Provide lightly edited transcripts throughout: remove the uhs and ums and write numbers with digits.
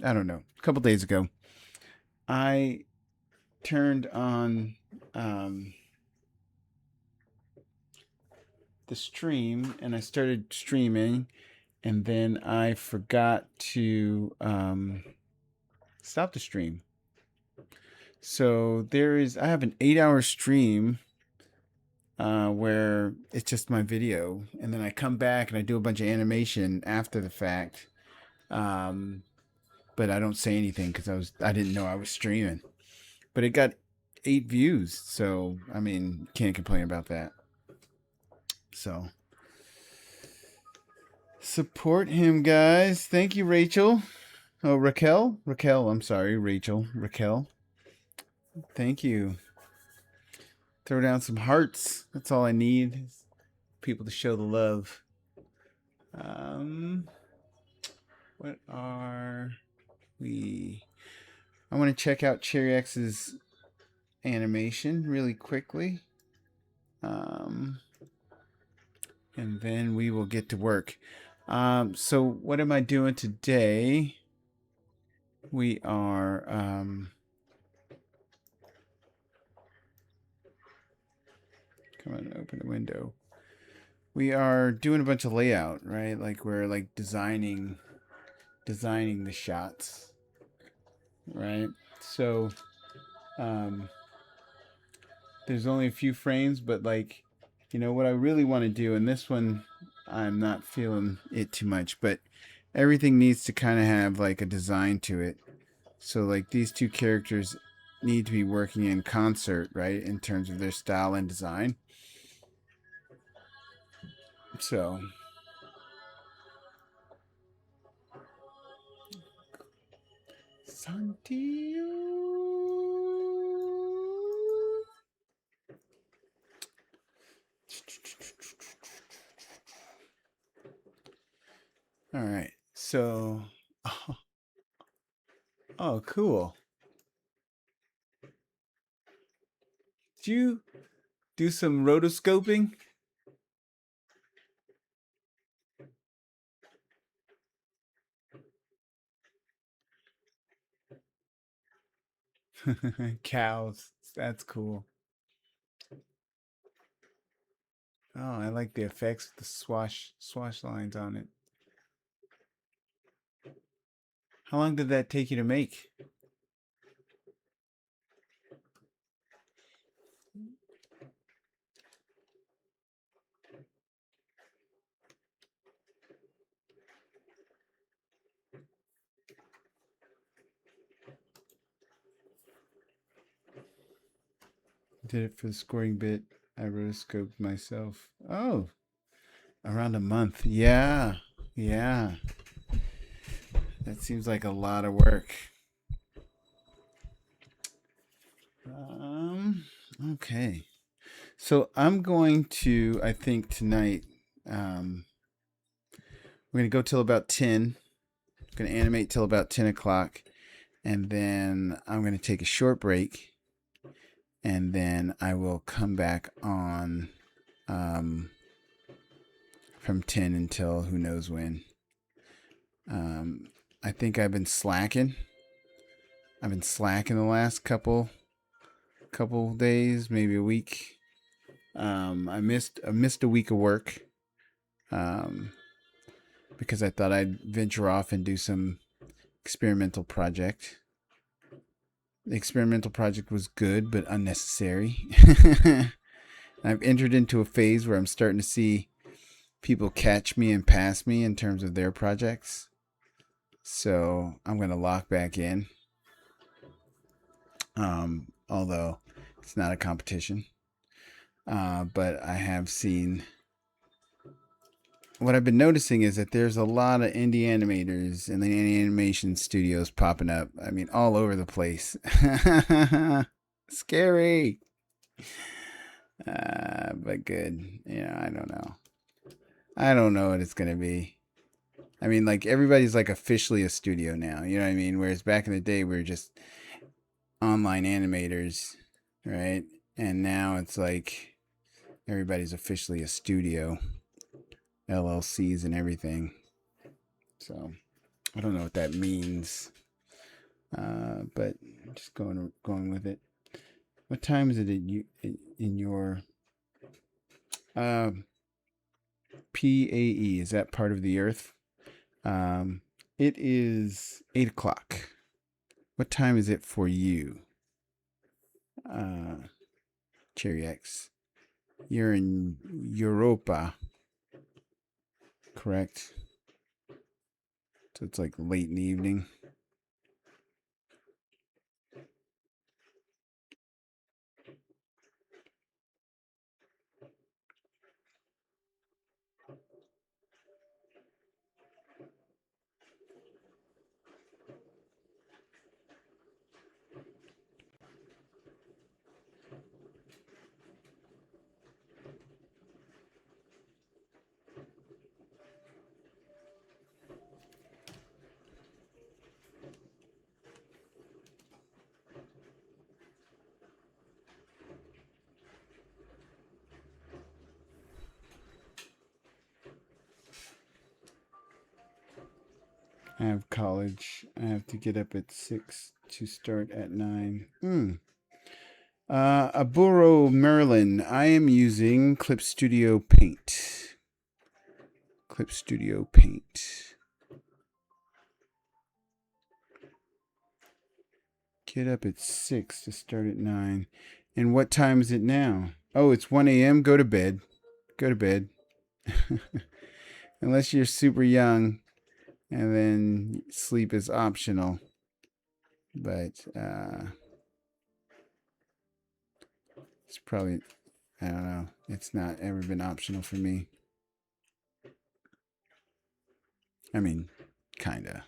I don't know, a couple days ago, I turned on um, the stream and I started streaming, and then I forgot to stop the stream. So I have an 8 hour stream where it's just my video, and then I come back and I do a bunch of animation after the fact. Um, but I don't say anything because I didn't know I was streaming. But it got 8 views, so I mean, can't complain about that. So support him, guys. Thank you, Rachel. Oh, Raquel. Raquel. I'm sorry, Rachel. Raquel. Thank you. Throw down some hearts. That's all I need. People to show the love. Um, what are we? I want to check out Cherry X's animation really quickly. Um, and then we will get to work. So what am I doing today? We are come on, open the window. We are doing a bunch of layout, right? Like we're like designing the shots, right? So um, there's only a few frames, but like, what I really want to do, and this one, I'm not feeling it too much, but everything needs to kind of have like a design to it. So like these two characters need to be working in concert, right? In terms of their style and design. So Santiago. All right. So, oh, cool. Did you do some rotoscoping? Cows. That's cool. Oh, I like the effects with the swash lines on it. How long did that take you to make? Did it for the scoring bit. I rotoscoped myself. Oh, around a month. Yeah. Yeah. That seems like a lot of work. Um, okay. So I'm going to, I think tonight, we're going to go till about 10. I'm going to animate till about 10 o'clock. And then I'm going to take a short break. And then I will come back on from 10 until who knows when. I think I've been slacking. I've been slacking the last couple days, maybe a week. I missed a week of work um, because I thought I'd venture off and do some experimental project. The experimental project was good but unnecessary. I've entered into a phase where I'm starting to see people catch me and pass me in terms of their projects. So I'm going to lock back in. Although it's not a competition. But I have seen. What I've been noticing is that there's a lot of indie animators and the animation studios popping up. I mean, all over the place. Scary. But good. Yeah, I don't know. I don't know what it's going to be. I mean, like, everybody's like officially a studio now. You know what I mean? Whereas back in the day, we were just online animators, right? And now it's like everybody's officially a studio, LLCs and everything. So I don't know what that means. but just going with it. What time is it in your um, PAE? Is that part of the Earth? Um, it is 8 o'clock. What time is it for you, Cherry X? You're in Europa, correct? So it's like late in the evening. I have college. I have to get up at 6 to start at 9. Aburo Merlin. I am using Clip Studio Paint. Clip Studio Paint. Get up at 6 to start at 9. And what time is it now? Oh, it's 1 a.m. Go to bed. Go to bed. Unless you're super young, and then sleep is optional. But it's probably, I don't know. It's not ever been optional for me. I mean, kinda.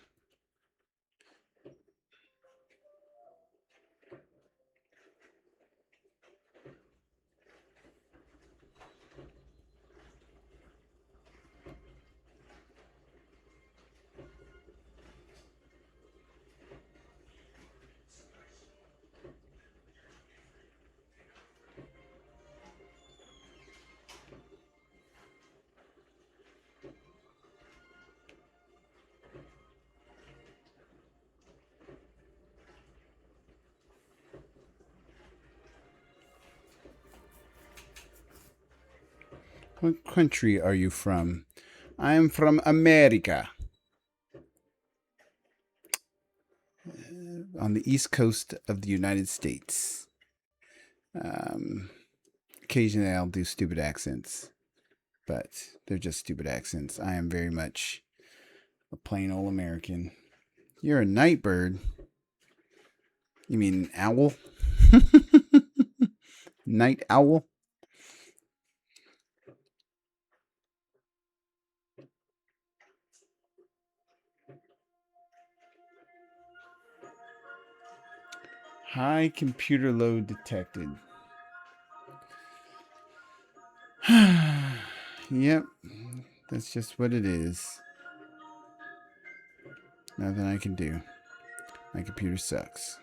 What country are you from? I am from America. On the east coast of the United States. Occasionally I'll do stupid accents, but they're just stupid accents. I am very much a plain old American. You're a night bird. You mean owl? Night owl? High computer load detected. Yep, that's just what it is. Nothing I can do. My computer sucks.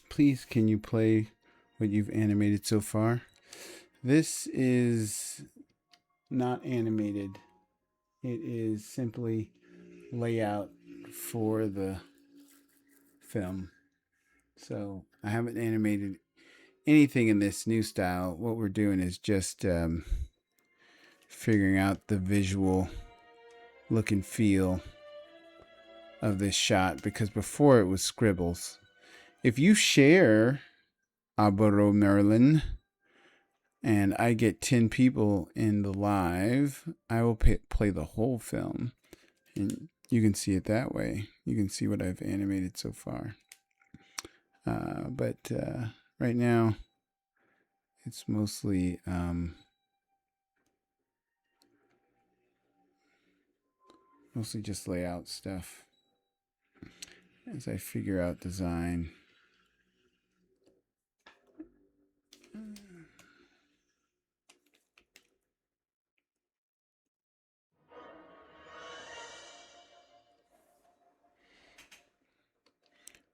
Please, can you play what you've animated so far? This is not animated. It is simply layout for the film. So I haven't animated anything in this new style. What we're doing is just figuring out the visual look and feel of this shot because before it was scribbles. If you share Aboro Merlin and I get 10 people in the live, I will play the whole film. And you can see it that way. You can see what I've animated so far. But right now, it's mostly just layout stuff as I figure out design.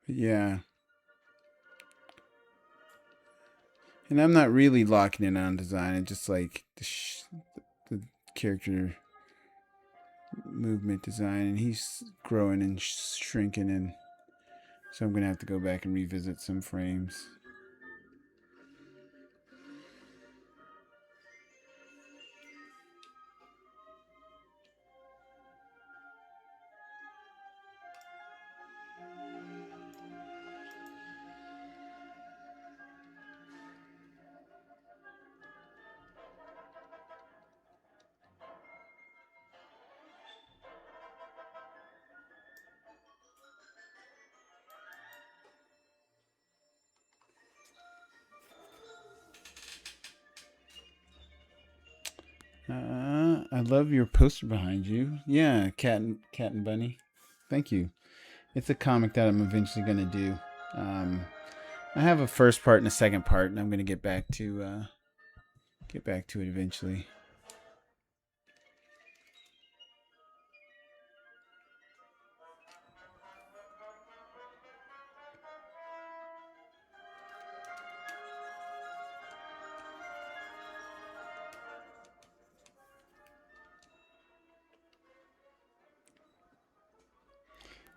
But yeah. And I'm not really locking in on design. It's just like the character movement design, and he's growing and shrinking, and so I'm gonna have to go back and revisit some frames. I love your poster behind you. Yeah, Cat and Bunny. Thank you. It's a comic that I'm eventually gonna do. I have a first part and a second part, and I'm gonna get back to it eventually.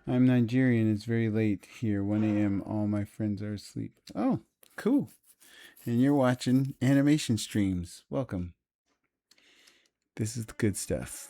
I'm Nigerian. It's very late here. 1 a.m. All my friends are asleep. Oh, cool. And you're watching animation streams. Welcome. This is the good stuff.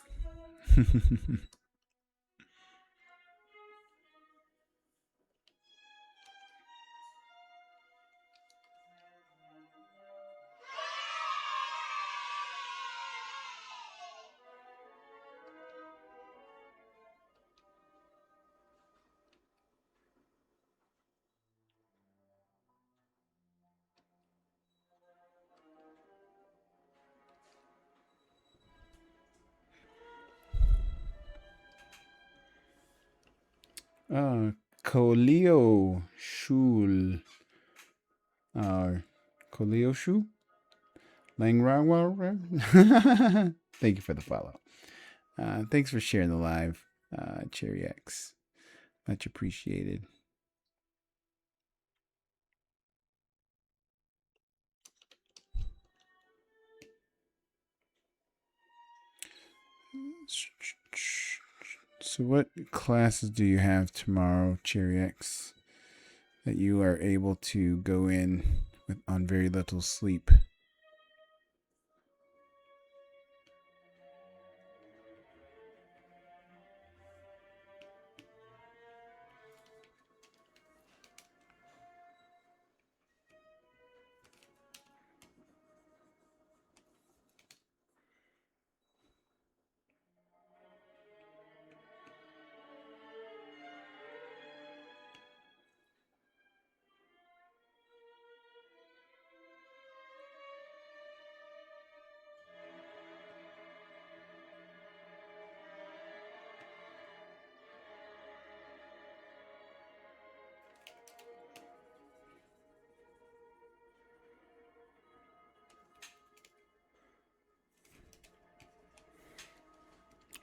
Kolio Shul. Kolio Shu? Langrawar? Thank you for the follow. Thanks for sharing the live, Cherry X. Much appreciated. So, what classes do you have tomorrow, Cherry X, that you are able to go in on very little sleep?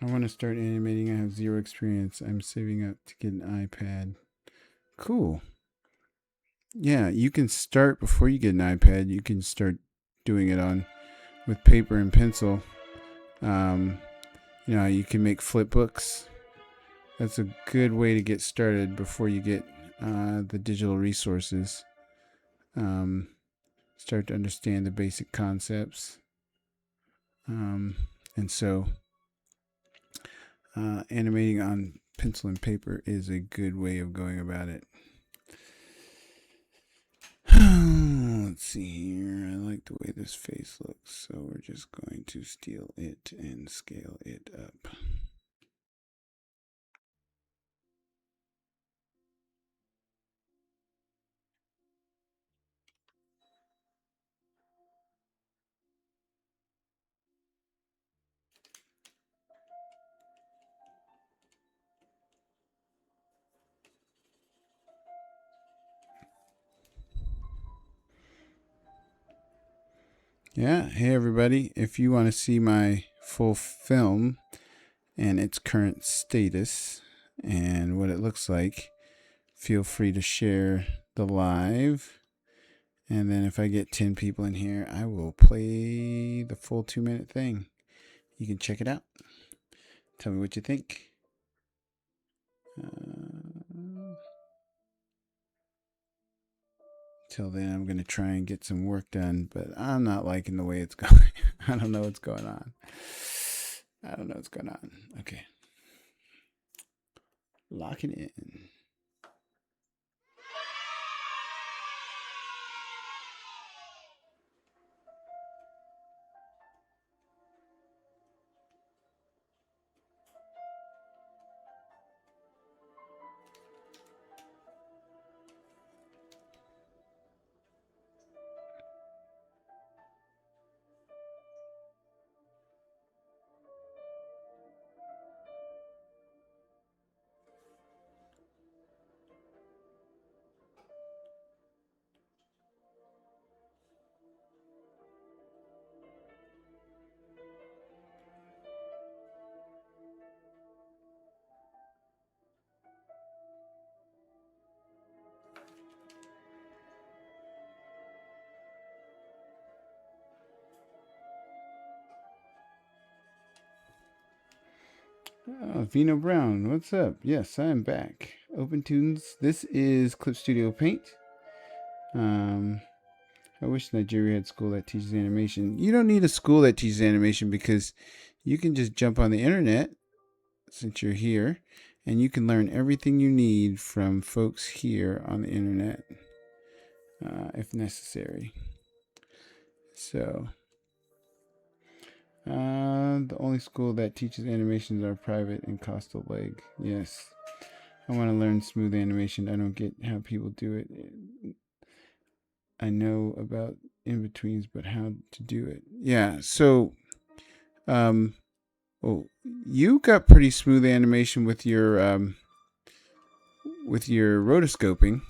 I want to start animating. I have zero experience. I'm saving up to get an iPad. Cool. Yeah, you can start before you get an iPad. You can start doing it with paper and pencil. You can make flip books. That's a good way to get started before you get the digital resources. Start to understand the basic concepts. And so animating on pencil and paper is a good way of going about it. Let's see here. I like the way this face looks, so we're just going to steal it and scale it up. Yeah, hey everybody. If you want to see my full film and its current status and what it looks like, feel free to share the live. And then if I get 10 people in here, I will play the full 2-minute thing. You can check it out. Tell me what you think. Till then, I'm going to try and get some work done, but I'm not liking the way it's going. I don't know what's going on. Okay. Locking in. Oh, Vino Brown, what's up? Yes, I am back. Open Tunes. This is Clip Studio Paint. I wish Nigeria had school that teaches animation. You don't need a school that teaches animation because you can just jump on the internet since you're here, and you can learn everything you need from folks here on the internet if necessary. So, the only school that teaches animations are private and cost a leg. Yes. I want to learn smooth animation. I don't get how people do it. I know about in betweens, but how to do it. Yeah. So, well, you got pretty smooth animation with your rotoscoping,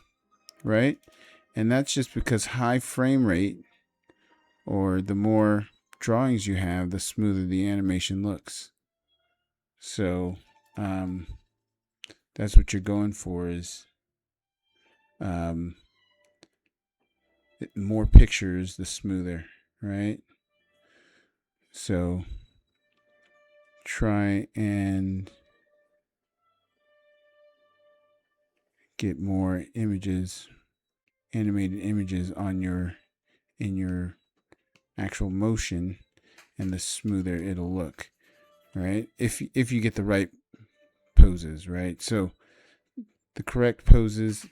right? And that's just because high frame rate, or the more drawings you have, the smoother the animation looks. So, that's what you're going for is more pictures, the smoother, right? So try and get more images, animated images on in your actual motion, and the smoother it'll look, right? If you get the right poses, right? So the correct poses,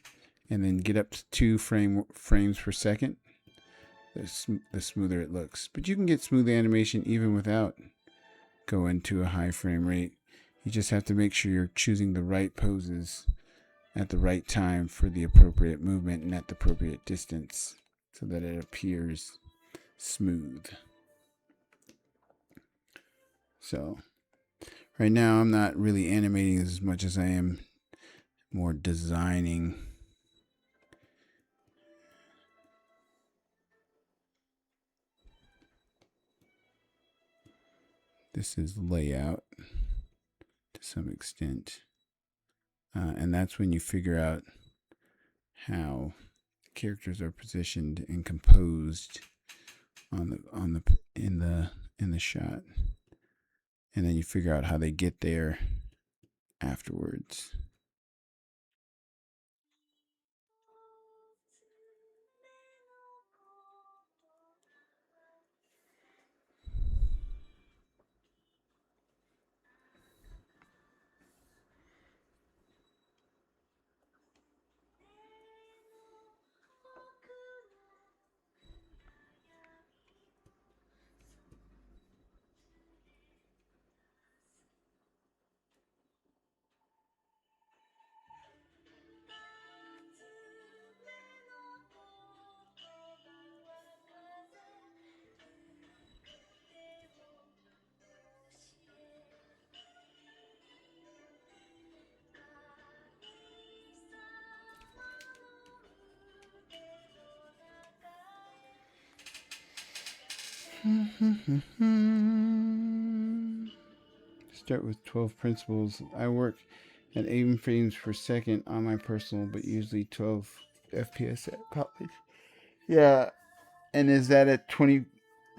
and then get up to 2 frames per second, the smoother it looks. But you can get smooth animation even without going to a high frame rate. You just have to make sure you're choosing the right poses at the right time for the appropriate movement and at the appropriate distance so that it appears smooth. So right now I'm not really animating as much as I am more designing. This is layout to some extent. And that's when you figure out how characters are positioned and composed in the shot, and then you figure out how they get there afterwards. Start with 12 principles. I work at 8 frames per second on my personal, but usually 12 FPS at college. Yeah, and is that at 20?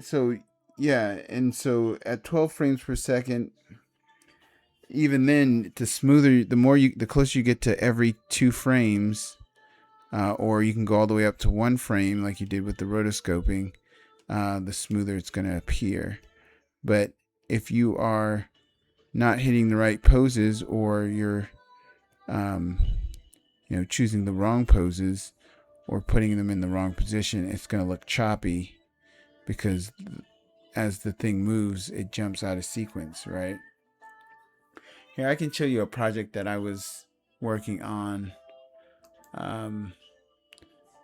So, yeah, and so at 12 frames per second, even then, to smoother, the closer you get to every 2 frames, or you can go all the way up to 1 frame like you did with the rotoscoping, the smoother it's going to appear. But if you are not hitting the right poses, or you're um, choosing the wrong poses or putting them in the wrong position, it's going to look choppy because as the thing moves, it jumps out of sequence, right? Here, I can show you a project that I was working on, um,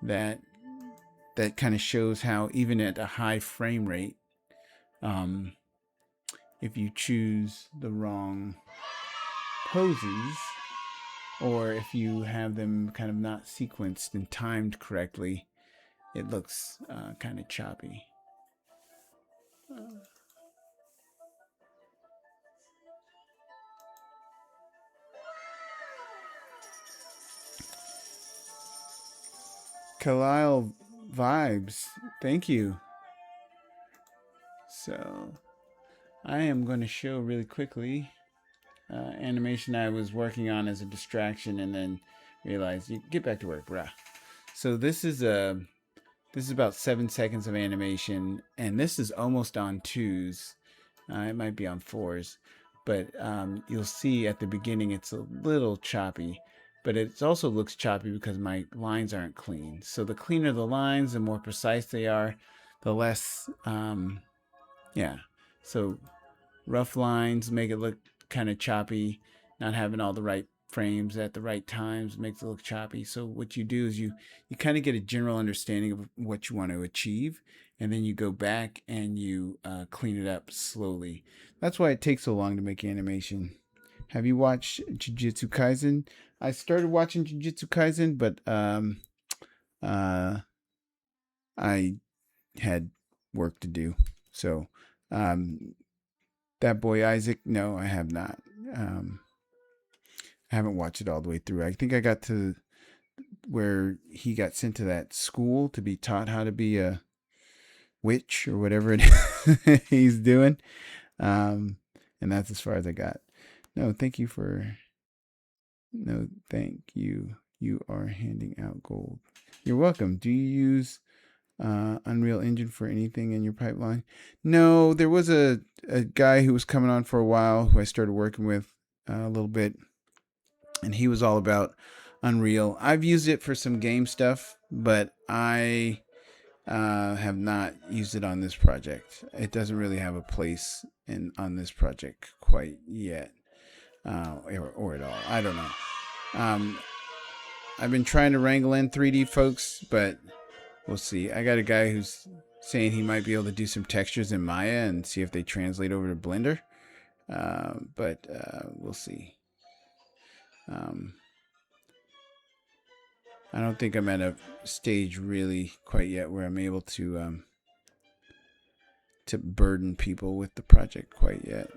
that kind of shows how even at a high frame rate, um, if you choose the wrong poses, or if you have them kind of not sequenced and timed correctly, it looks kind of choppy. Kalile Vibes, thank you. So, I am going to show really quickly animation I was working on as a distraction, and then realized you get back to work, bruh. So this is about 7 seconds of animation, and this is almost on twos. It might be on fours, but you'll see at the beginning it's a little choppy. But it also looks choppy because my lines aren't clean. So the cleaner the lines, the more precise they are, the less, yeah. So rough lines make it look kind of choppy. Not having all the right frames at the right times makes it look choppy. So what you do is you kind of get a general understanding of what you want to achieve, and then you go back and you clean it up slowly. That's why it takes so long to make animation. Have you watched Jujutsu Kaisen? I started watching Jujutsu Kaisen, but I had work to do. So um, that boy Isaac, no, I have not. I haven't watched it all the way through. I think I got to where he got sent to that school to be taught how to be a witch or whatever it is he's doing. And that's as far as I got. No, thank you for. No, thank you. You are handing out gold. You're welcome. Do you use Unreal Engine for anything in your pipeline? No, there was a guy who was coming on for a while who I started working with a little bit, and he was all about Unreal. I've used it for some game stuff, but I have not used it on this project. It doesn't really have a place on this project quite yet, or at all. I don't know. Um, I've been trying to wrangle in 3D folks, but we'll see. I got a guy who's saying he might be able to do some textures in Maya and see if they translate over to Blender. But we'll see. I don't think I'm at a stage really quite yet where I'm able to burden people with the project quite yet.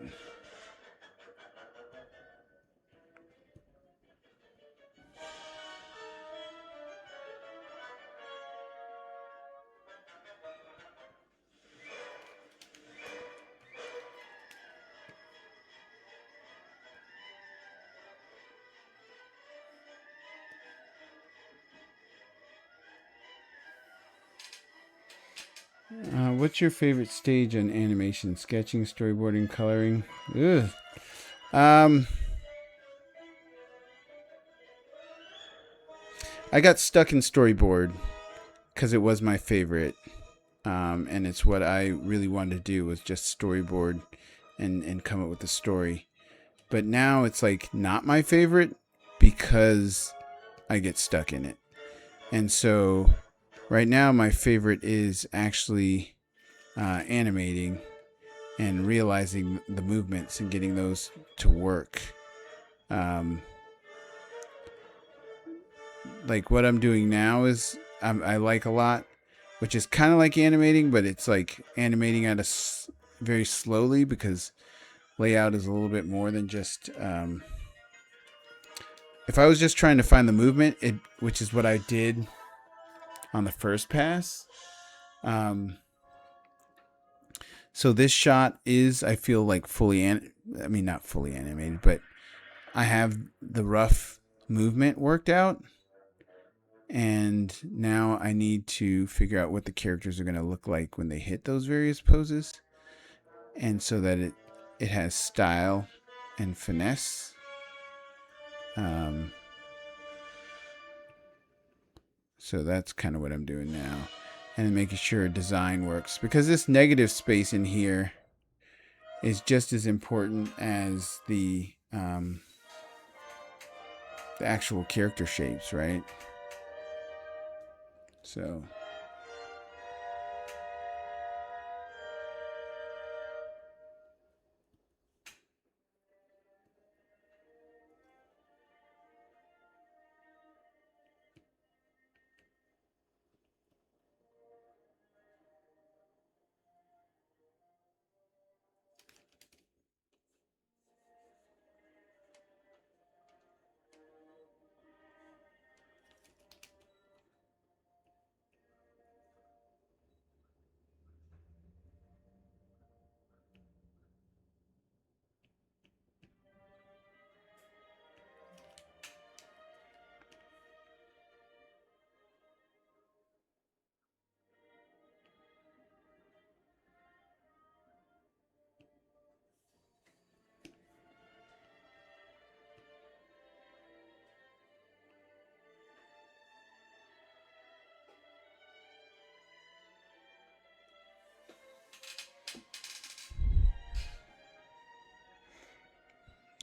What's your favorite stage on animation? Sketching, storyboarding, coloring? Ugh. I got stuck in storyboard because it was my favorite, and it's what I really wanted to do was just storyboard and come up with a story. But now it's like not my favorite because I get stuck in it, and so right now my favorite is actually animating and realizing the movements and getting those to work. Like what I'm doing now is I like a lot, which is kind of like animating, but it's like animating at very slowly because layout is a little bit more than just. If I was just trying to find the movement, which is what I did on the first pass. So this shot is, I feel like I mean, not fully animated, but I have the rough movement worked out. And now I need to figure out what the characters are going to look like when they hit those various poses. And so that it has style and finesse. So that's kind of what I'm doing now. And making sure design works. Because this negative space in here is just as important as the actual character shapes, right? So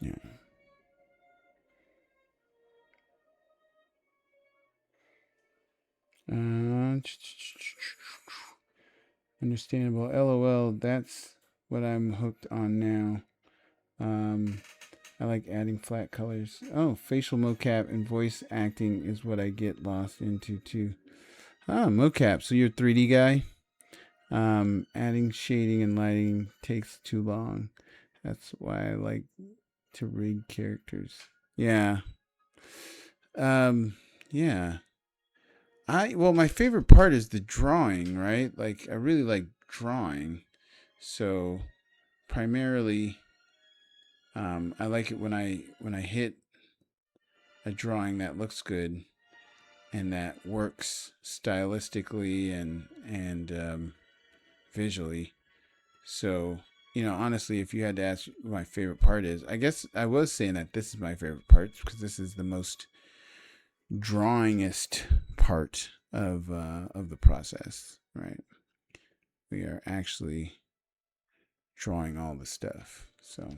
yeah. Understandable. LOL. That's what I'm hooked on now. I like adding flat colors. Oh, facial mocap and voice acting is what I get lost into too. Ah, mocap. So you're a 3D guy. Adding shading and lighting takes too long. That's why I like to rig characters. Yeah. Yeah. My favorite part is the drawing, right? Like I really like drawing. So primarily I like it when I hit a drawing that looks good and that works stylistically and visually. So, honestly, if you had to ask what my favorite part is, I guess I was saying that this is my favorite part because this is the most drawingest part of the process, right? We are actually drawing all the stuff. So,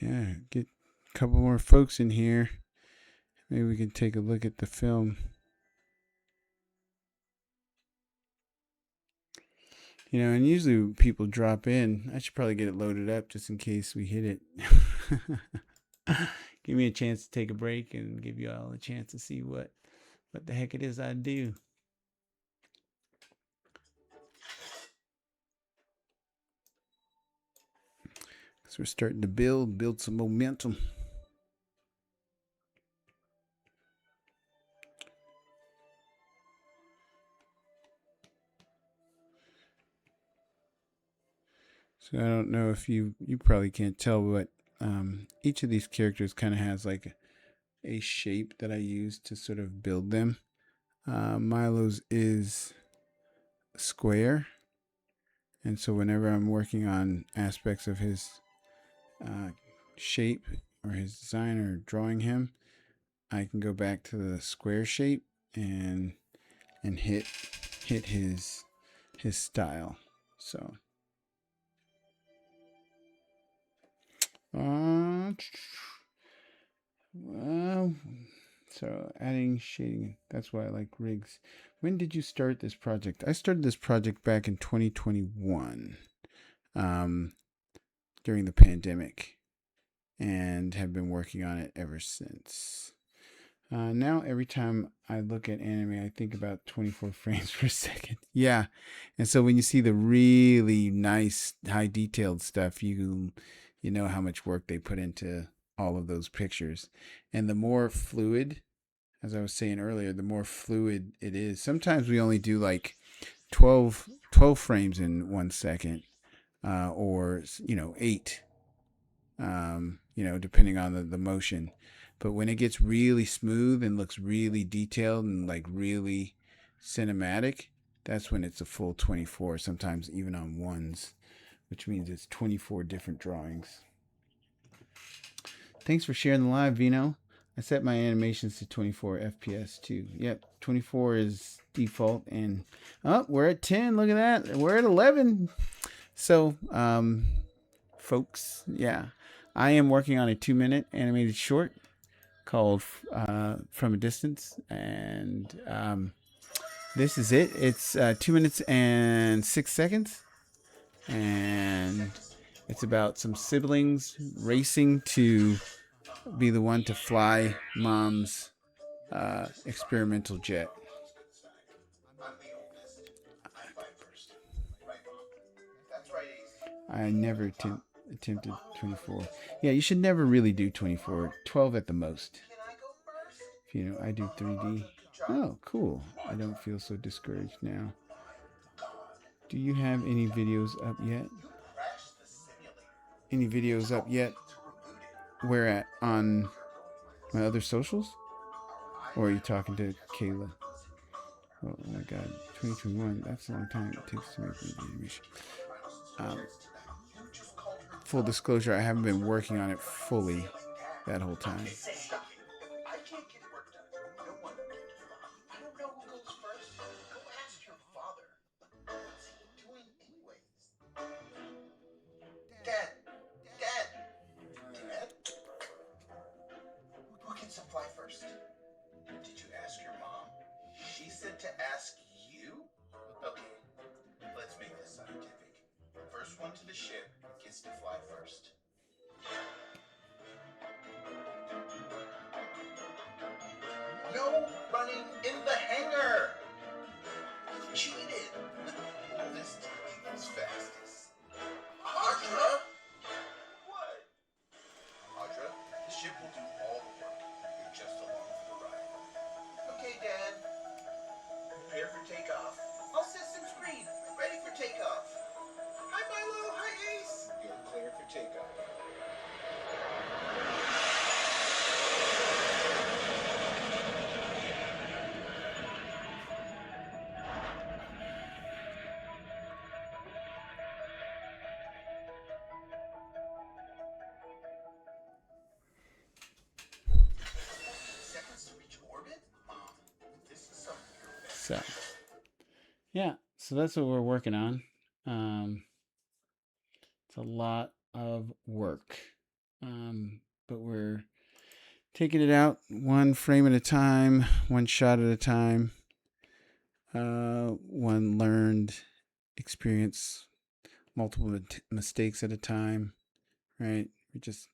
Yeah, get a couple more folks in here. Maybe we can take a look at the film. You know, and usually when people drop in, I should probably get it loaded up just in case we hit it. Give me a chance to take a break and give you all a chance to see what the heck it is I do. So we're starting to build some momentum. So I don't know if you probably can't tell, but each of these characters kind of has like a shape that I use to sort of build them. Milo's is square, and so whenever I'm working on aspects of his uh, shape or his design or drawing him, I can go back to the square shape and hit his style. So well, so adding shading. That's why I like rigs. When did you start this project? I started this project back in 2021, during the pandemic, and have been working on it ever since. Now every time I look at anime, I think about 24 frames per second. Yeah, and so when you see the really nice, high detailed stuff, you know how much work they put into all of those pictures, and the more fluid, as I was saying earlier, the more fluid it is. Sometimes we only do like 12 frames in 1 second, or 8, depending on the motion. But when it gets really smooth and looks really detailed and like really cinematic, that's when it's a full 24, sometimes even on ones, which means it's 24 different drawings. Thanks for sharing the live, Vino. I set my animations to 24 FPS too. Yep, 24 is default. And we're at 10. Look at that. We're at 11. So, folks, yeah, I am working on a 2-minute animated short called From a Distance. And this is it. It's 2 minutes and 6 seconds. And it's about some siblings racing to be the one to fly mom's experimental jet. I never attempted 24. Yeah, you should never really do 24. 12 at the most. I do 3D. Oh, cool. I don't feel so discouraged now. Do you have any videos up yet? Any videos up yet? Where at? On my other socials? Or are you talking to Kayla? Oh my god, 2021, that's a long time it takes to make the animation. Full disclosure, I haven't been working on it fully that whole time. So, yeah, so that's what we're working on. It's a lot of work. But we're taking it out one frame at a time, one shot at a time, one learned experience, multiple mistakes at a time, right? We're just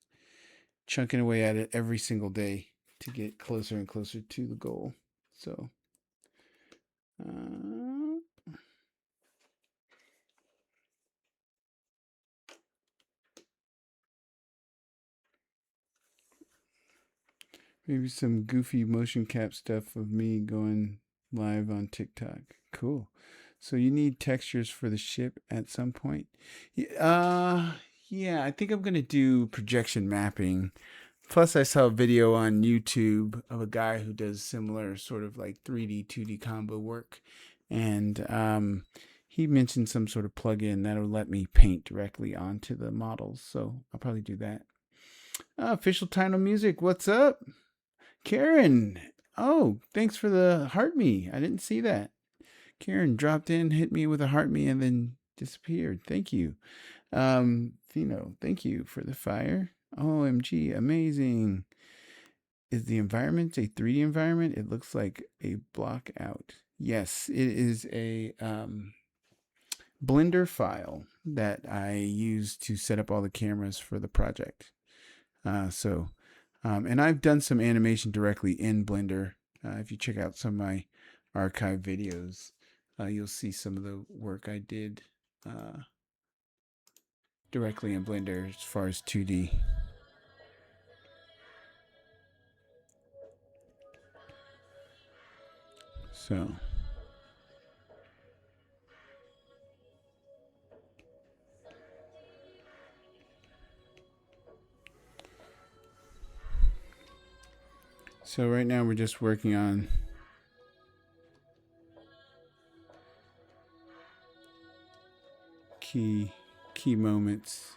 chunking away at it every single day to get closer and closer to the goal. So, uh, maybe some goofy motion cap stuff of me going live on TikTok. Cool. So you need textures for the ship at some point. Yeah, I think I'm gonna do projection mapping. Plus, I saw a video on YouTube of a guy who does similar sort of like 3D, 2D combo work, and he mentioned some sort of plugin that'll let me paint directly onto the models. So I'll probably do that. Official title music. What's up? Karen, oh, thanks for the heart me. I didn't see that. Karen dropped in, hit me with a heart me, and then disappeared. Thank you. Thino, thank you for the fire. OMG, amazing. Is the environment a 3D environment? It looks like a block out. Yes, it is a Blender file that I use to set up all the cameras for the project. And I've done some animation directly in Blender. If you check out some of my archive videos, you'll see some of the work I did directly in Blender as far as 2D. So right now we're just working on key moments.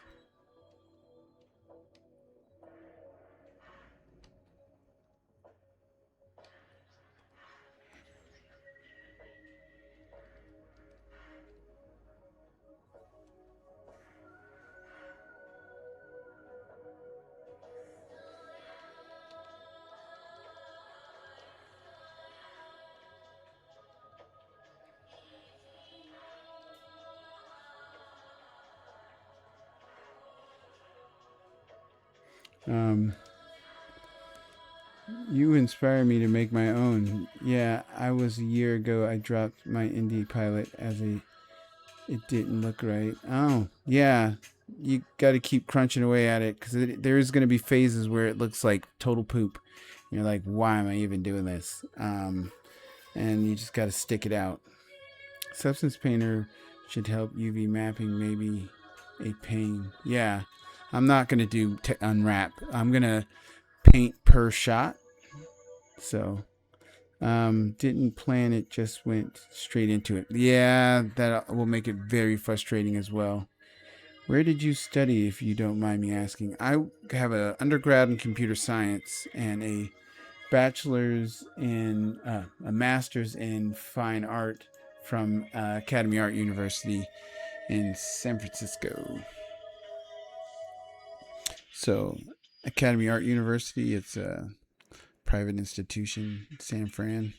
You inspire me to make my own. Yeah, I was a year ago. I dropped my indie pilot as it didn't look right. Oh, yeah. You got to keep crunching away at it because there is going to be phases where it looks like total poop. You're like, why am I even doing this? And you just got to stick it out. Substance Painter should help UV mapping, maybe a pain. Yeah, I'm not going to do unwrap. I'm going to paint per shot. So, didn't plan it, just went straight into it. Yeah, that will make it very frustrating as well. Where did you study, if you don't mind me asking? I have an undergrad in computer science and a master's in fine art from Academy Art University in San Francisco. So, Academy Art University, it's a private institution in San Fran.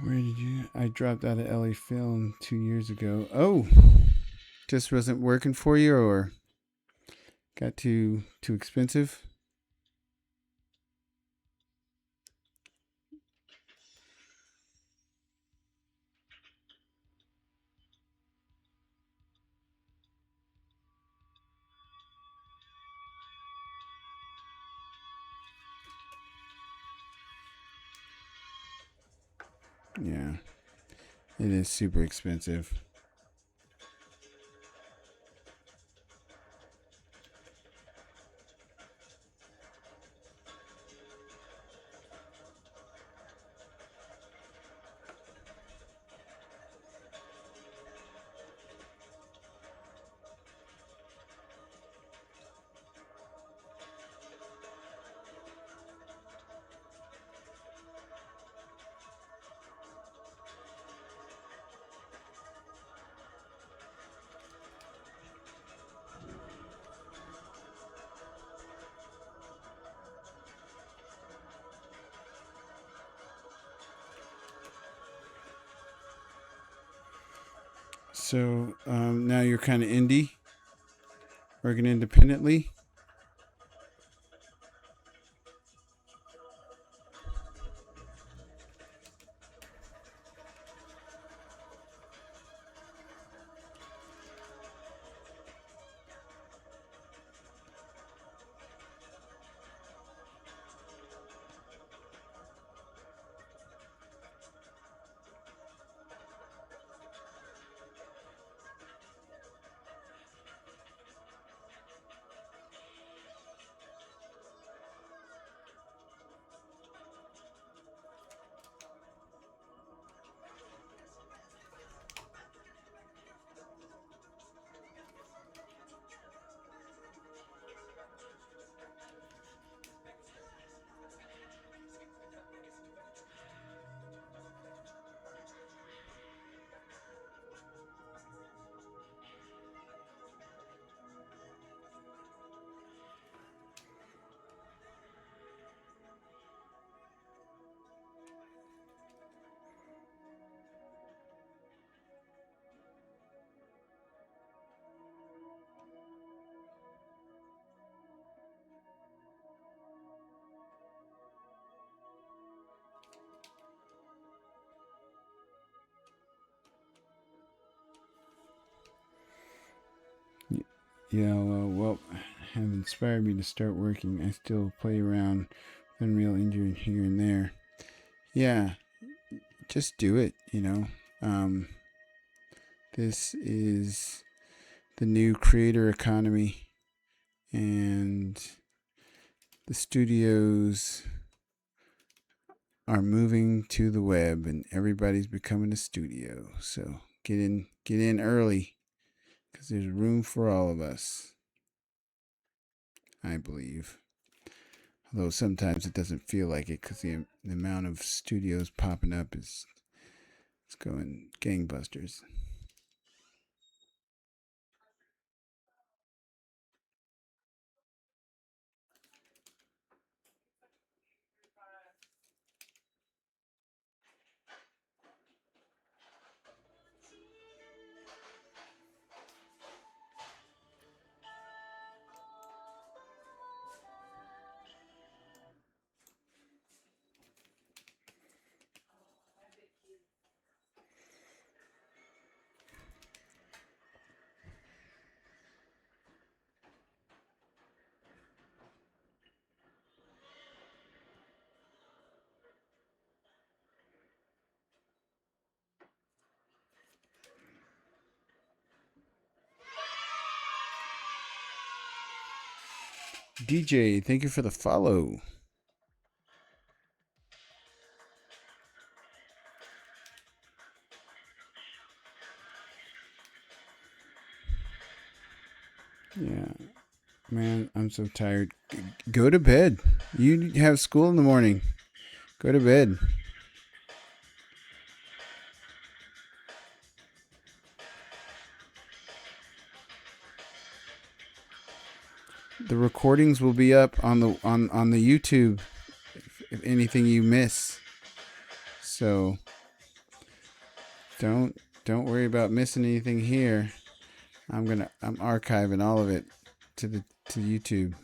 Where did you? I dropped out of LA Film 2 years ago. Oh, just wasn't working for you, or got too expensive? Yeah, it is super expensive. So now you're kind of indie, working independently. Yeah, well, have inspired me to start working. I still play around with Unreal Engine here and there. Yeah, just do it. This is the new creator economy, and the studios are moving to the web, and everybody's becoming a studio. So get in early, because there's room for all of us, I believe. Although sometimes it doesn't feel like it, because the amount of studios popping up is it's going gangbusters. DJ, thank you for the follow. Yeah, man, I'm so tired. Go to bed. You have school in the morning. Go to bed. The recordings will be up on the YouTube if anything you miss. So don't worry about missing anything here. I'm archiving all of it to YouTube.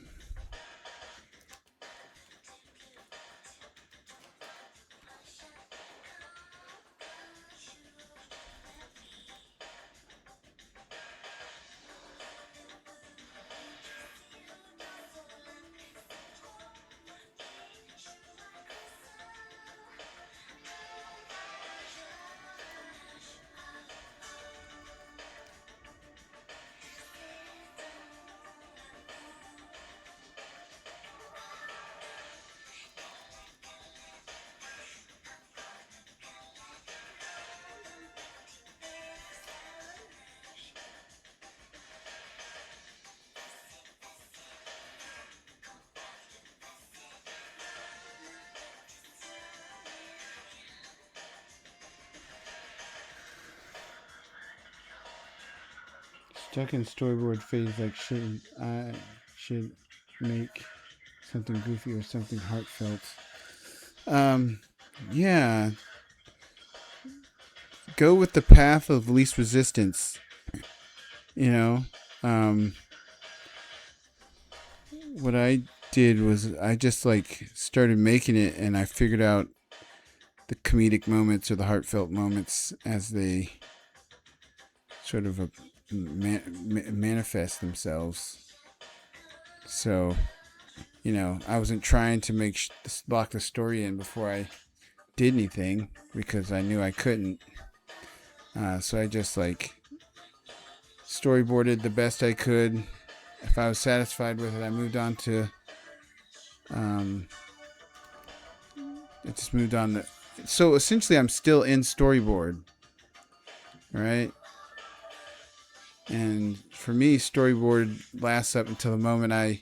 Stuck in storyboard phase, like should make something goofy or something heartfelt. Um, yeah, go with the path of least resistance. You know, um, what I did was I just like started making it, and I figured out the comedic moments or the heartfelt moments as they sort of manifest themselves. So, I wasn't trying to lock the story in before I did anything because I knew I couldn't. So I just like storyboarded the best I could. If I was satisfied with it, I moved on to. Um, I just moved on to. So essentially, I'm still in storyboard, right? And for me, storyboard lasts up until the moment I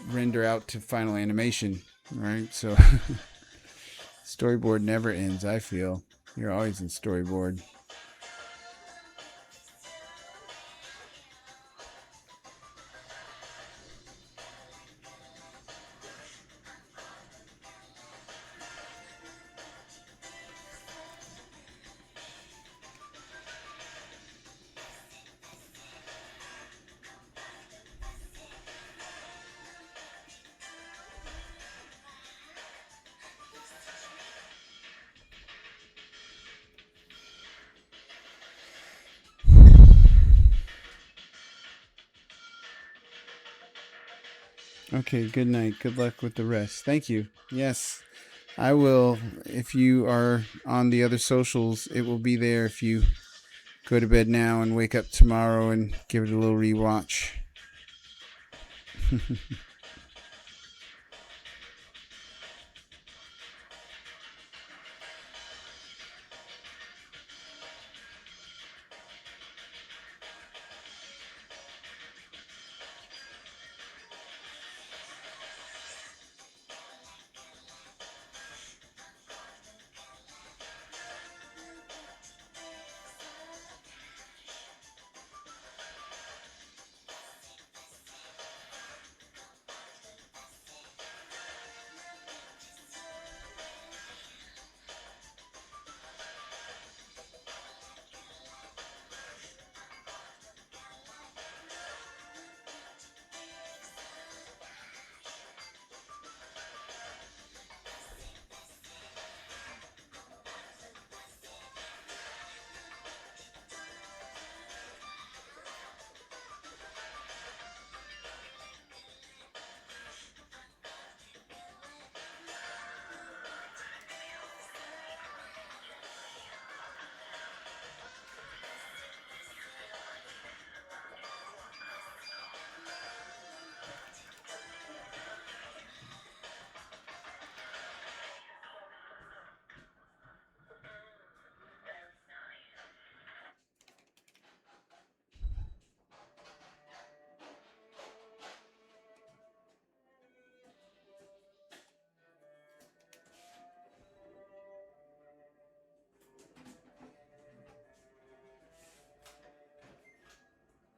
render out to final animation, right? So storyboard never ends, I feel. You're always in storyboard. Okay, good night. Good luck with the rest. Thank you. Yes, I will. If you are on the other socials, it will be there if you go to bed now and wake up tomorrow and give it a little rewatch.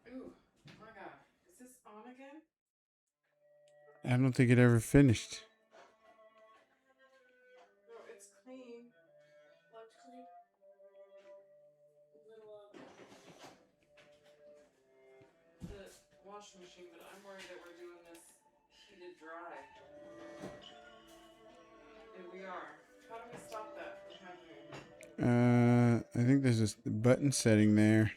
Ooh, my God. Is this on again? I don't think it ever finished. No, it's clean. What's clean? Little The washing machine, but I'm worried that we're doing this heated dry. Yeah, we are. How do we stop that from happening? I think there's a button setting there.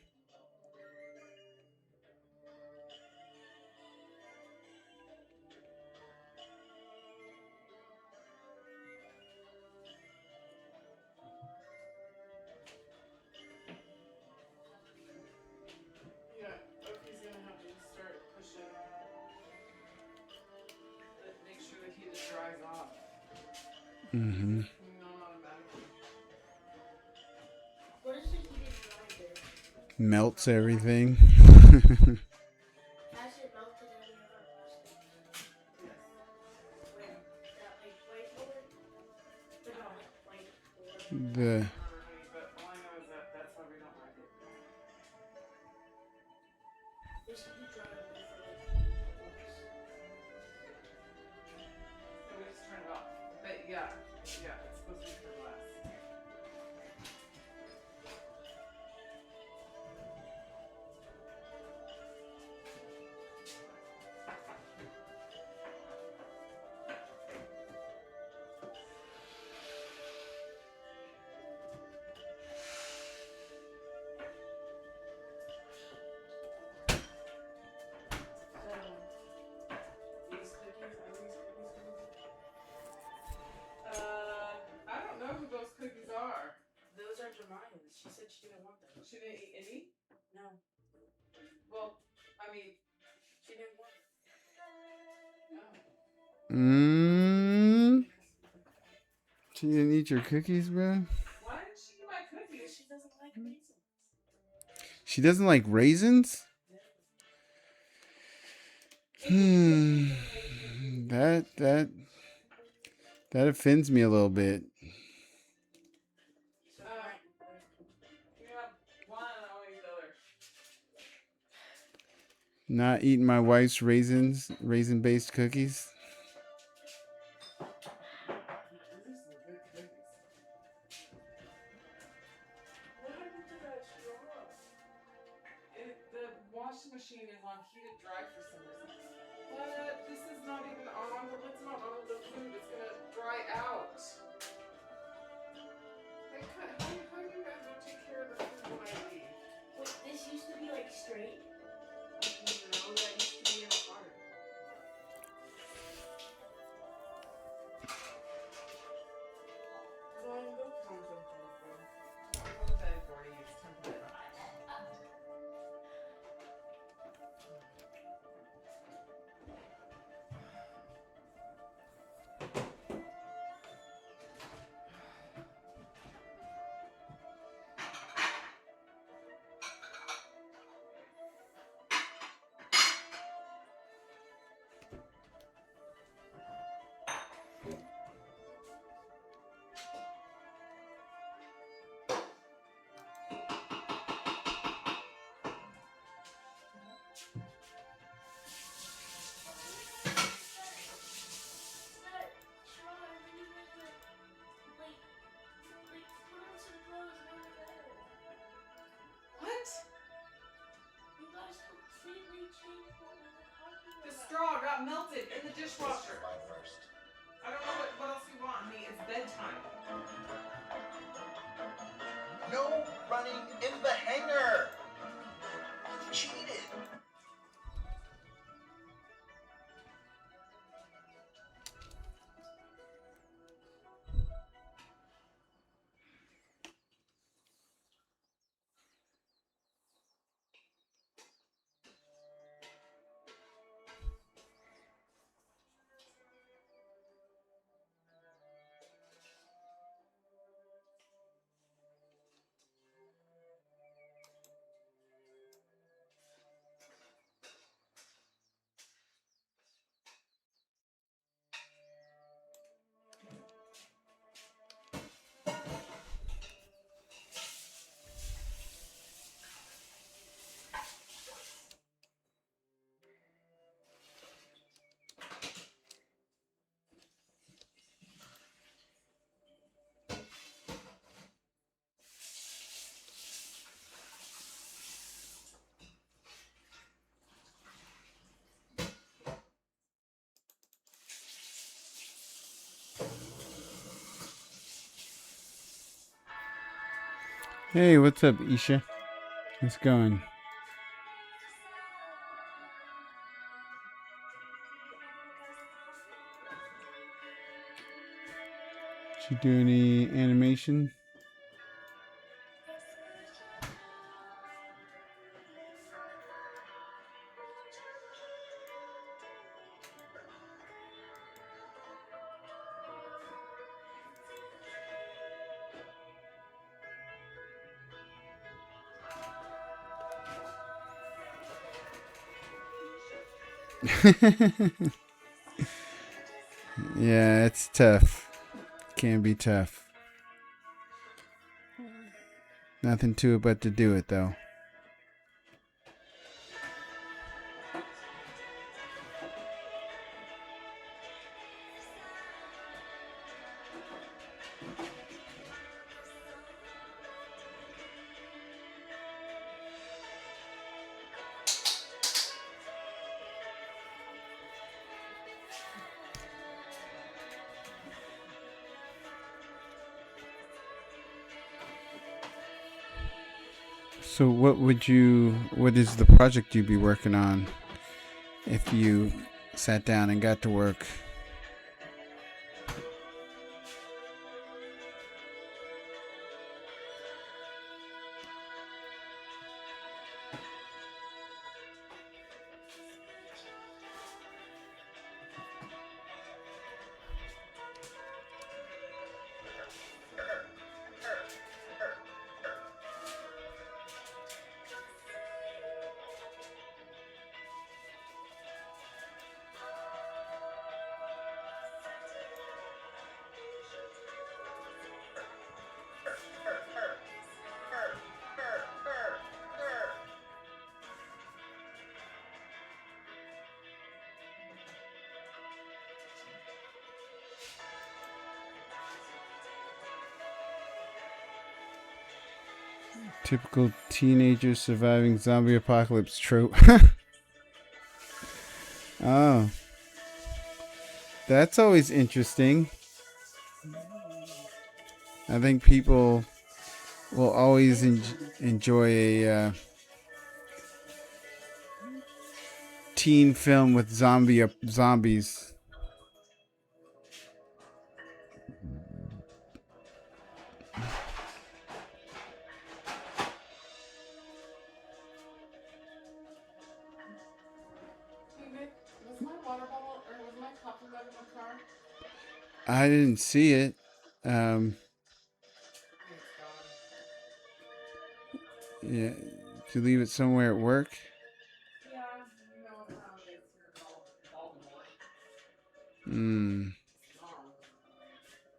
Yeah, Oki's gonna have to just start pushing. Make sure the heat dries off. Because Mm-hmm. it's coming on automatically. What does the heated dry do? Melts everything. Has it melted any of our plastics? Yes. Where? That like whiteboard? But not like whiteboard. I the can't remember, honey, but all I know is that that's why we don't like it. Is heated dry only for like books? No, we just turn it off. But yeah, it's supposed to be for glass. She said she didn't want them. She didn't eat any? No, Well, I mean, she didn't want them. oh. Mmm. She didn't eat your cookies, bro? Why didn't she eat my Because cookies? she doesn't like raisins. She doesn't like raisins? Hmm. That offends me a little bit. So You have one, I'll eat the other. Not eating my wife's raisin-based cookies. These are good cookies. what happened to that straw? The washing machine is on heated dry for some reason. But this is not even on. The lid's not on the food. It's gonna dry out. Hey, how you guys don't take care of the food when I leave? Wait, this used to be like straight. No, that used to be in a heart. Go on, go count some food, bro. Go to bed, Gordy. It's time to bed. That straw, I really want to like put on some clothes and go to bed. What? You guys completely changed what we were talking The about. straw got melted in the dishwasher. I don't know what else you want me. It's bedtime. No running in the hangar! Cheated! Hey, what's up, Isha? How's it going? Did you do any animation? Yeah, it's tough. Can be tough. Nothing to it but to do it, though. So what is the project you'd be working on if you sat down and got to work? Typical teenager surviving zombie apocalypse trope. Oh, that's always interesting. I think people will always enjoy a teen film with zombies. Hey Nick, was my water bottle or was my coffee mug in the car? I didn't see it. Um, It's gone. yeah, did you leave it somewhere at work? Yeah, you know how it is here in Baltimore. Hmm. It's gone.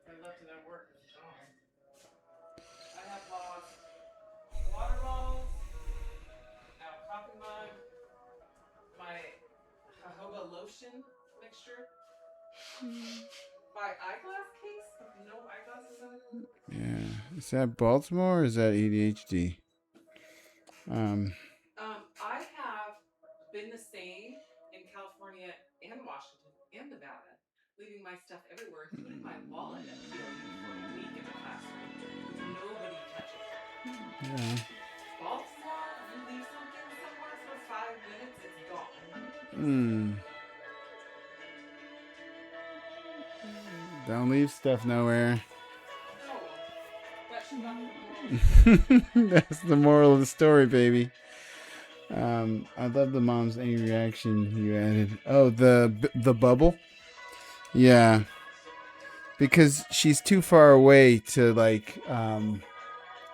If I left it at work, it's gone. I have lost water bottles, our coffee mug, my jojoba lotion mixture, my eyeglass case with no eyeglasses in it. Yeah. Is that Baltimore or is that ADHD? Um. I have been the same in California and Washington and Nevada, leaving my stuff everywhere, including my wallet at PLU for a week in the classroom. Nobody touch it. Yeah. Baltimore, you leave something somewhere for 5 minutes, it's gone. Hmm. Don't leave stuff nowhere. No, that should not be the moral of the story. That's the moral of the story, baby. I love the mom's any reaction you added. Oh, the bubble. Yeah, because she's too far away to like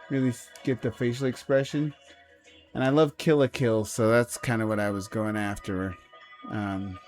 really get the facial expression. And I love Kill a Kill, so that's kind of what I was going after. Um,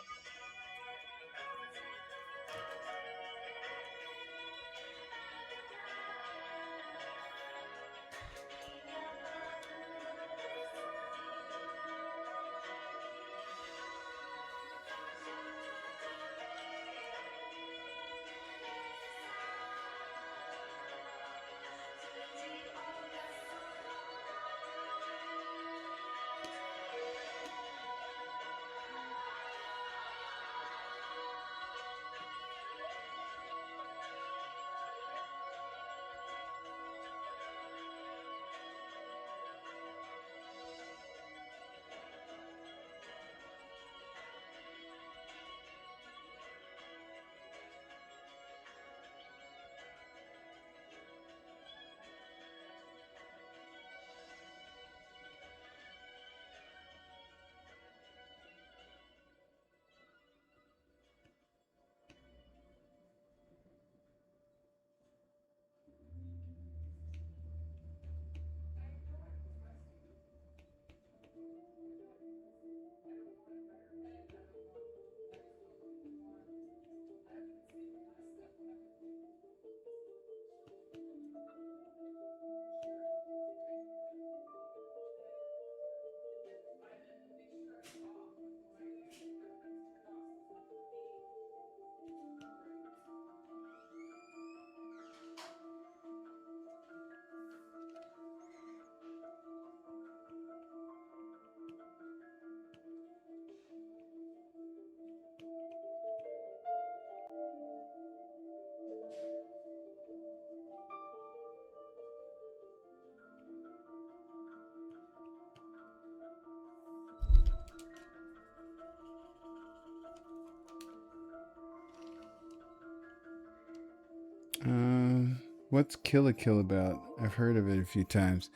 what's Kill a Kill about? I've heard of it a few times.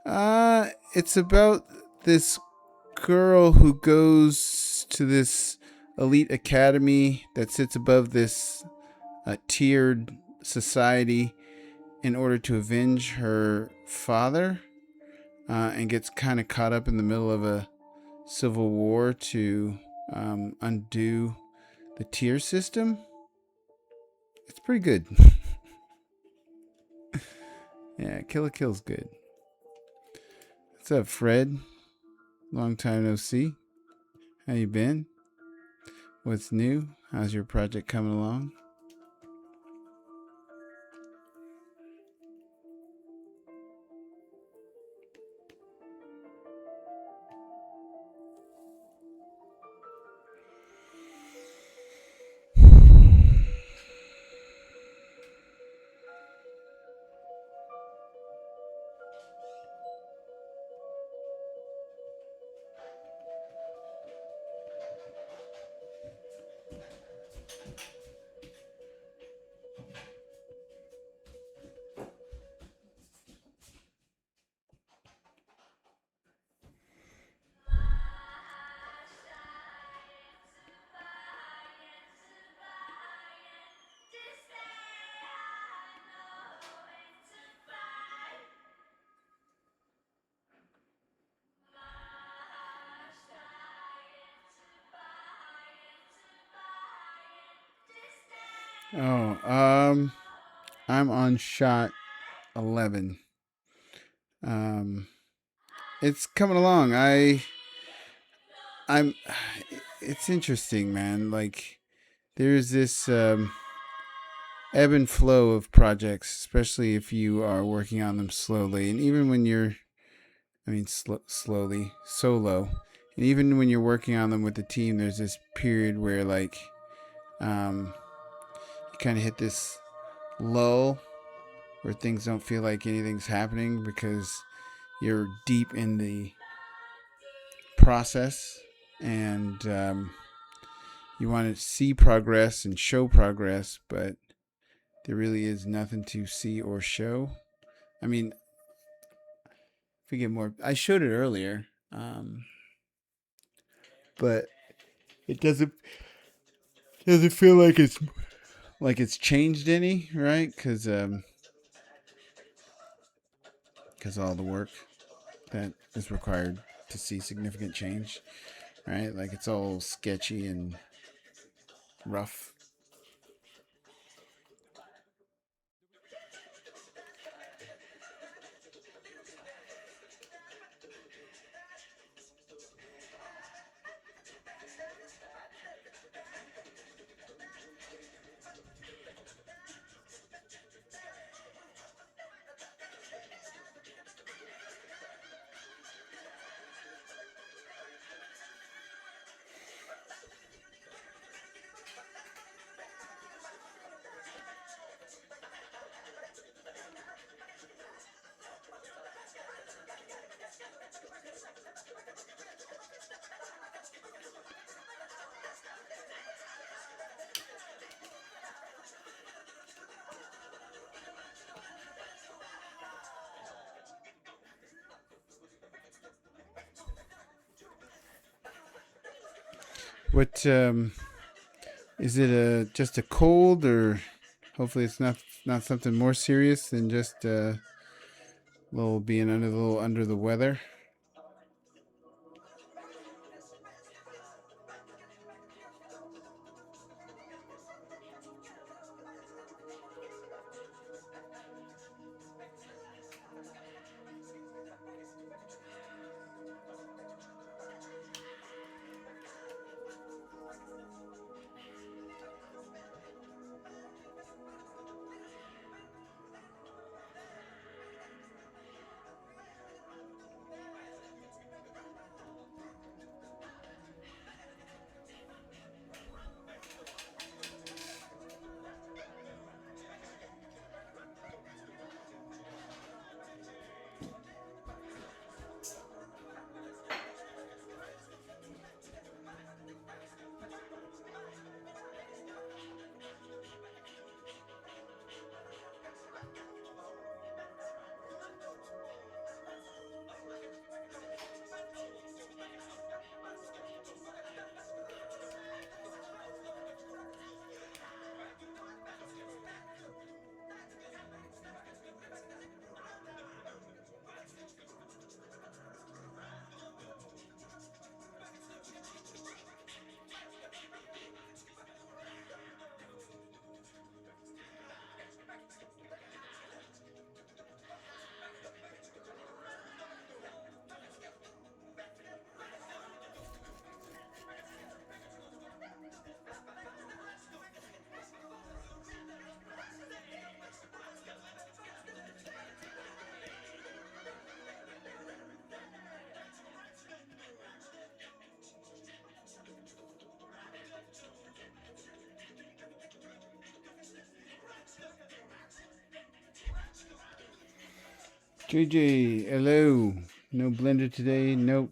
It's about this girl who goes to this elite academy that sits above this tiered society in order to avenge her father, and gets kind of caught up in the middle of a civil war to undo the tier system. It's pretty good. Yeah, Kill a Kill's good. What's up, Fred? Long time no see. How you been? What's new? How's your project coming along? Oh, I'm on shot 11. Um, it's coming along. I'm. It's interesting, man. Like there's this ebb and flow of projects, especially if you are working on them slowly, and even when you're, I mean, slowly, solo, and even when you're working on them with the team, there's this period where like, you kind of hit this lull where things don't feel like anything's happening because you're deep in the process and you want to see progress and show progress, but there really is nothing to see or show. I mean, if we get more, I showed it earlier, but it doesn't feel like it's changed any, right? Because all the work that is required to see significant change, right? Like it's all sketchy and rough. What is it? A just a cold, or hopefully it's not something more serious than just a little under the weather. JJ, hello. No blender today. Nope.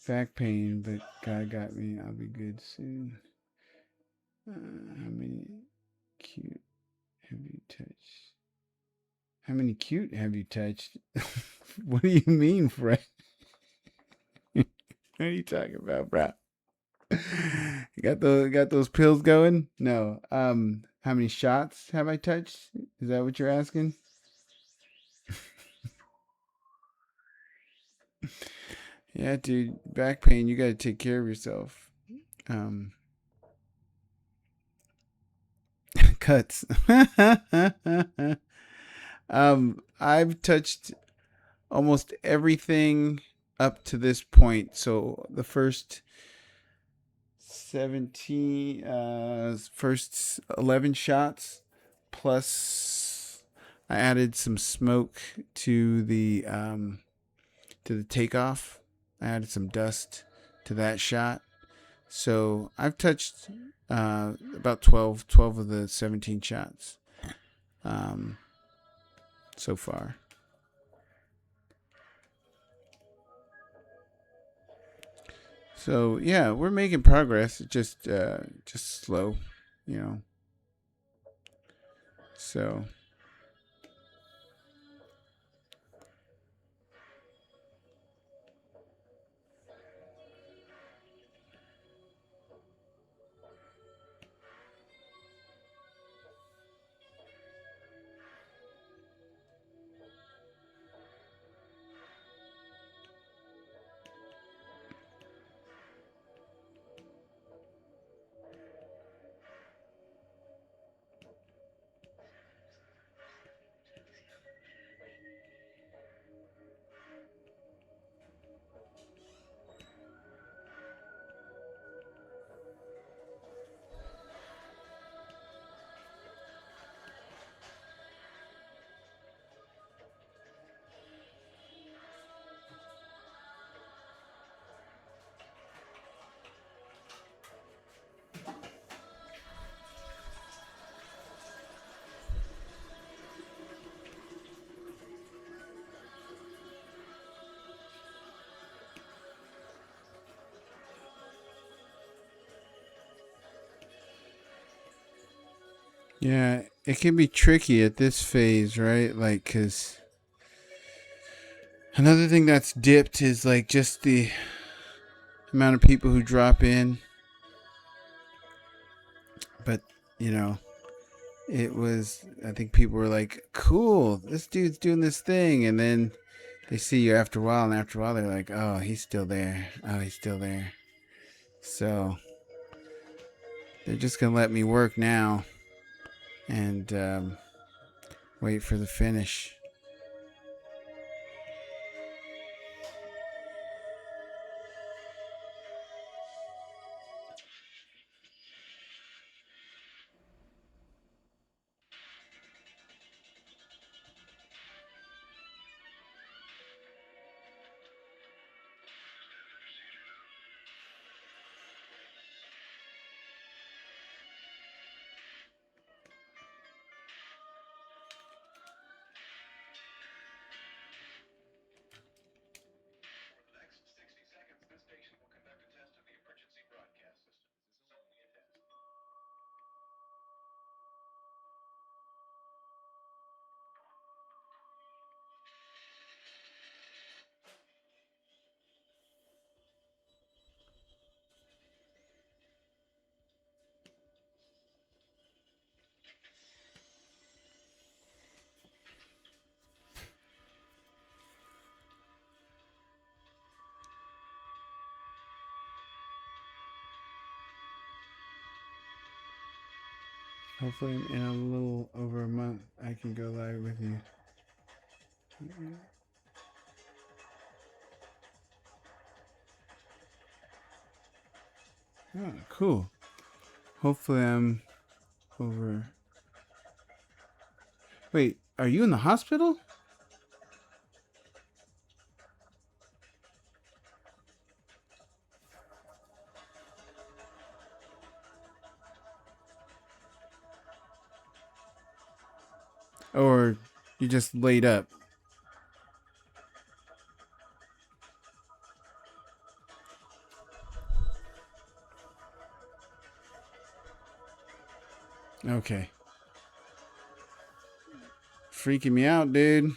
Back pain, but God got me. I'll be good soon. How many cute have you touched? How many cute have you touched? What do you mean, Fred? What are you talking about, bro? You got those pills going? No. How many shots have I touched? Is that what you're asking? Yeah, dude. Back pain. You got to take care of yourself. Um, cuts. I've touched almost everything up to this point. So the first 17, first 11 shots, plus I added some smoke to the takeoff. I added some dust to that shot. So I've touched about 12 of the 17 shots um, so far. So yeah, we're making progress. It's just slow, you know. So yeah, it can be tricky at this phase, right? Like, cause another thing that's dipped is like just the amount of people who drop in. But you know, it was. I think people were like, "Cool, this dude's doing this thing," and then they see you after a while, and after a while, they're like, "Oh, he's still there. Oh, he's still there." So they're just gonna let me work now and wait for the finish. Hopefully, in a little over a month, I can go live with you. Oh, cool. Hopefully, I'm over. Wait, are you in the hospital? Or you just laid up? Okay. Freaking me out, dude.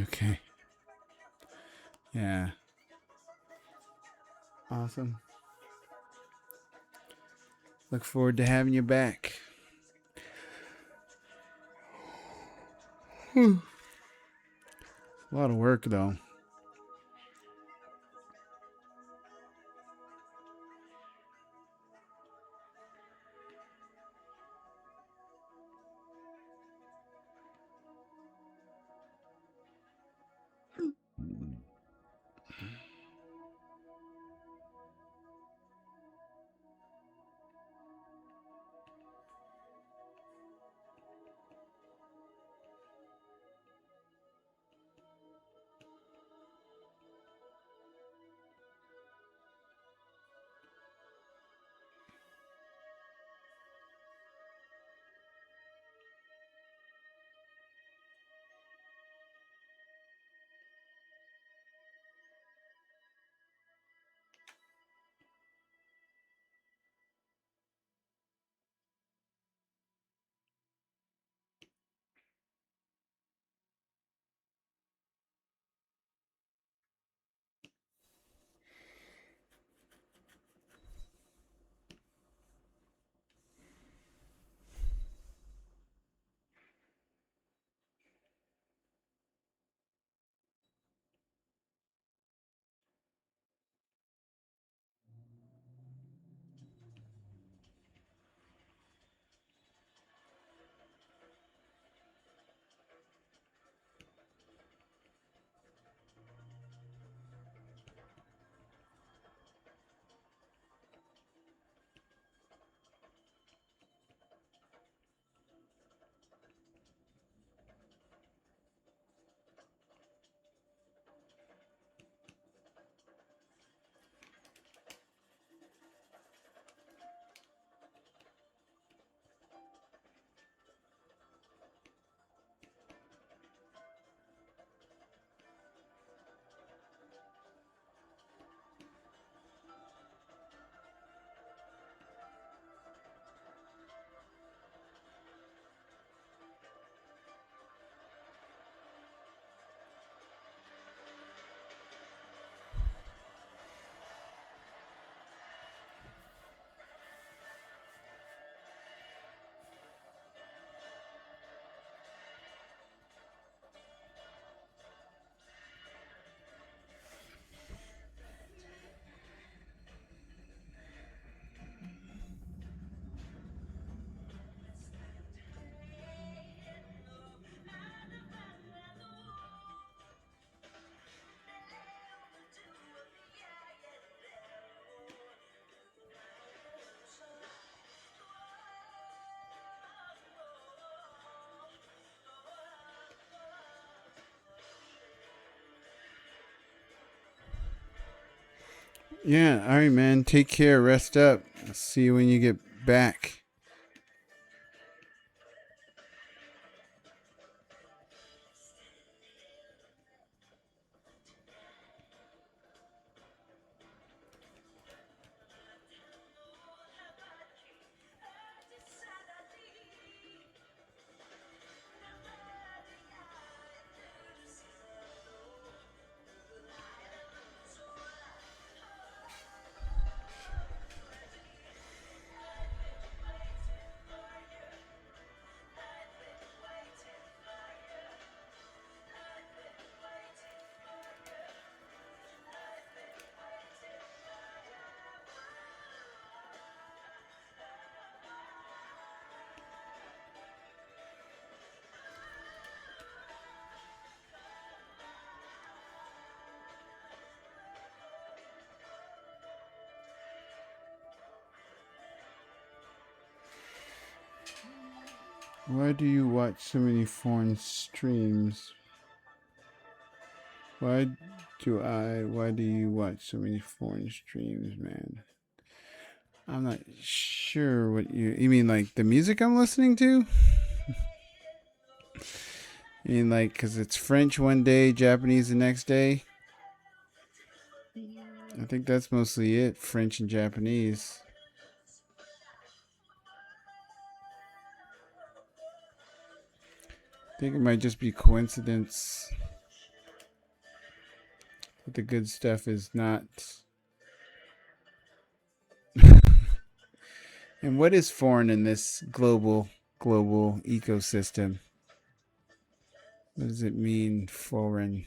Okay. Yeah. Awesome. Look forward to having you back. A lot of work, though. Yeah, all right, man. Take care. Rest up. I'll see you when you get back. Why do you watch so many foreign streams? Why why do you watch so many foreign streams, man? I'm not sure what you mean, like the music I'm listening to? You mean like because it's French one day, Japanese the next day? I think that's mostly it, French and Japanese. I think it might just be coincidence. But the good stuff is not. And what is foreign in this global ecosystem? What does it mean, foreign?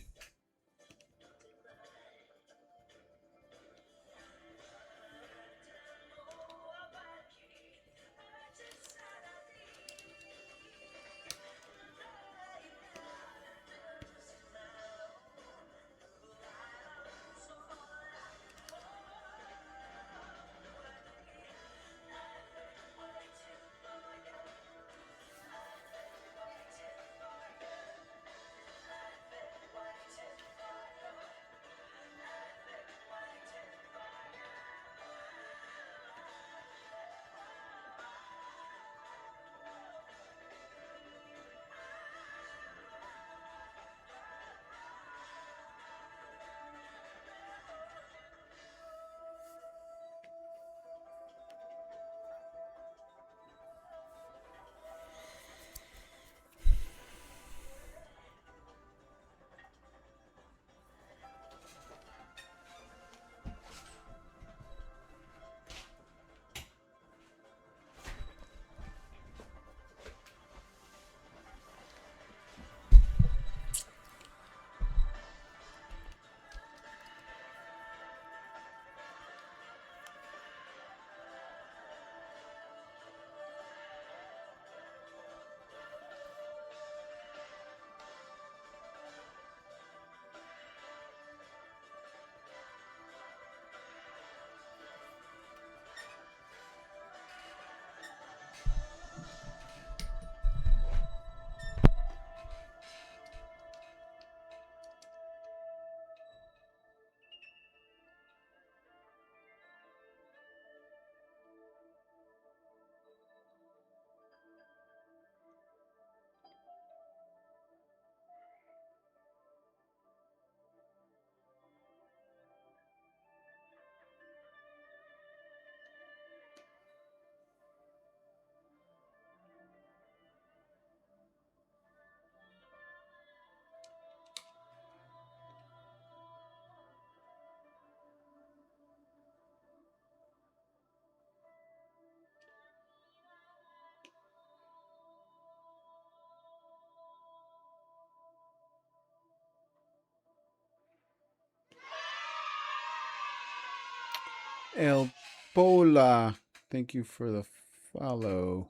El Pola, thank you for the follow.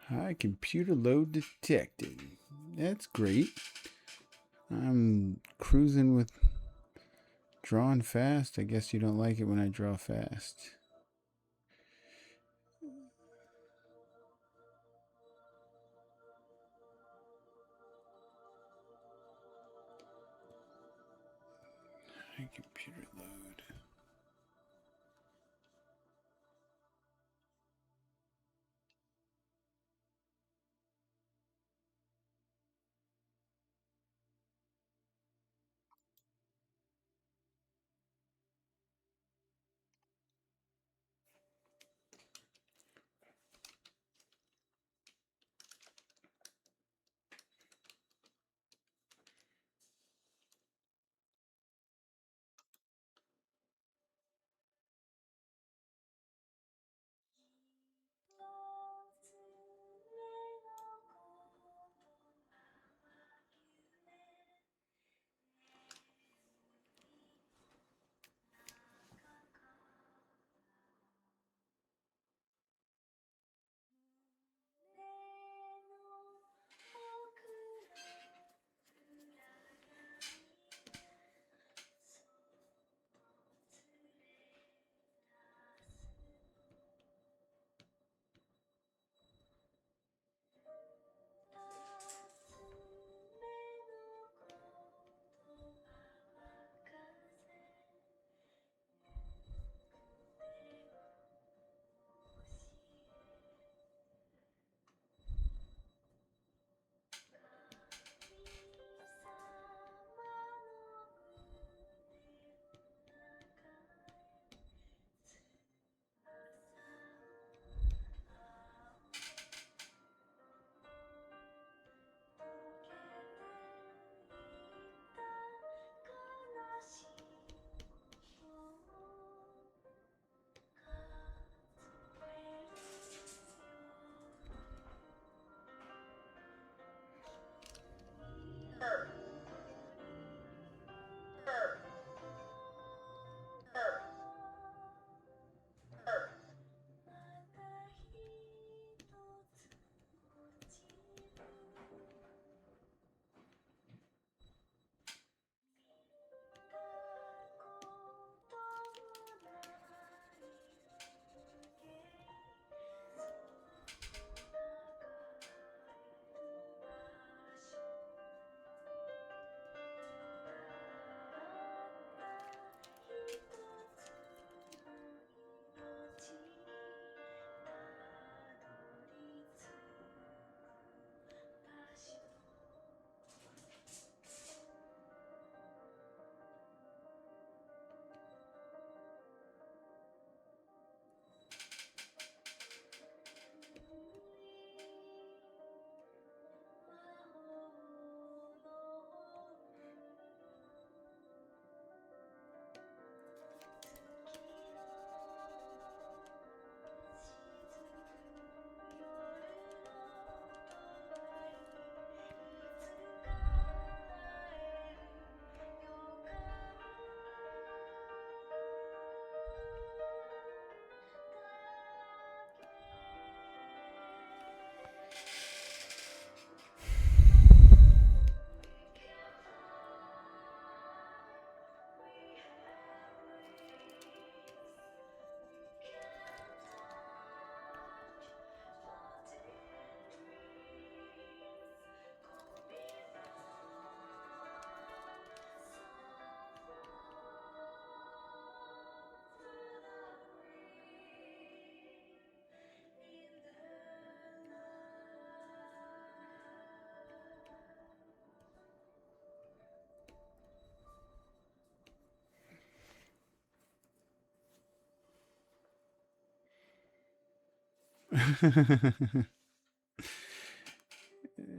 High computer load detected. That's great. I'm cruising with drawing fast. I guess you don't like it when I draw fast. High computer load.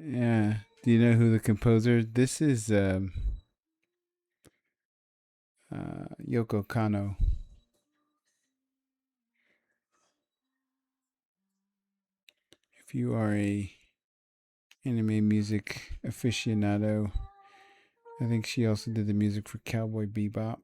Yeah. Do you know who the composer? This is Yoko Kanno. If you are a anime music aficionado, I think she also did the music for Cowboy Bebop.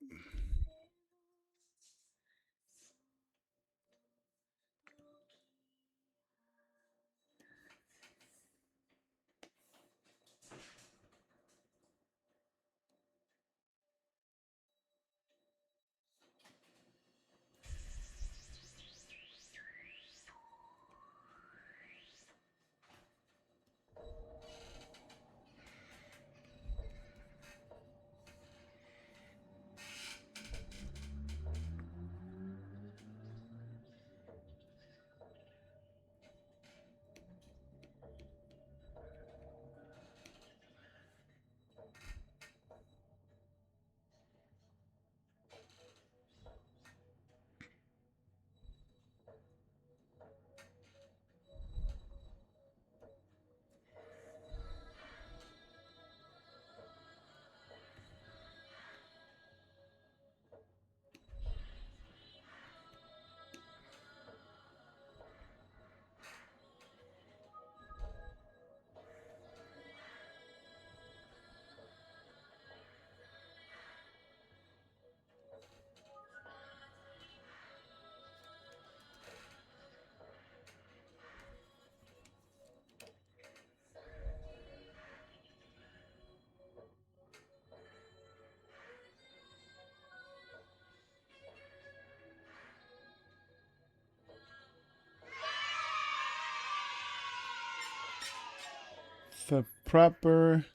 The proper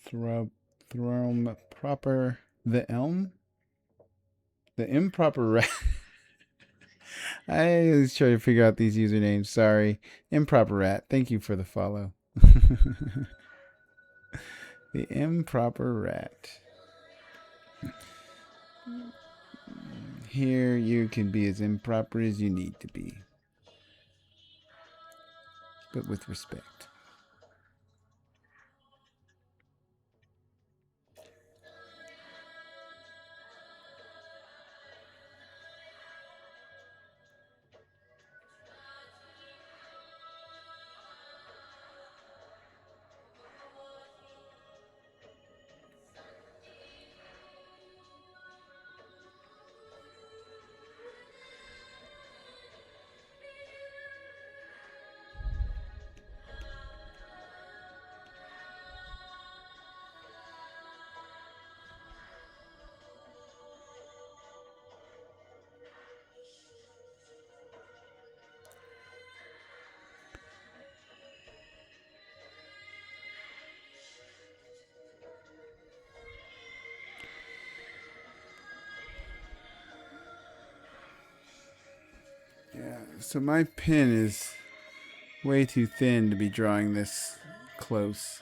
thrum proper the elm the improper rat. I always try to figure out these usernames. Sorry, improper rat. Thank you for the follow. The improper rat. Here you can be as improper as you need to be, but with respect. Yeah, so my pen is way too thin to be drawing this close.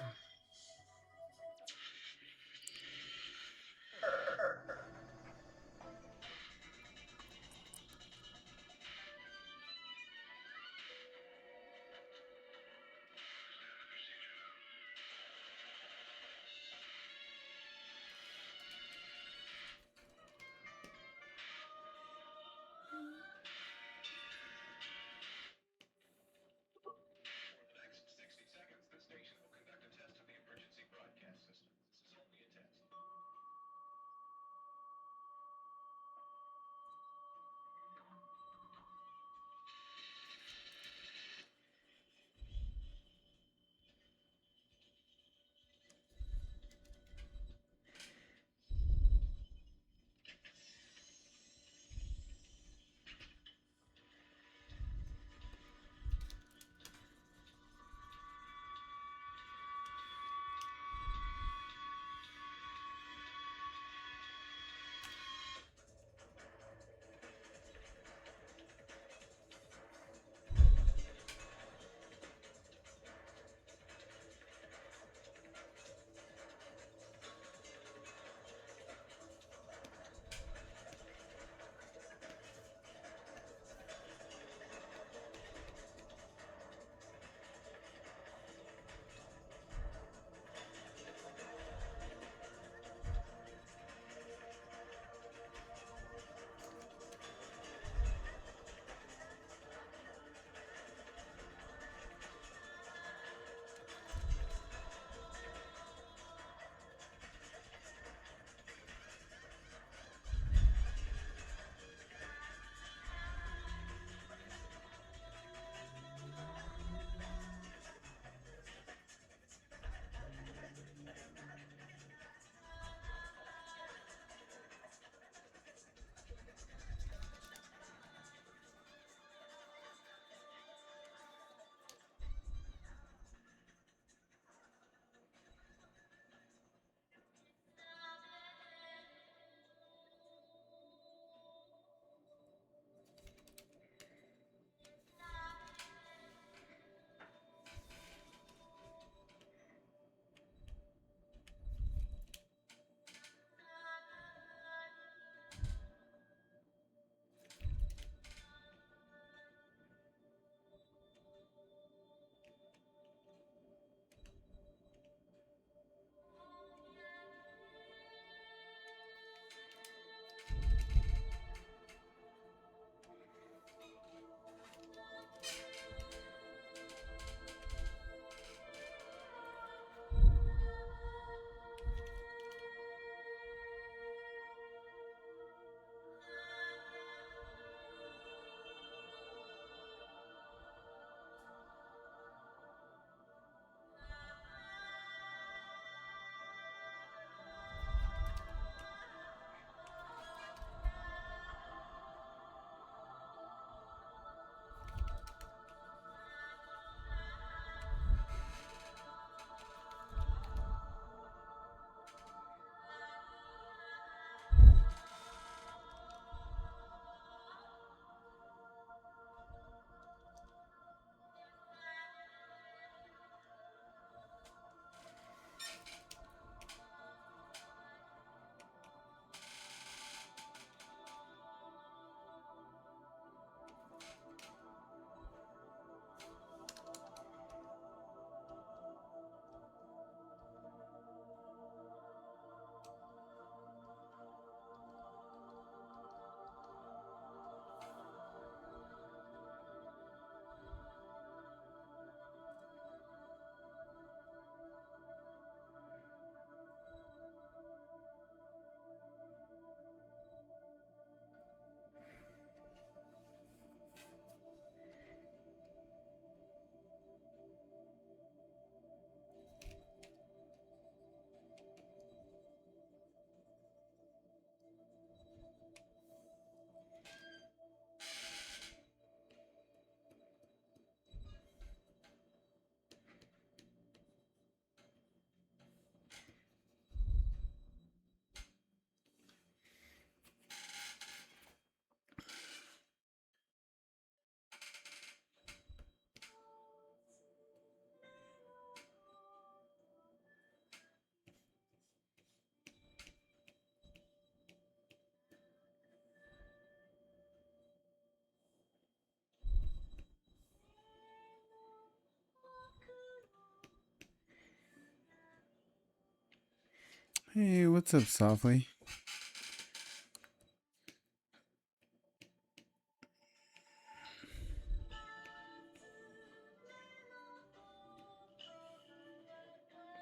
Hey, what's up, Softly?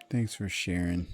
Thanks for sharing.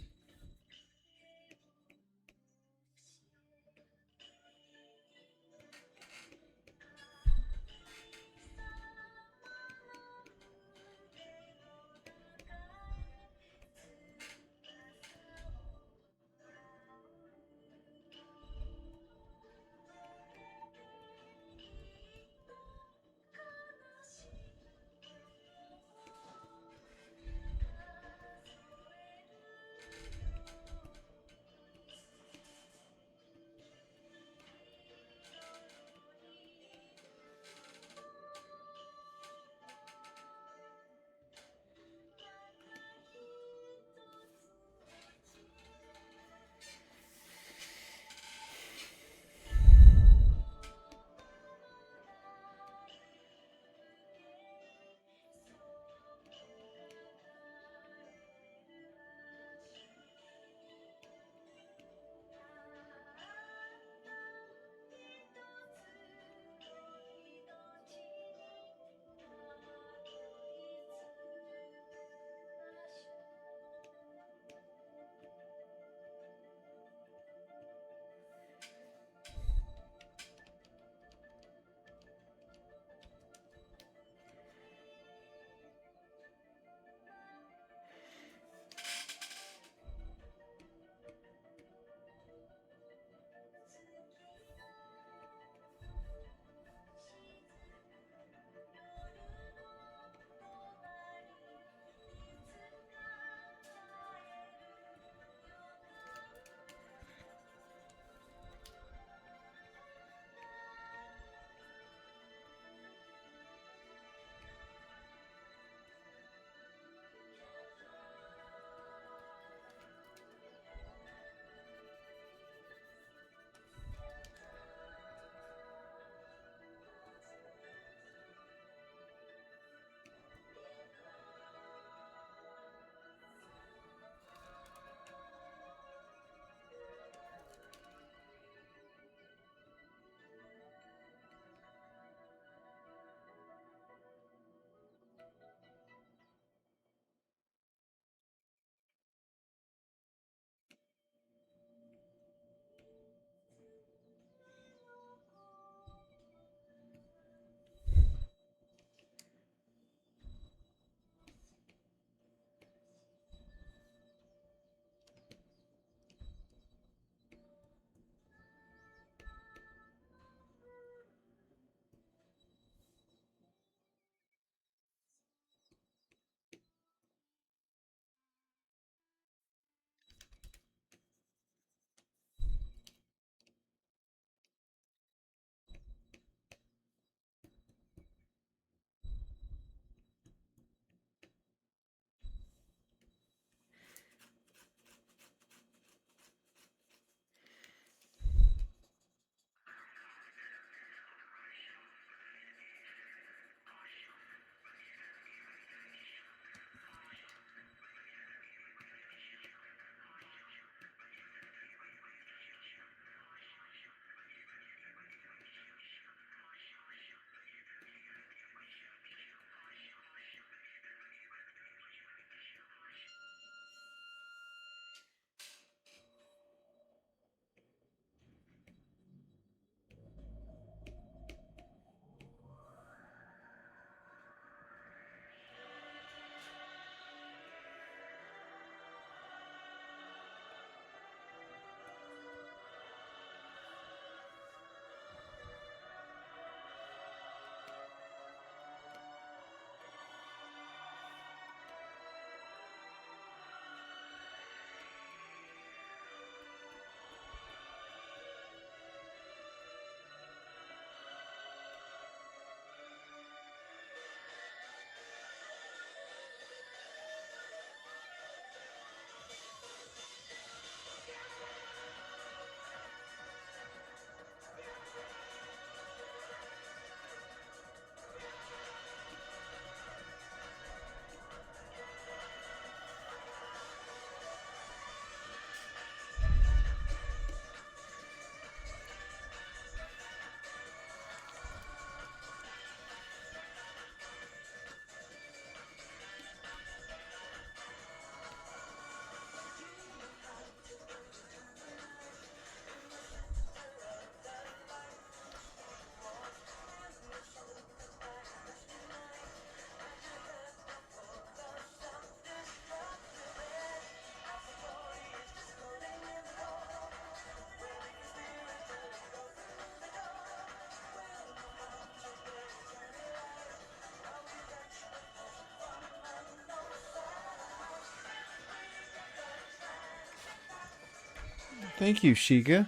Thank you, Sheikah.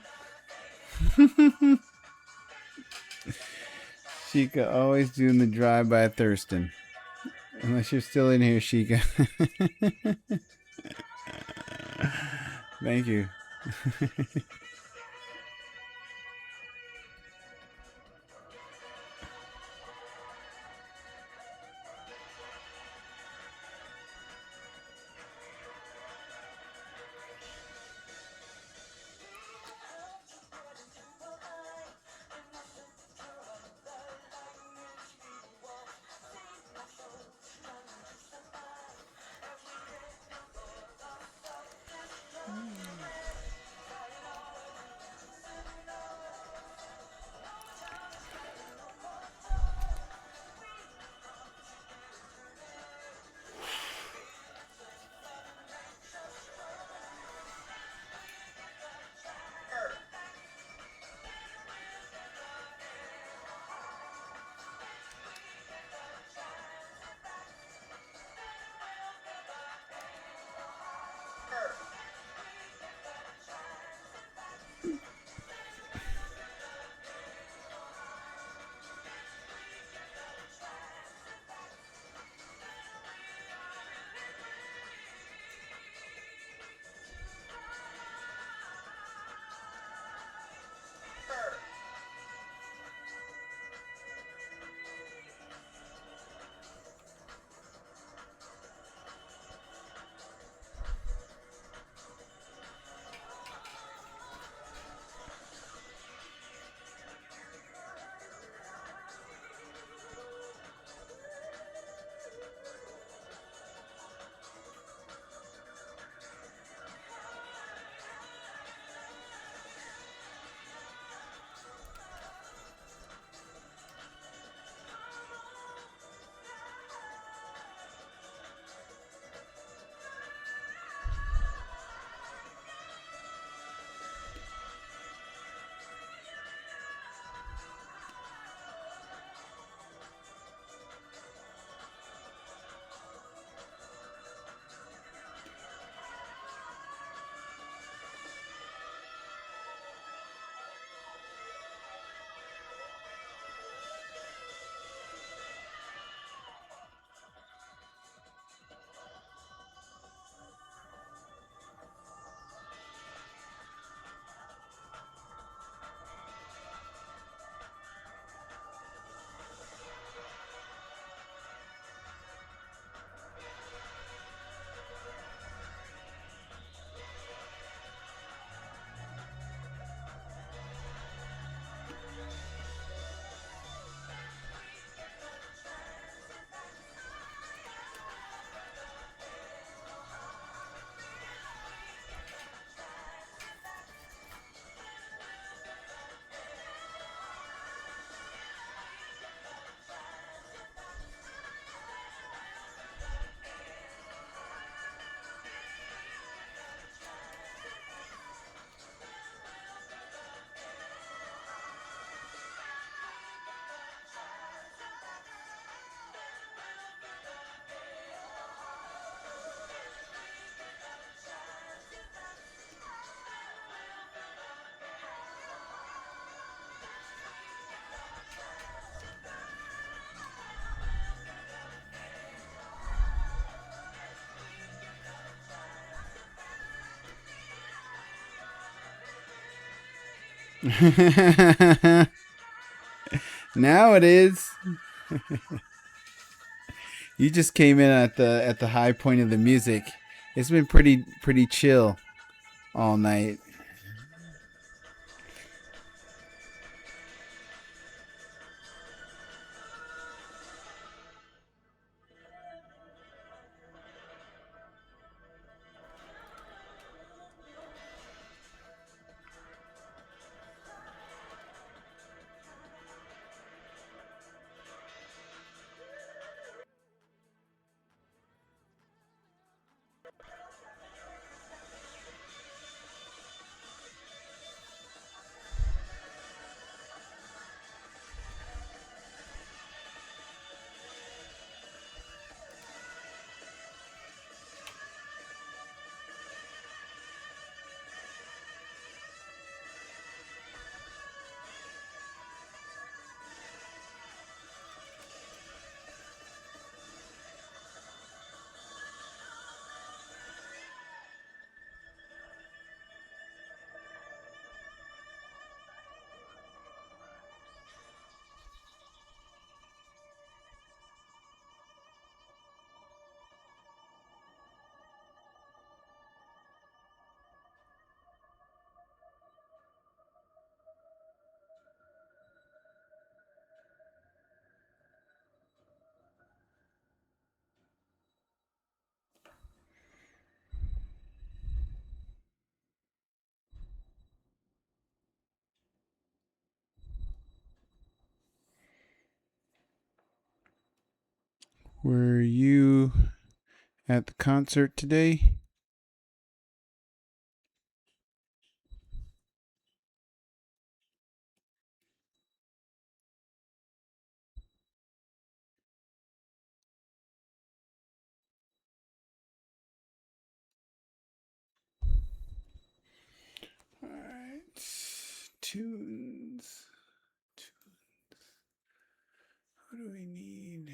Sheikah always doing the drive-by Thurston. Unless you're still in here, Sheikah. Thank you. Now it is. You just came in at the high point of the music. It's been pretty chill all night. Were you at the concert today? Alright. Tunes. What do we need?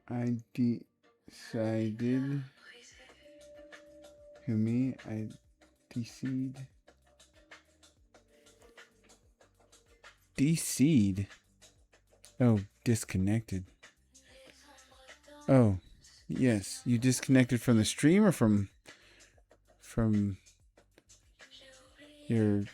I decided. Who, me? I decided. Deseed. Oh, disconnected. Oh, yes. You disconnected from the stream or from your.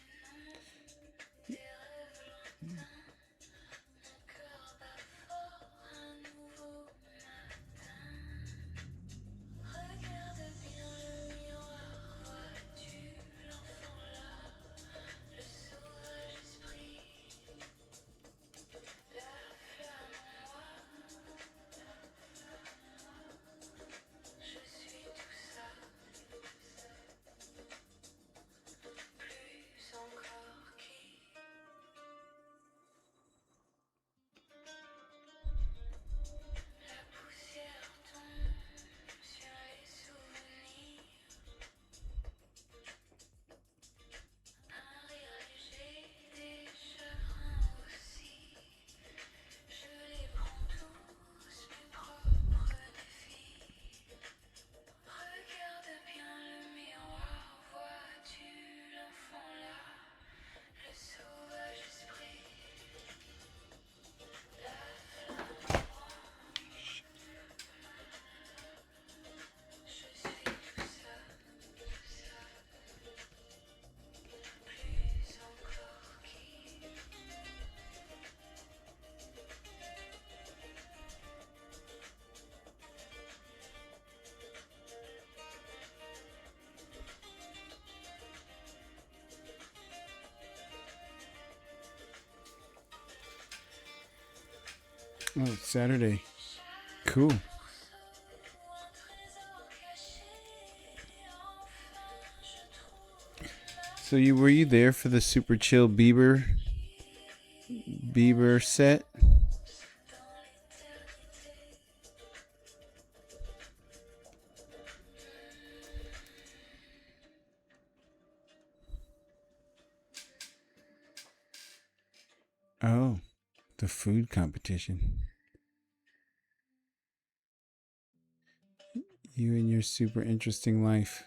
Oh, it's Saturday. Cool. So were you there for the Super Chill Bieber set? Oh, the food competition. You and your super interesting life.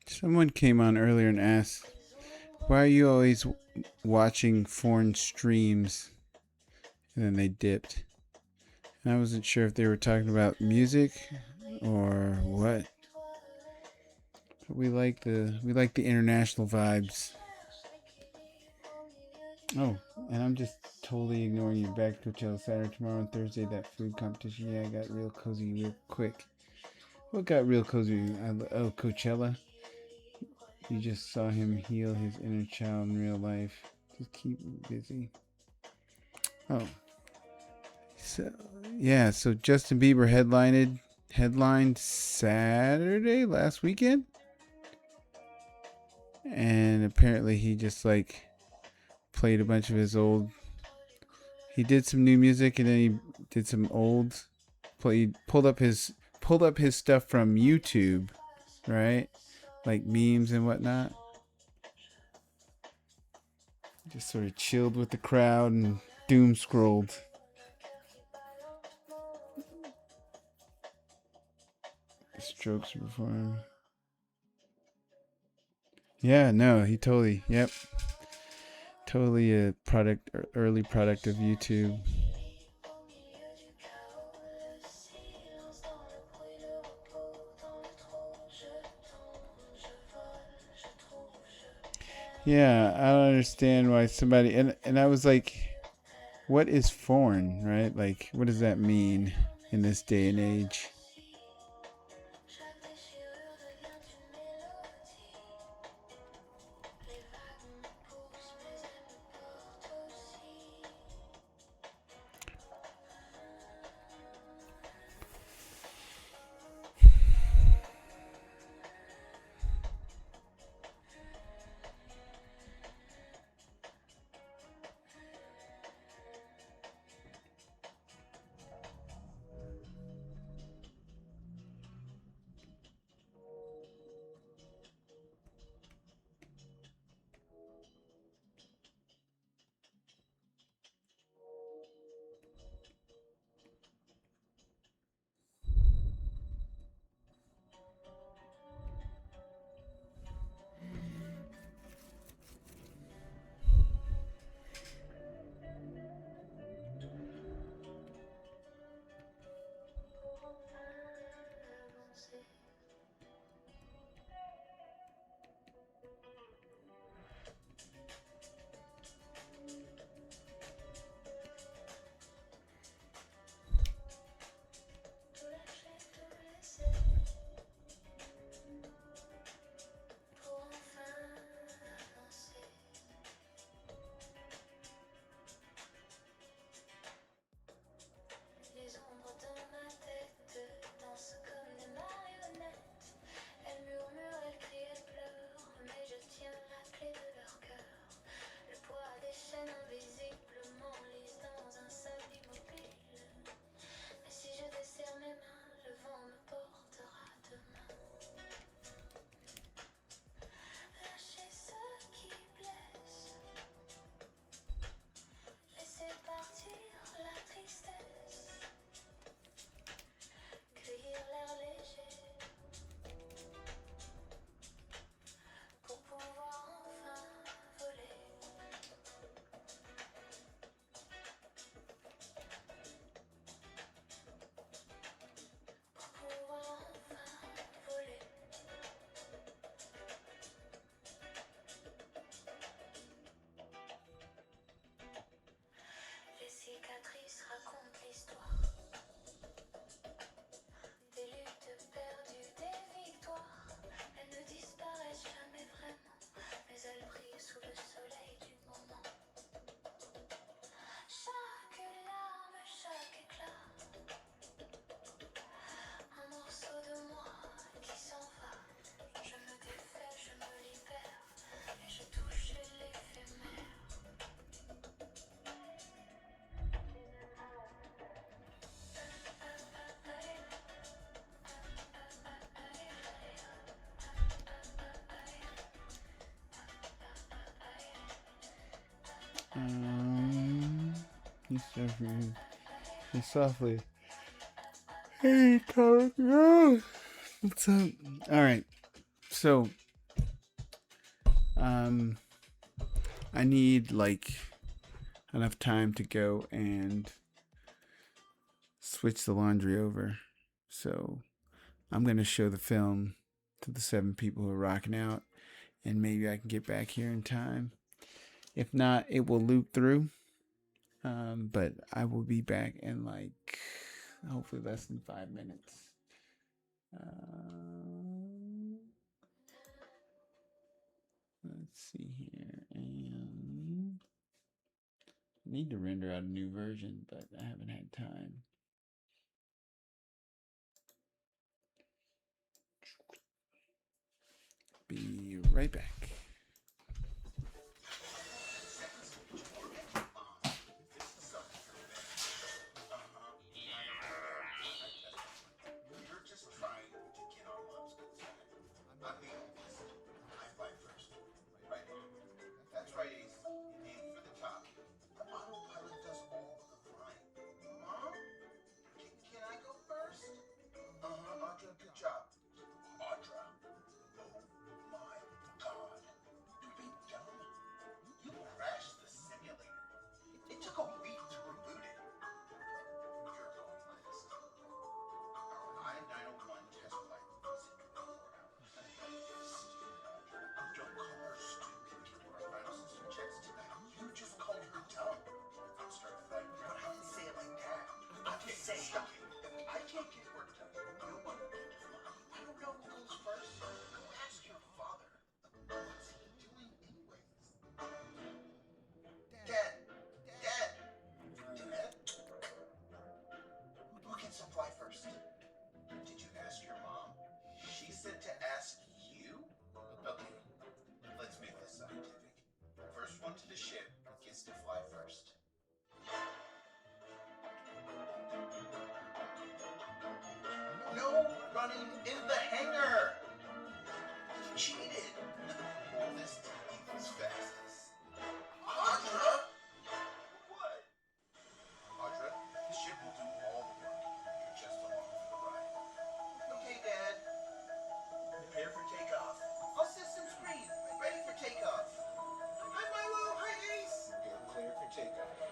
Someone came on earlier and asked, "Why are you always watching foreign streams?" And then they dipped. And I wasn't sure if they were talking about music or what. But we like the international vibes. Oh, and I'm just totally ignoring you. Back to Coachella Saturday, tomorrow, and Thursday. That food competition. Yeah, I got real cozy real quick. What got real cozy? Oh, Coachella. You just saw him heal his inner child in real life. Just keep busy. Oh, so yeah. So Justin Bieber headlined Saturday last weekend, and apparently he just like played a bunch of his old. He did some new music, and then he did some old. Pulled up his stuff from YouTube, right? Like memes and whatnot. Just sort of chilled with the crowd and doom scrolled. The Strokes perform. Yeah, no, he totally, yep. Totally a early product of YouTube. Yeah, I don't understand why somebody, and I was like, what is foreign, right? Like, what does that mean in this day and age? He's suffering. He's softly. Hey, Carl. What's up? All right. So, I need like enough time to go and switch the laundry over. So, I'm gonna show the film to the 7 people who are rocking out, and maybe I can get back here in time. If not, it will loop through. But I will be back in like hopefully less than 5 minutes. Let's see here, and I need to render out a new version, but I haven't had time. Be right back. You're just trying to get on Mom's good side. I'm the oldest. I fly first. Right, Mom? That's right, Ace. Aim for the top. The autopilot does all of the flying. Mom? Can I go first? Audra, good job. Audra. Oh my God. You're being dumb. You crashed the simulator. It took a week to reboot it. You're going last. Our I-901 test flight was in 24 hours. Stupid Audra. Don't call her stupid. Our final system checks tonight. You just called her dumb. I'm starting flight. You don't have to say it like that. Okay, stop it. I can't get work done. No one will fly. I don't know who goes first. Go ask your father. What's he doing anyways? Dad. Dad. Dad? Who gets to fly first? Did you ask your mom? She said to ask you? Okay, let's make this scientific. First one to the ship gets to fly first. No running in the hangar! Cheated! Oldest equals fastest. Audra! What? Audra, the ship will do all the work. You're just along for the ride. Okay, Dad. Prepare for takeoff. All systems green. Ready for takeoff. Hi, Milo. Hi, Ace. You're clear for takeoff.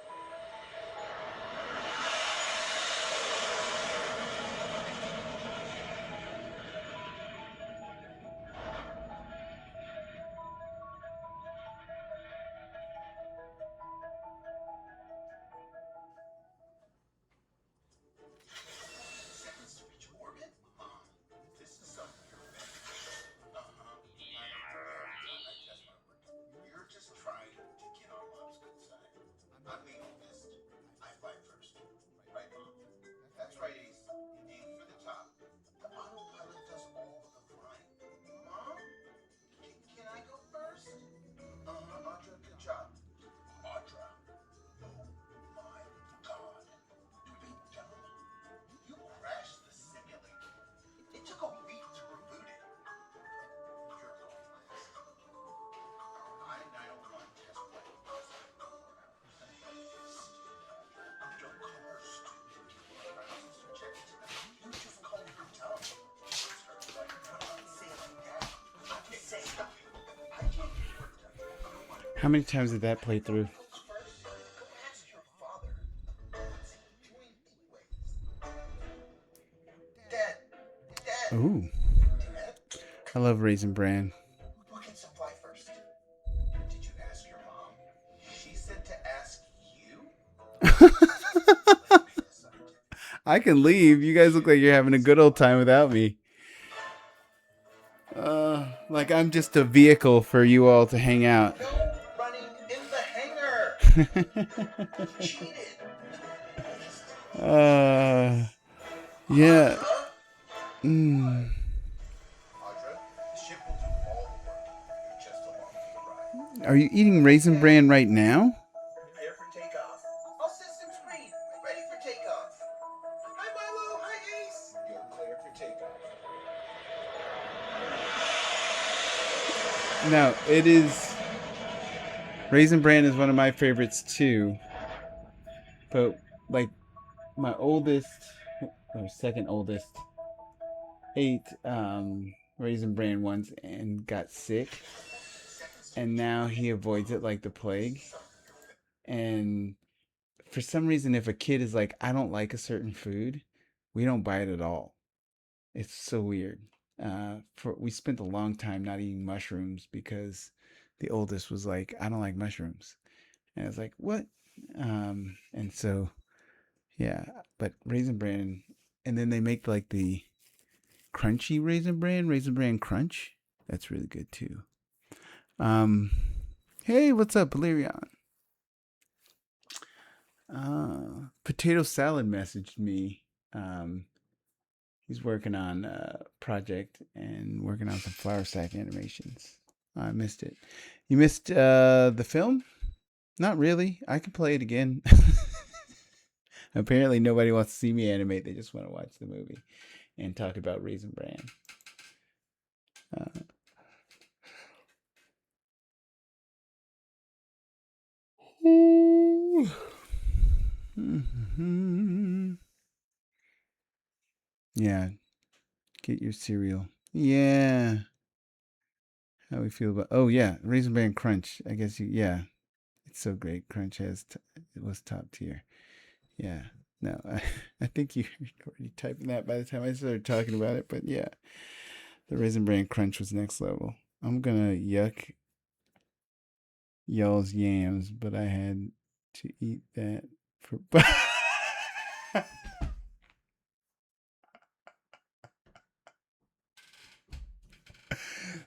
Seconds to reach orbit? Mom, this is something you're better. I test my work. You're just trying to get on Mom's good side. I'm the oldest. I fly first. Right, Mom? That's right, Ace. Aim for the top. The autopilot does all of the flying. Mom? Can I go first? Audra, good job. Audra. Oh my God. You're being dumb. You crashed the simulator. It took a week to reboot it. You're going last. Our I-901 test flight was in 24 hours. Stupid Audra. Don't call her stupid. Our final system checks tonight. You just called her dumb. Start flight. You don't have to say it like that. Okay, stop it. I can't get work done. No one How many times did that play through? goes first. Go ask your father. What's he doing anyways? Dad. Dad. Ooh, Dad. I love Raisin Bran. Who gets to fly first? Did you ask your mom? She said to ask you? Let's make this scientific. I can leave. You guys look like you're having a good old time without me. Like I'm just a vehicle for you all to hang out. No running in the hangar. Cheated. Yeah. Audra, the ship will do all the work. You're just along for the ride. Are you eating Raisin Bran right now? Prepare for takeoff. All systems green. Ready for takeoff. Hi, Milo. Hi, Ace. You're clear for takeoff. No, it is. Raisin Bran is one of my favorites too. But like my oldest or second oldest ate Raisin Bran once and got sick, and now he avoids it like the plague. And for some reason, if a kid is like, I don't like a certain food, we don't buy it at all. It's so weird. We spent a long time not eating mushrooms because the oldest was like, I don't like mushrooms, and I was like, what? And so yeah, but Raisin Bran, and then they make like the crunchy Raisin Bran Crunch. That's really good too. Um, hey, what's up, Valerian? Potato Salad messaged me. He's working on a project and working on some flower sack animations. I missed it. You missed the film? Not really. I can play it again. Apparently, nobody wants to see me animate. They just want to watch the movie and talk about Raisin Bran. Yeah, get your cereal. Yeah. How we feel about? Oh yeah, Raisin Bran Crunch. I guess yeah, it's so great. Crunch it was top tier. Yeah. No, I think you were already typing that by the time I started talking about it. But yeah, the Raisin Bran Crunch was next level. I'm gonna yuck y'all's yams, but I had to eat that for.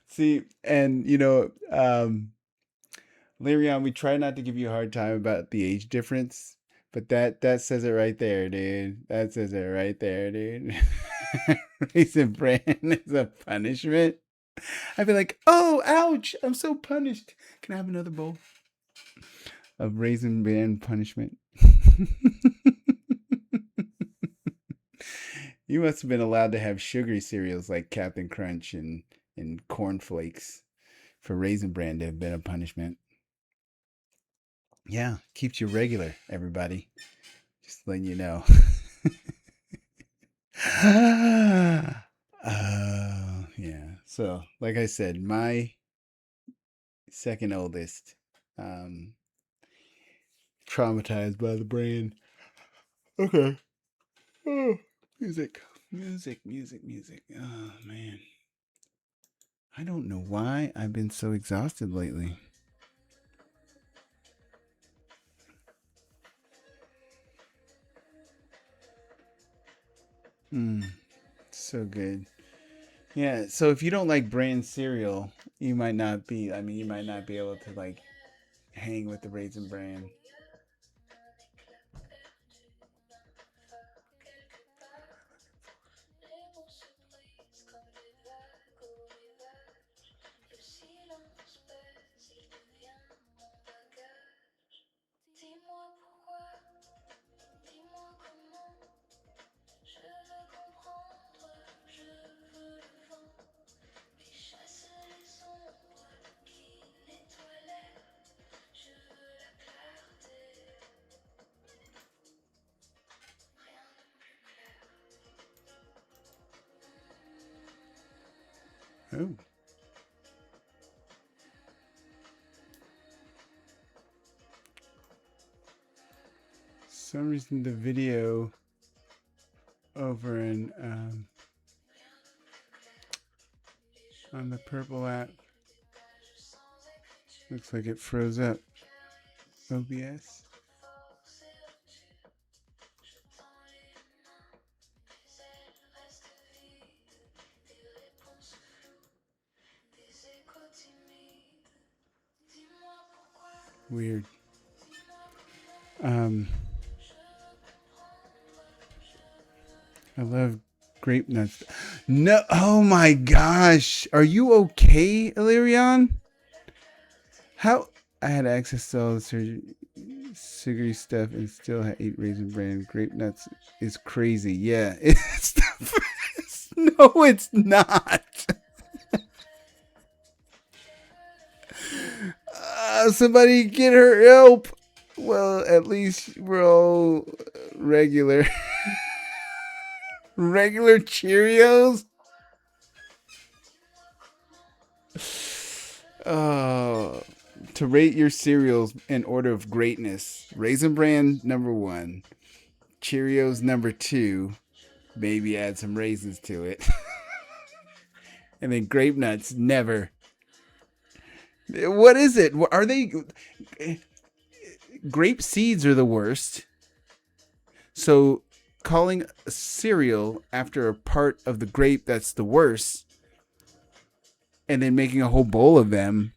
See, and Lyrian, we try not to give you a hard time about the age difference, but that says it right there, dude. That says it right there, dude. Raisin Bran is a punishment. I'd be like, oh, ouch! I'm so punished. Can I have another bowl of Raisin Bran punishment? You must have been allowed to have sugary cereals like Captain Crunch and Corn Flakes for Raisin Bran to have been a punishment. Yeah, keeps you regular, everybody. Just letting you know. Yeah. So, like I said, my second oldest, um, traumatized by the brain. Okay. Oh, music, music. Oh man, I don't know why I've been so exhausted lately. So good. Yeah, so if you don't like bran cereal, you might not be, you might not be able to like hang with the Raisin Bran. Oh. Some reason the video over in on the purple app looks like it froze up. OBS. Weird. I love grape nuts. No, oh my gosh. Are you okay, Illyrian? How? I had access to all the sugary stuff and still ate Raisin Bran. Grape nuts is crazy. Yeah, it's the best. No, it's not. Somebody get her help. Well, at least we're all regular. Regular Cheerios? Oh, to rate your cereals in order of greatness: Raisin Bran #1, Cheerios #2. Maybe add some raisins to it, and then Grape Nuts never. What is it? Are they? Grape seeds are the worst. So calling a cereal after a part of the grape that's the worst, and then making a whole bowl of them.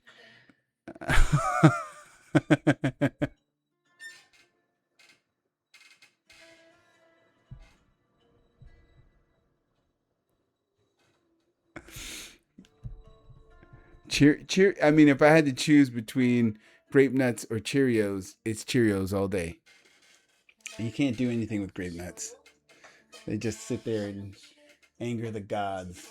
Cheer. I mean, if I had to choose between grape nuts or Cheerios, it's Cheerios all day. You can't do anything with grape nuts. They just sit there and anger the gods.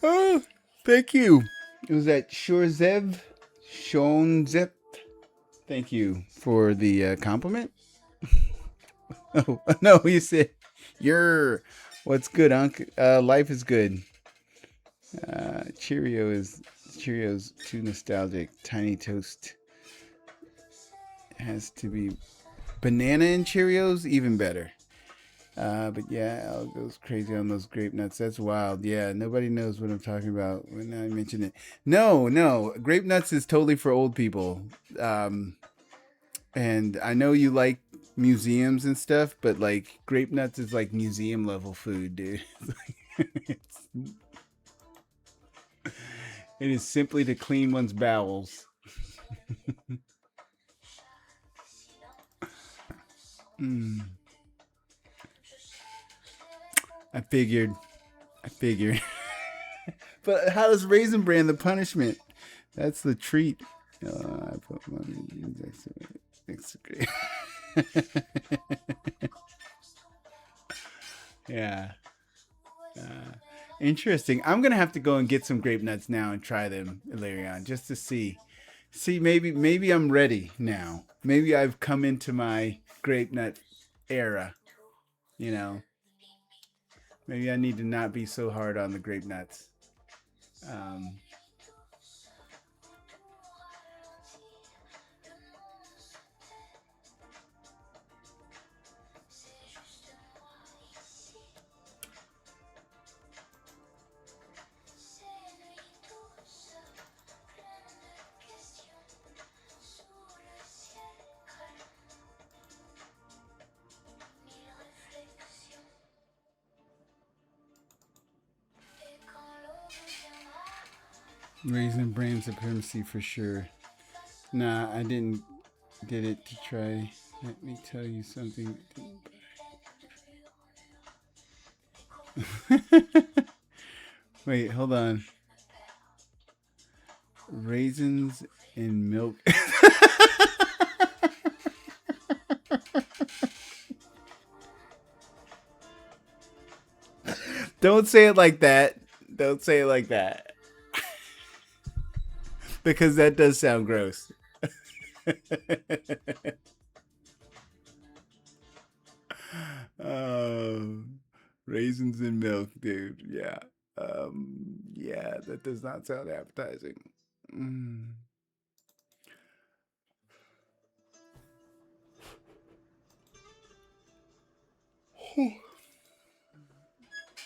Oh, thank you. It was that Shorzev? Shonzep? Thank you for the compliment. Oh, no, you said, you're, what's good, Unc? Life is good. Cheerios too nostalgic. Tiny Toast has to be banana and Cheerios, even better. But yeah, Al goes crazy on those grape nuts. That's wild. Yeah, nobody knows what I'm talking about when I mention it. No, grape nuts is totally for old people. And I know you like museums and stuff, but like grape nuts is like museum level food, dude. It's, it is simply to clean one's bowels. Mm. I figured. But how does Raisin Bran the punishment? That's the treat. I put extra. Yeah. Interesting. I'm gonna have to go and get some grape nuts now and try them later on, just to see. See, maybe I'm ready now. Maybe I've come into my grape nut era. You know, maybe I need to not be so hard on the grape nuts. Um, Raisin Bran supremacy for sure. Nah, I didn't get it to try. Let me tell you something. Wait, hold on. Raisins in milk. Don't say it like that. Don't say it like that. Because that does sound gross. um, Raisins in milk, dude. Yeah. Yeah, that does not sound appetizing. Mm.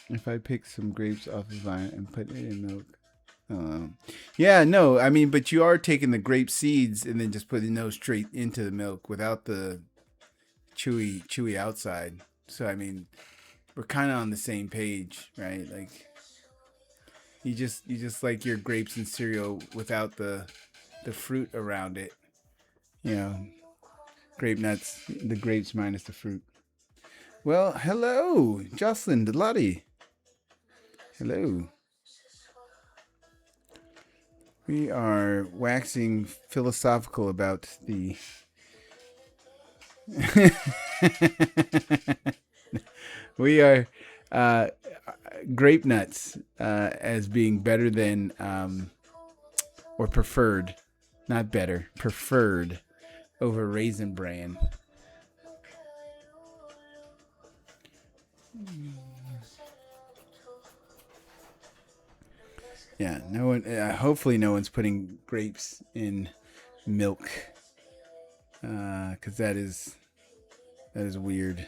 If I pick some grapes off the vine and put it in milk. Yeah, no, I mean, but you are taking the grape seeds and then just putting those straight into the milk without the chewy outside. So I mean, we're kind of on the same page, right? Like you just like your grapes and cereal without the fruit around it. You know, grape nuts, the grapes minus the fruit. Well, hello, Jocelyn Delotti. Hello. We are waxing philosophical about the We are uh, grape nuts as being better than or preferred, not better, preferred over Raisin Bran. Yeah, no one. Hopefully, no one's putting grapes in milk, because that is weird.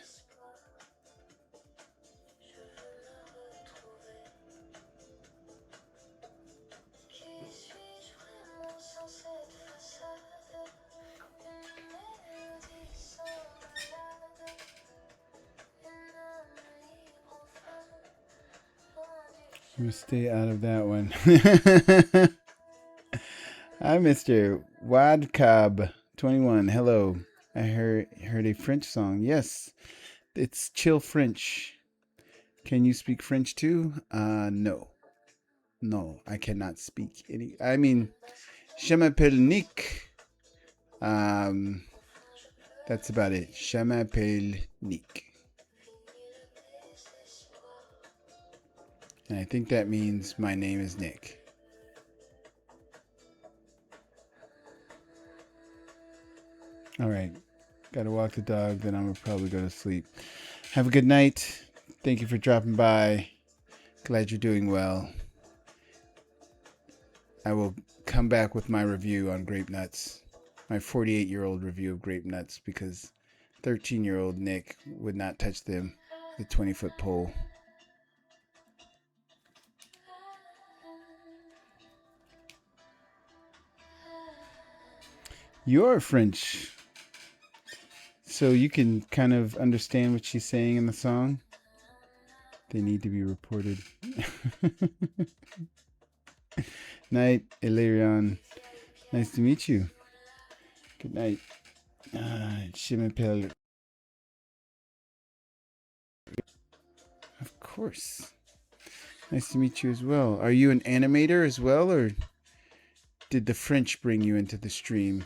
I'm gonna stay out of that one. Hi, Mr. Wadcob21. Hello. I heard a French song. Yes, it's chill French. Can you speak French too? No. No, I cannot speak any. I mean, je m'appelle Nick. Um, that's about it. Je m'appelle Nick. And I think that means my name is Nick. All right. Gotta walk the dog, then I'm gonna probably go to sleep. Have a good night. Thank you for dropping by. Glad you're doing well. I will come back with my review on grape nuts. My 48-year-old review of grape nuts, because 13-year-old Nick would not touch them with a 20-foot pole. You're French, so you can kind of understand what she's saying in the song. They need to be reported. Night, Ilarion. Nice to meet you. Good night. Je Of course. Nice to meet you as well. Are you an animator as well, or did the French bring you into the stream?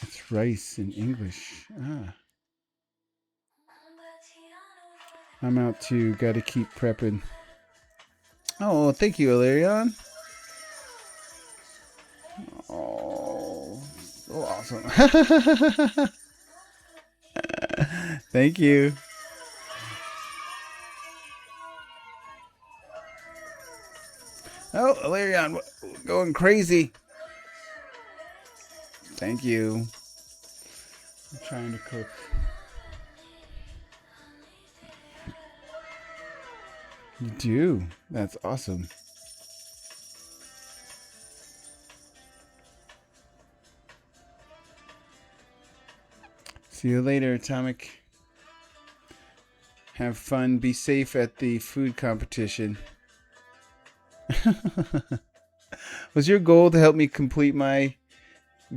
It's rice in English. Ah. I'm out too. Gotta keep prepping. Oh, thank you, Ilarion. Oh, so awesome. Thank you. Oh, Ilarion, going crazy. Thank you. I'm trying to cook. You do? That's awesome. See you later, Atomic. Have fun. Be safe at the food competition. Was your goal to help me complete my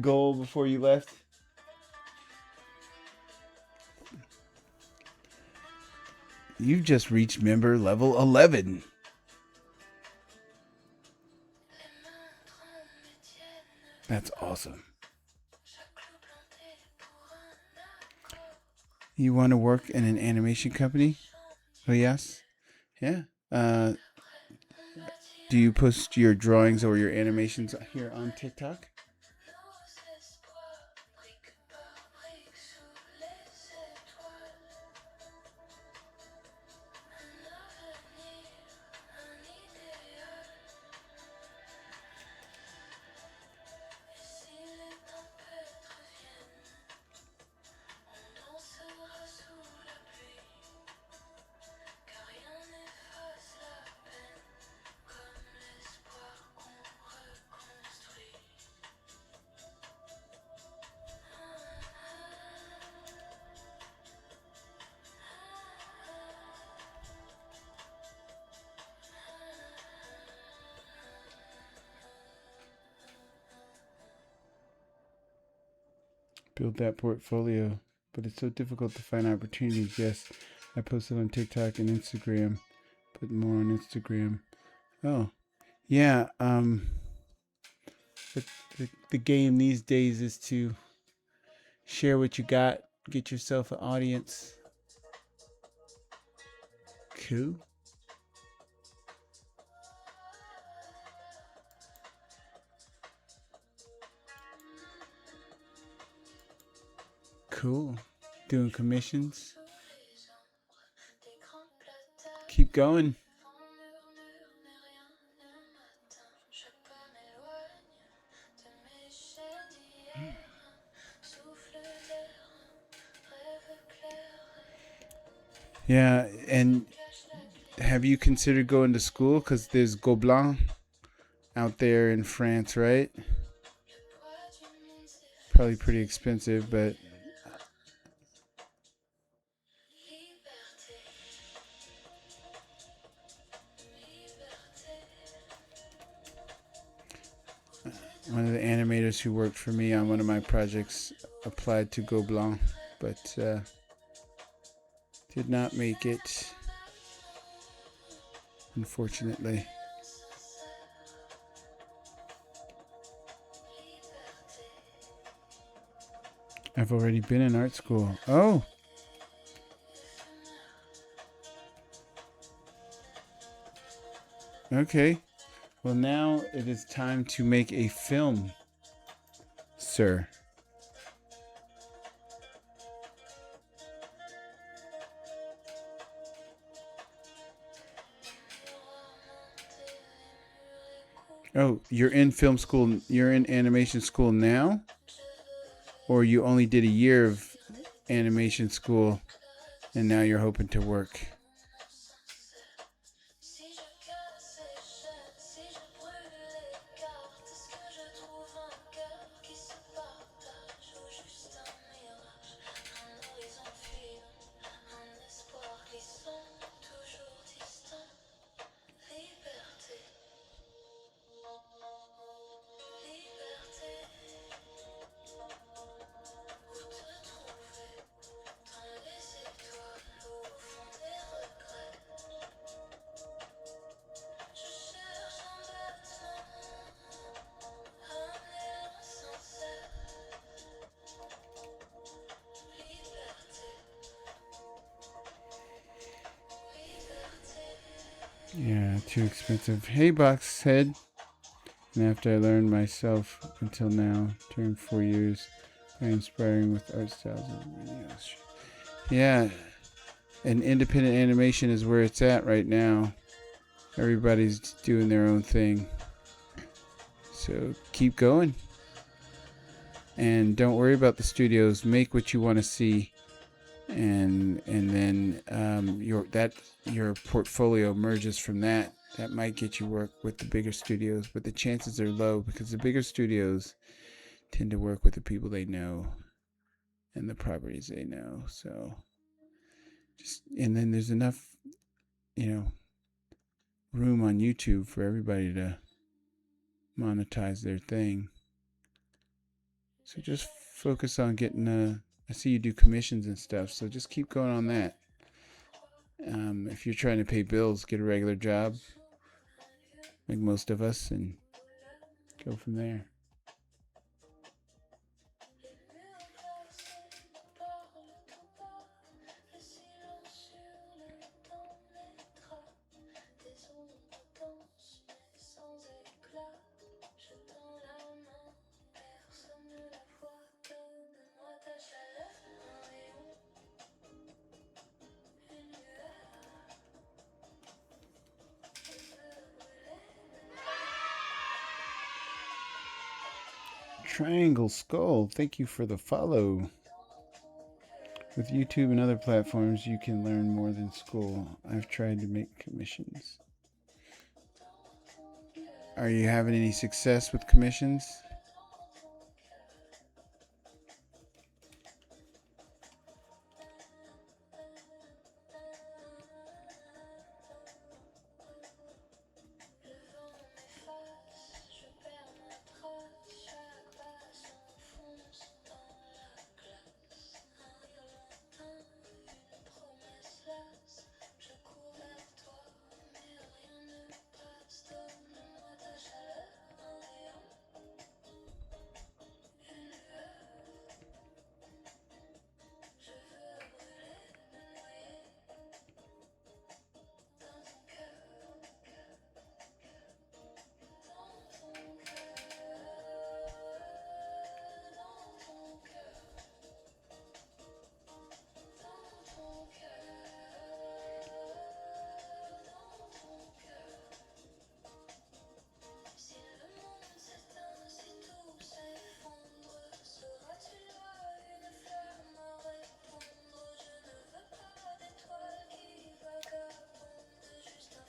goal before you left? You've just reached member level 11. That's awesome. You want to work in an animation company? Oh, yes? Yeah. Do you post your drawings or your animations here on TikTok? Build that portfolio. But it's so difficult to find opportunities. Yes, I posted on TikTok and Instagram. Put more on Instagram. Oh, yeah. The game these days is to share what you got, get yourself an audience. Cool. Cool. Doing commissions. Keep going. Yeah, and have you considered going to school? Because there's Gobelin out there in France, right? Probably pretty expensive, but one of the animators who worked for me on one of my projects applied to Gobelin, but did not make it, unfortunately. I've already been in art school. Oh! Okay. Well, now it is time to make a film, sir. Oh, you're in film school. You're in animation school now? Or you only did a year of animation school and now you're hoping to work? Yeah, too expensive. Hey, Boxhead. And after I learned myself until now, turned 4 years by inspiring with art styles and videos. Yeah, and independent animation is where it's at right now. Everybody's doing their own thing. So keep going. And don't worry about the studios. Make what you want to see. And then your portfolio merges from that. That might get you work with the bigger studios, but the chances are low because the bigger studios tend to work with the people they know and the properties they know. So and then there's enough, room on YouTube for everybody to monetize their thing. So just focus on getting I see you do commissions and stuff, so just keep going on that. If you're trying to pay bills, get a regular job, like most of us, and go from there. Triangle Skull, thank you for the follow. With YouTube and other platforms, you can learn more than school. I've tried to make commissions. Are you having any success with commissions?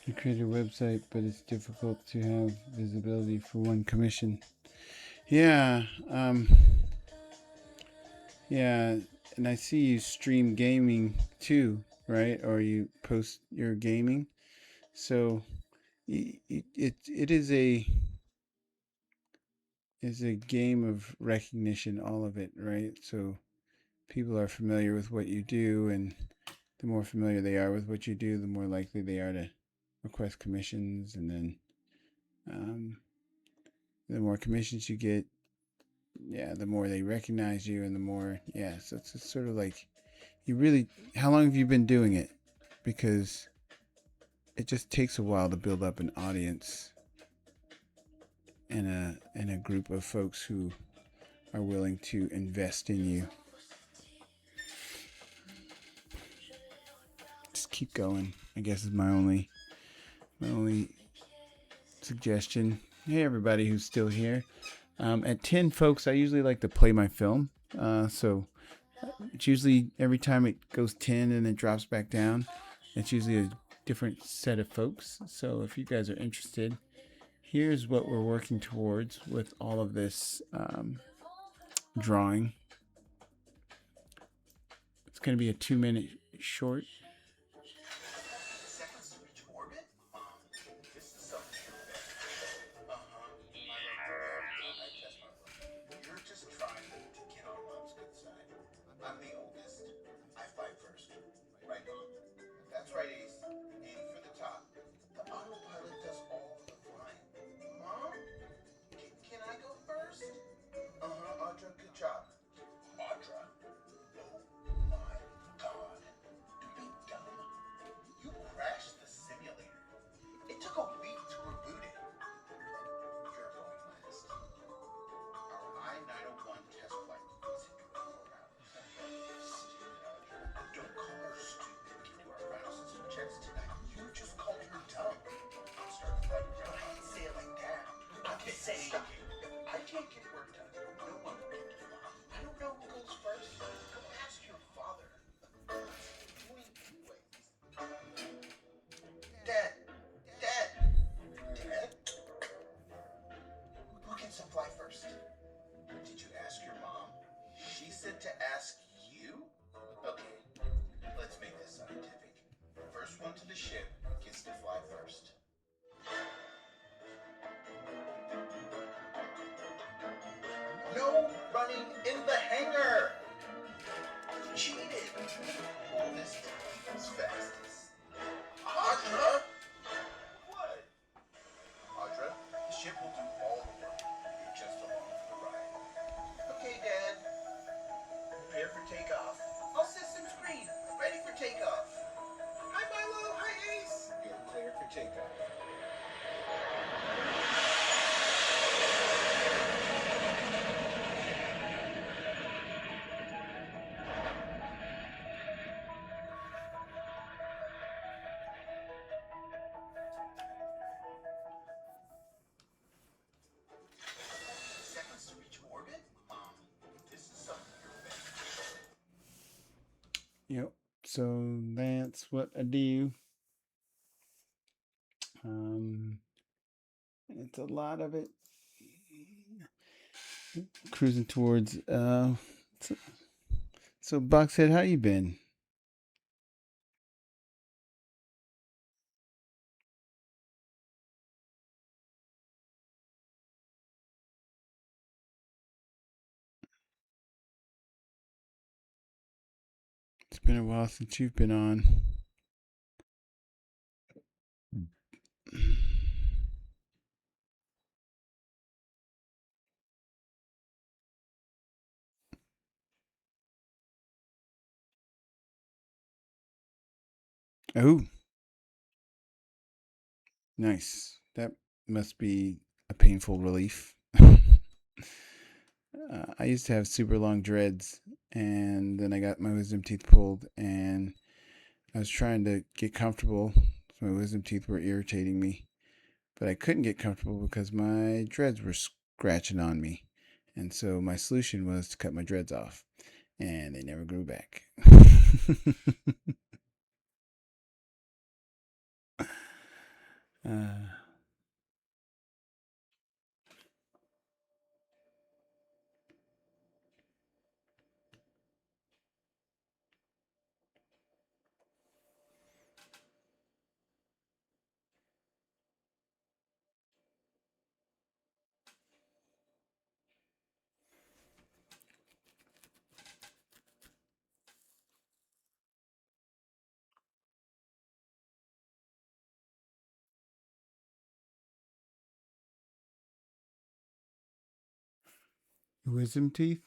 You create a website, but it's difficult to have visibility for one commission. Yeah, yeah, and I see you stream gaming too, right? Or you post your gaming. So it is a game of recognition, all of it, right? So people are familiar with what you do, and the more familiar they are with what you do, the more likely they are to request commissions, and then um, the more commissions you get, yeah, the more they recognize you, and the more, yeah. So it's sort of like you really. How long have you been doing it? Because it just takes a while to build up an audience and a group of folks who are willing to invest in you. Just keep going, I guess, is my only suggestion. Hey, everybody who's still here. At 10 folks, I usually like to play my film. So it's usually every time it goes 10 and it drops back down, it's usually a different set of folks. So if you guys are interested, here's what we're working towards with all of this drawing. It's going to be a 2-minute short. Seconds to reach orbit? This is something you're best. I test my luck. You're just trying to get on mom's good side. I'm the oldest. I fly first. Right, Mom? That's right, Ace. Aim for the top. The autopilot does all of the flying. Mom? Can I go first? Audra, good job. Audra? Oh my god. Don't be dumb. You crashed the simulator. It took a week to reboot it. You're going last. Our I-901 test flight is in 24 hours. Stupid Audra. Don't call her stupid. We can do our final system checks tonight. You just called her dumb. I'll start the flight now. I didn't say it like that. I'm just saying. I can't get work done. No one will get to fly. I don't know who goes first. Go ask your father. What's he doing anyways? Dad! Dad! Dad? Who gets to fly first? Did you ask your mom? She said to ask you? Okay, let's make this scientific. First one to the ship gets to fly first. No running in the hangar! You cheated! Oldest equals fastest. Audra! What? Audra, the ship will do all the work. You're just along for the ride. Okay, Dad. Prepare for takeoff. All systems green. Ready for takeoff. Hi, Milo. Hi, Ace. You're clear for takeoff. Seconds to reach orbit? This is something you're best. Yep. So that's what I do. It's a lot of it. Cruising towards. So Boxhead, how you been? It's been a while since you've been on. Oh, nice. That must be a painful relief. I used to have super long dreads, and then I got my wisdom teeth pulled, and I was trying to get comfortable. My wisdom teeth were irritating me, but I couldn't get comfortable because my dreads were scratching on me. And so my solution was to cut my dreads off, and they never grew back. Uh, wisdom teeth.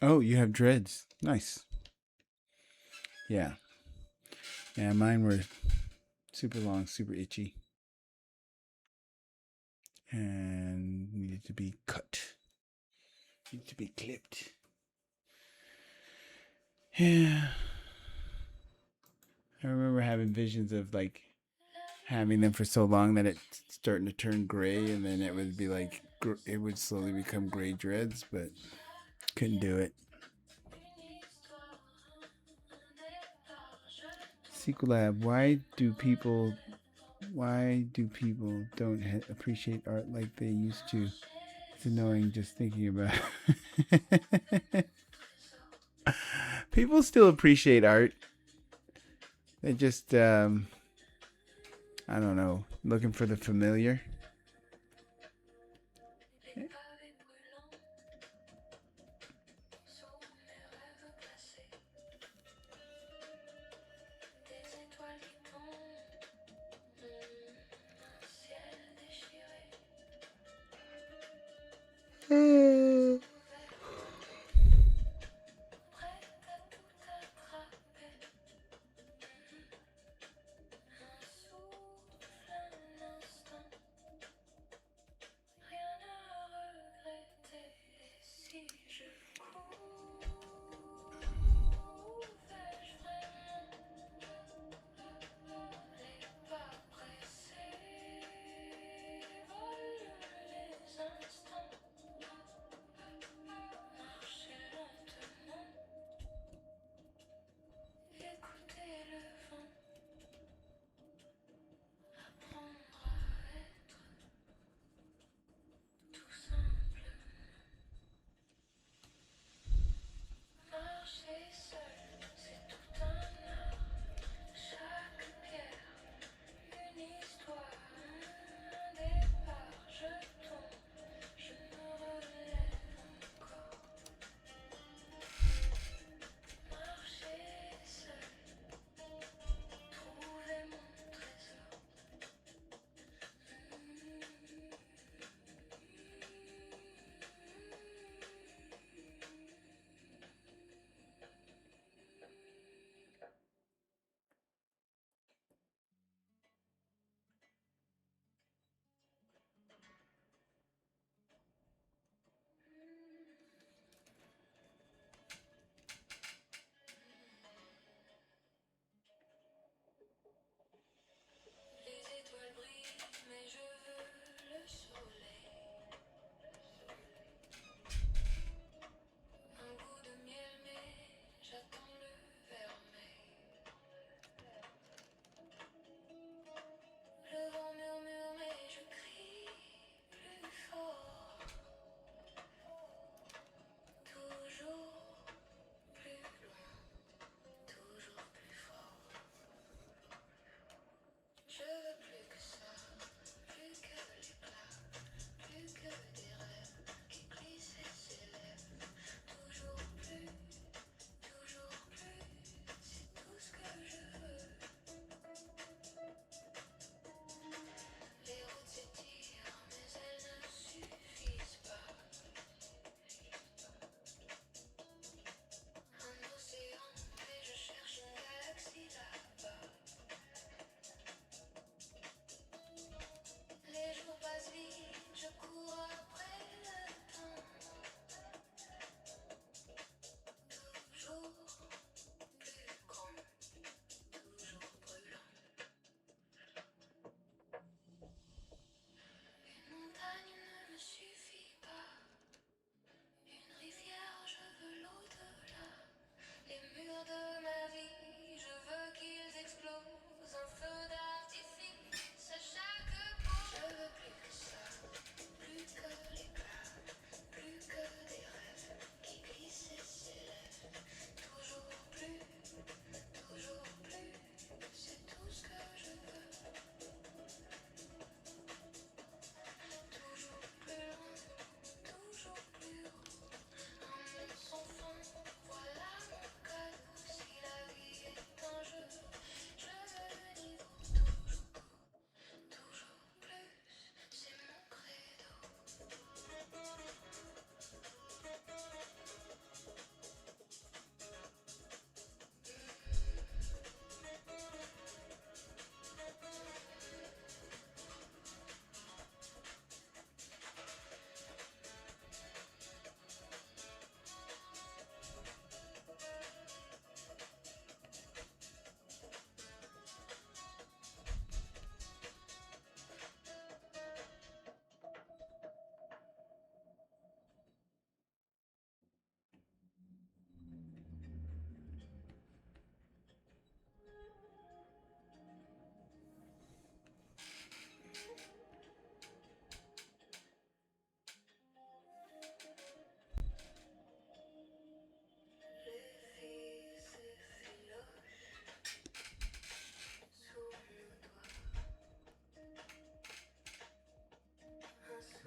Oh, you have dreads. Nice. Yeah. Yeah, mine were super long, super itchy, and needed to be cut. Needed to be clipped. Yeah. I remember having visions of like having them for so long that it's starting to turn gray, and then it would be like it would slowly become gray dreads, but couldn't do it. Sequelab, why do people don't appreciate art like they used to? It's annoying just thinking about it. People still appreciate art. They just I don't know, looking for the familiar.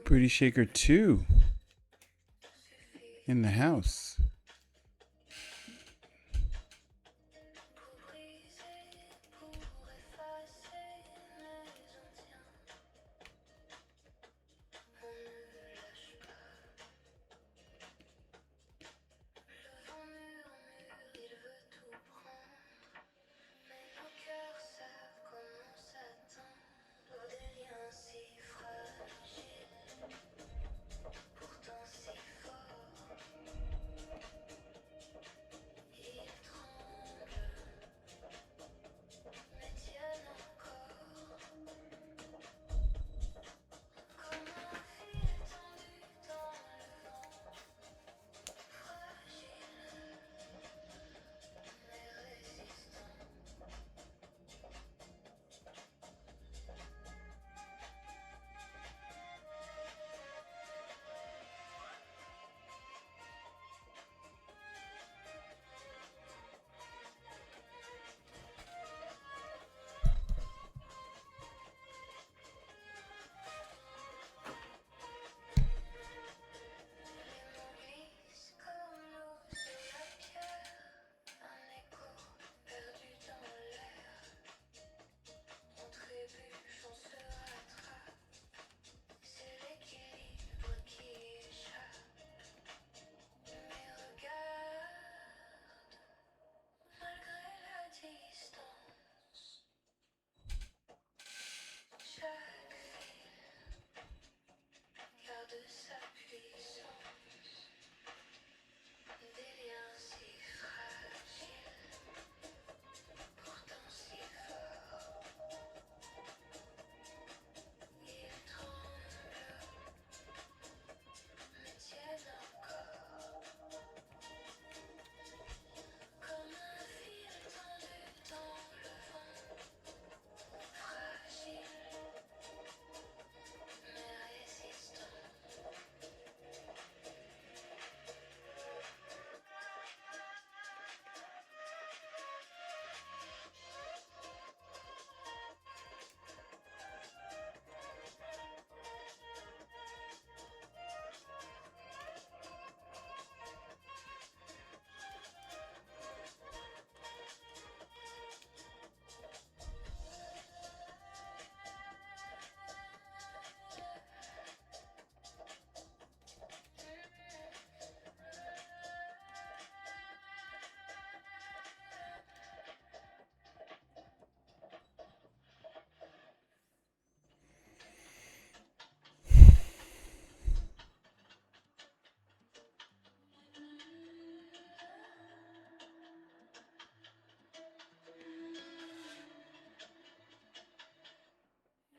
Pretty Shaker 2 in the house. Pour briser, pour effacer, mais on tient. On ne lâche pas. Le vent murmure, il veut tout prendre. Mais nos cœurs savent comment s'attendre. Des liens si fragiles, pourtant si forts. Ils tremblent, mais tiennent encore. Comme un fil tendu dans le vent. Fragile, mais résistant. Les mots glissent comme l'eau sur la pierre. Un écho perdu dans l'air. On trébuche, on se rattrape. C'est l'équilibre qui échappe. Mais regarde, malgré la distance, chaque fil garde sa puissance. Des liens si fragiles, pourtant si forts. Ils tremblent, mais tiennent encore. Comme un fil tendu dans le vent. Fragile, mais résistant.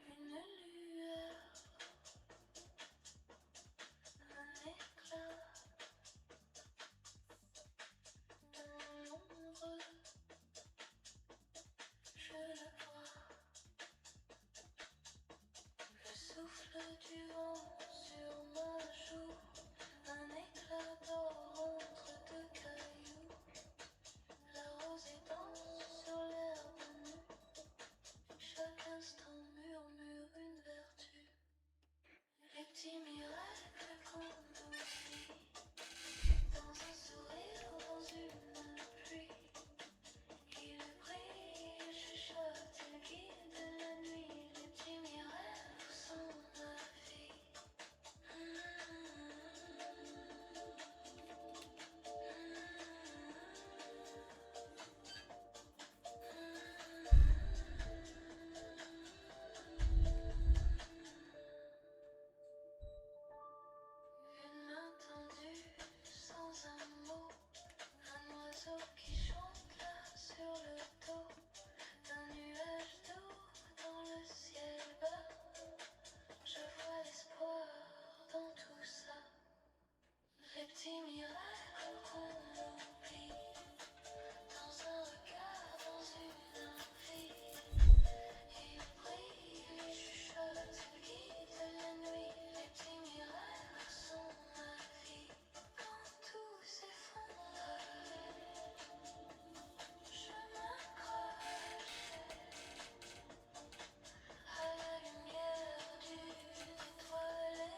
Une lueur, un éclat dans l'ombre, je le vois. Le souffle du vent sur ma joue, un éclat d'or entre deux cailloux. La rosée danse sur l'herbe nue, chaque instant murmure une vertu. Les petits miracles qu'on oublie, dans un sourire, dans une pluie. Il brille, il chuchote, il guide la nuit. Les petits miracles sont ma vie. Une main tendue sans un mot, un oiseau qui chante là sur le dos d'un nuage d'eau dans le ciel bas. Je vois l'espoir dans tout ça, les petits miracles qu'on oublie, dans un regard, dans une envie. Il brille, il chuchote, il guide la nuit. Les petits miracles sont ma vie. Quand tout s'effondre, je m'accroche à la lumière d'une étoile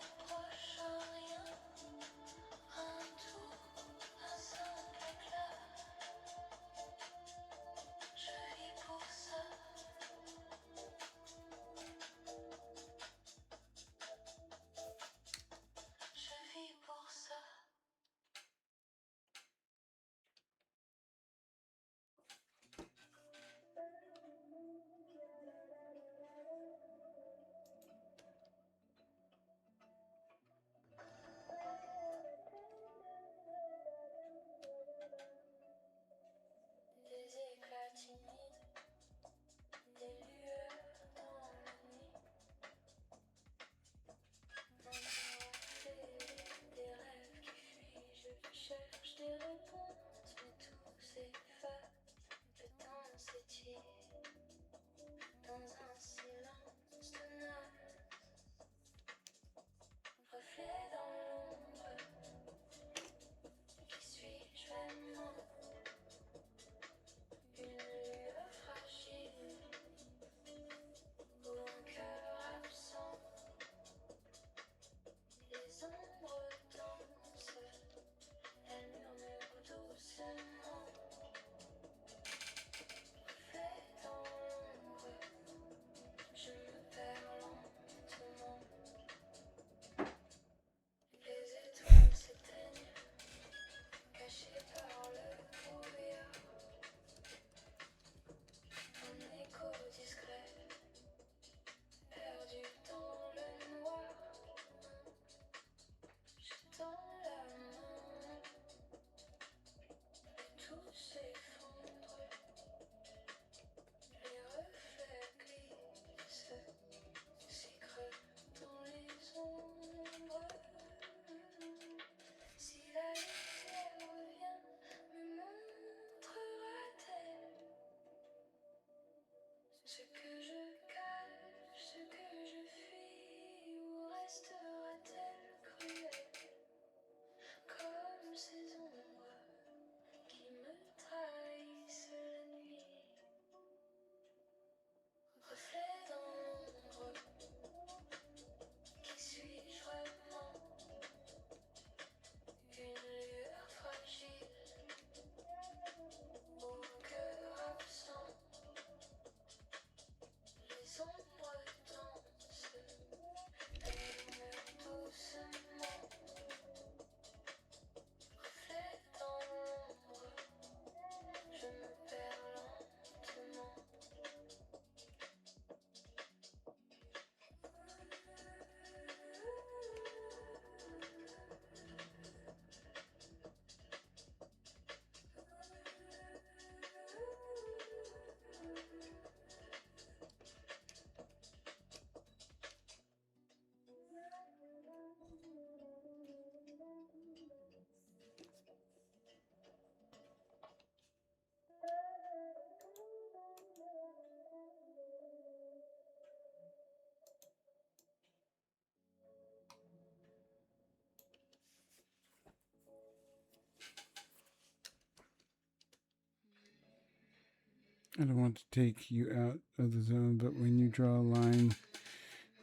I don't want to take you out of the zone, but when you draw a line,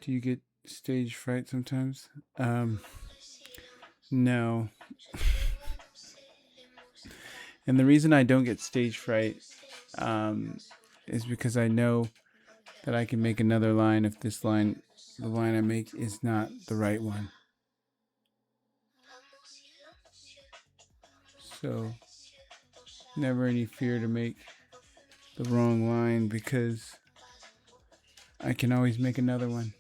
do you get stage fright sometimes? No. And the reason I don't get stage fright is because I know that I can make another line if this line, the line I make, is not the right one. So, never any fear to make the wrong line because I can always make another one.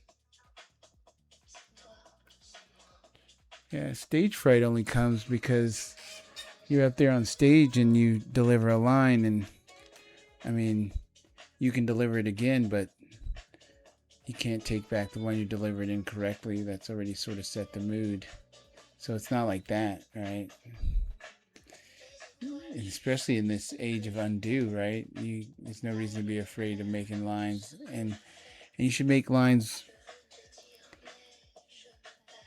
Yeah, stage fright only comes because you're up there on stage and you deliver a line, and I mean, you can deliver it again, but you can't take back the one you delivered incorrectly. That's already sort of set the mood. So it's not like that, right? And especially in this age of undo, right? There's no reason to be afraid of making lines, and you should make lines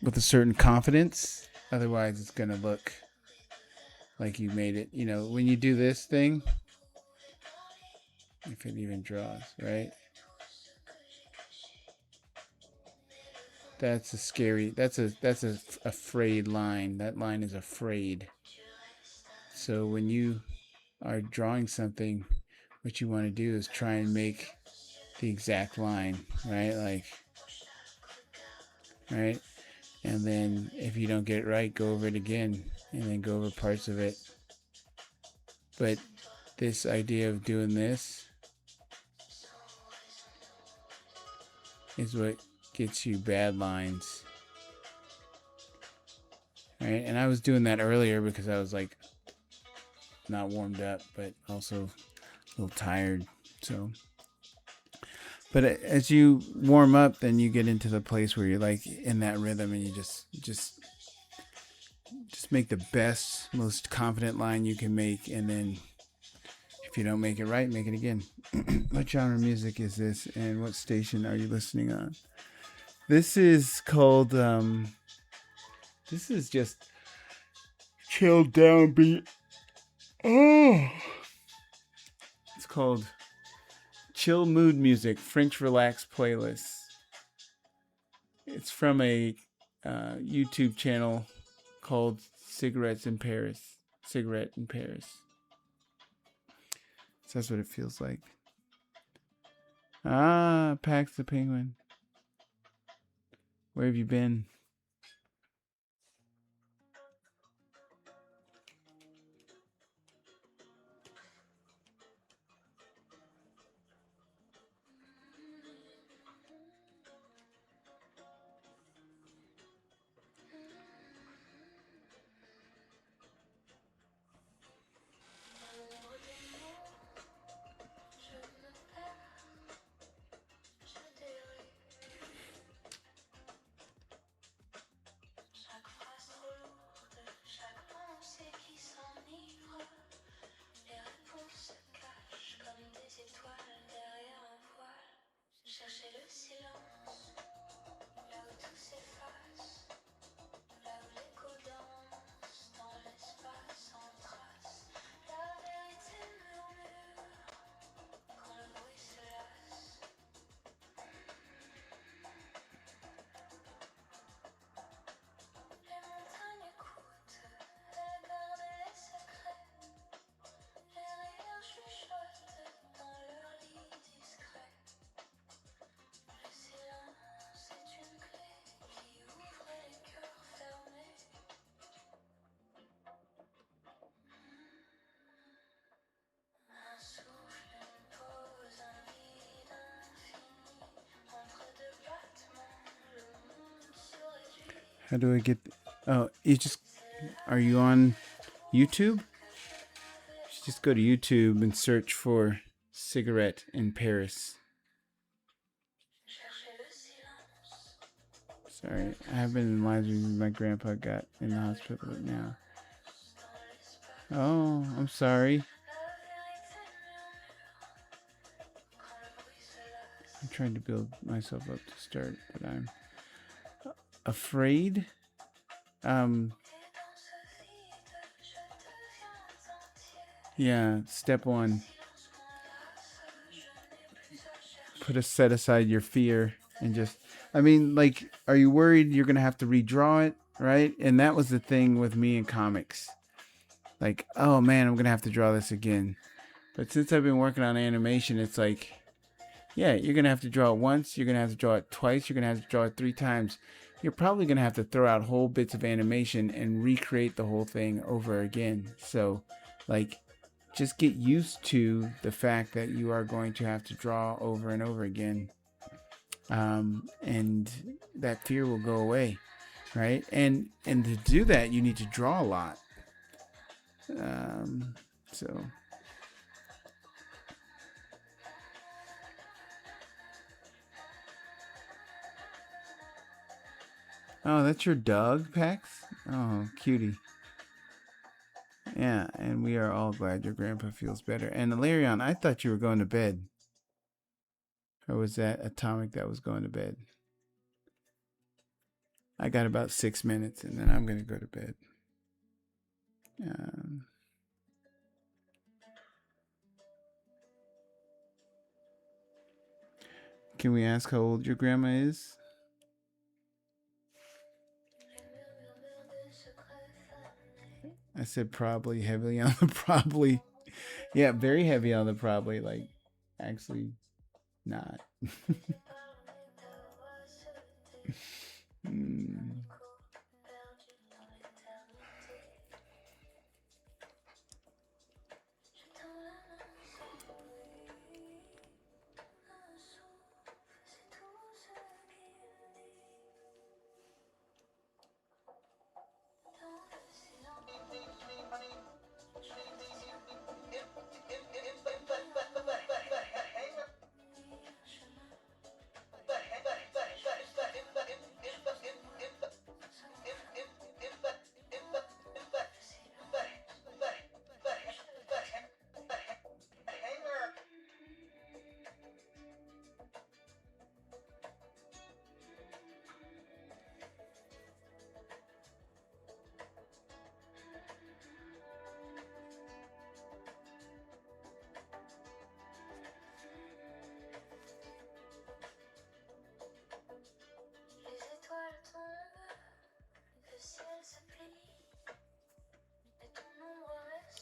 with a certain confidence. Otherwise, it's gonna look like you made it. You know, when you do this thing, if it even draws, right? That's a scary. That's a afraid line. That line is afraid. So when you are drawing something, what you want to do is try and make the exact line, right? Like, right? And then if you don't get it right, go over it again and then go over parts of it. But this idea of doing this is what gets you bad lines. Right? And I was doing that earlier because I was like not warmed up, but also a little tired. So, but as you warm up, then you get into the place where you're like in that rhythm, and you just make the best, most confident line you can make, and then if you don't make it right, make it again. What genre of music is this, and what station are you listening on? This is called. This is just chilled down beat. Oh, it's called Chill Mood Music, French Relax Playlist. It's from a YouTube channel called Cigarettes in Paris. Cigarette in Paris. So that's what it feels like. Ah, Pax the Penguin. Where have you been? Chaque phrase trop lourde, chaque pensée qui s'enivre. Les réponses se cachent comme des étoiles derrière un voile. Chercher le silence, là où tout s'efface, là où l'écho danse dans l'espace sans trace. La vérité murmure quand le bruit se lasse. Les montagnes écoutent, elles gardent les secrets. Les rires chuchotent dans leur lit discret. Le silence est une clé qui ouvre les cœurs fermés. Un souffle, une pause, un vide infini. Entre deux battements, le monde se réduit. How do I get? Oh, you just. Are you on YouTube? You should just go to YouTube and search for Cigarette in Paris. Sorry, I have been in lives where my grandpa got in the hospital, but now. Oh, I'm sorry. I'm trying to build myself up to start, but I'm afraid. Yeah, step one. set aside your fear and just, I mean, like, are you worried you're gonna have to redraw it, right? And that was the thing with me in comics. Like, oh man, I'm gonna have to draw this again. But since I've been working on animation, it's like, yeah, you're gonna have to draw it once, you're gonna have to draw it twice, you're gonna have to draw it 3 times. You're probably gonna have to throw out whole bits of animation and recreate the whole thing over again. So, like, just get used to the fact that you are going to have to draw over and over again, and that fear will go away, right? And to do that, you need to draw a lot. So. Oh, that's your dog, Pax? Oh, cutie. Yeah, and we are all glad your grandpa feels better. And Ilarion, I thought you were going to bed. Or was that Atomic that was going to bed? I got about 6 minutes and then I'm going to go to bed. Um, can we ask how old your grandma is? I said probably, heavily on the probably. Yeah, very heavy on the probably. Like, actually, not. Hmm.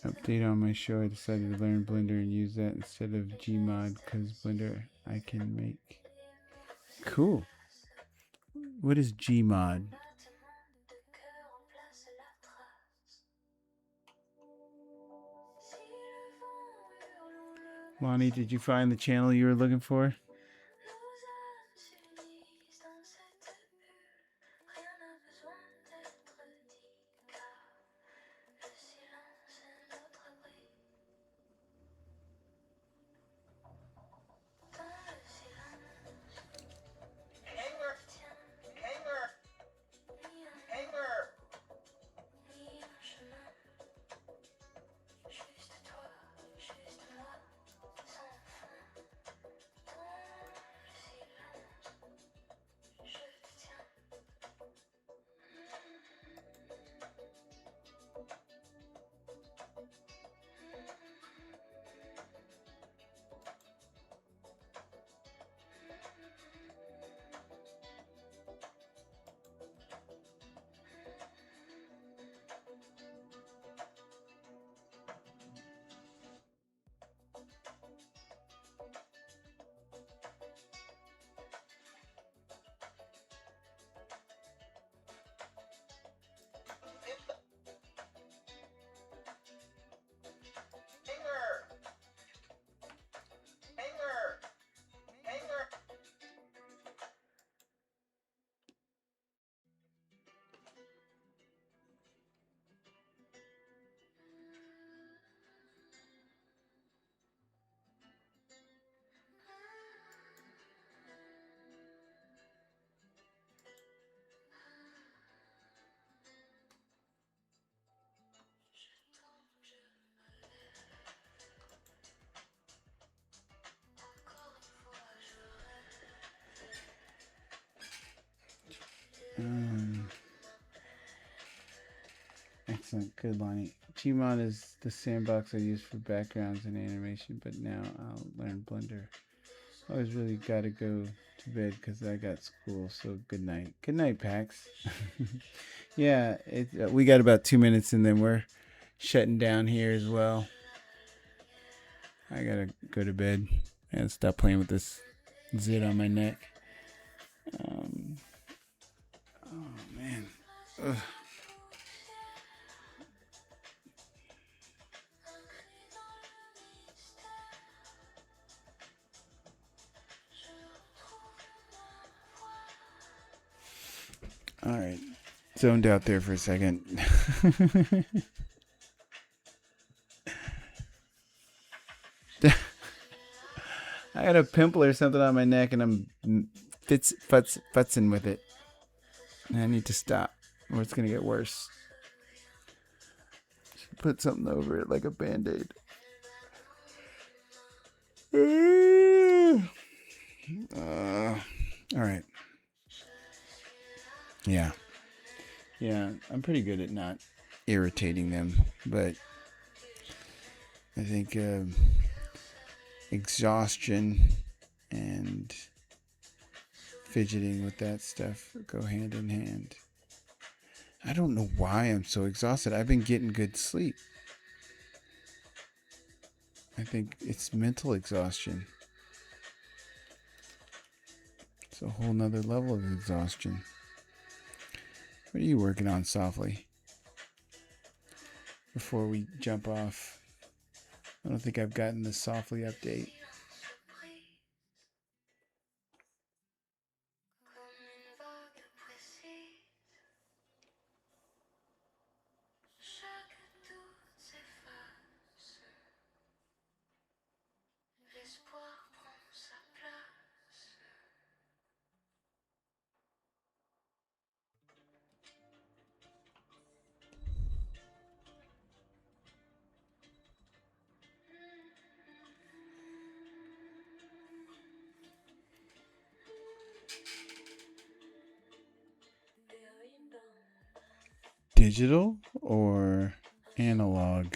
Update on my show, I decided to learn Blender and use that instead of Gmod because Blender I can make. Cool. What is Gmod? Lonnie, did you find the channel you were looking for? Excellent. Good, Lonnie. Gmod is the sandbox I use for backgrounds and animation, but now I'll learn Blender. I always really got to go to bed because I got school. So good night. Good night, Pax. Yeah, we got about 2 minutes and then we're shutting down here as well. I gotta go to bed and stop playing with this zit on my neck. Oh man. Ugh. All right, zoned out there for a second. I got a pimple or something on my neck, and I'm futzing with it. And I need to stop, or it's gonna get worse. Should put something over it, like a band-aid. All right. Yeah. Yeah, I'm pretty good at not irritating them, but I think exhaustion and fidgeting with that stuff go hand in hand. I don't know why I'm so exhausted. I've been getting good sleep. I think it's mental exhaustion. It's a whole nother level of exhaustion. What are you working on softly? Before we jump off, I don't think I've gotten the softly update. L'espoir prend sa place. Digital or analog?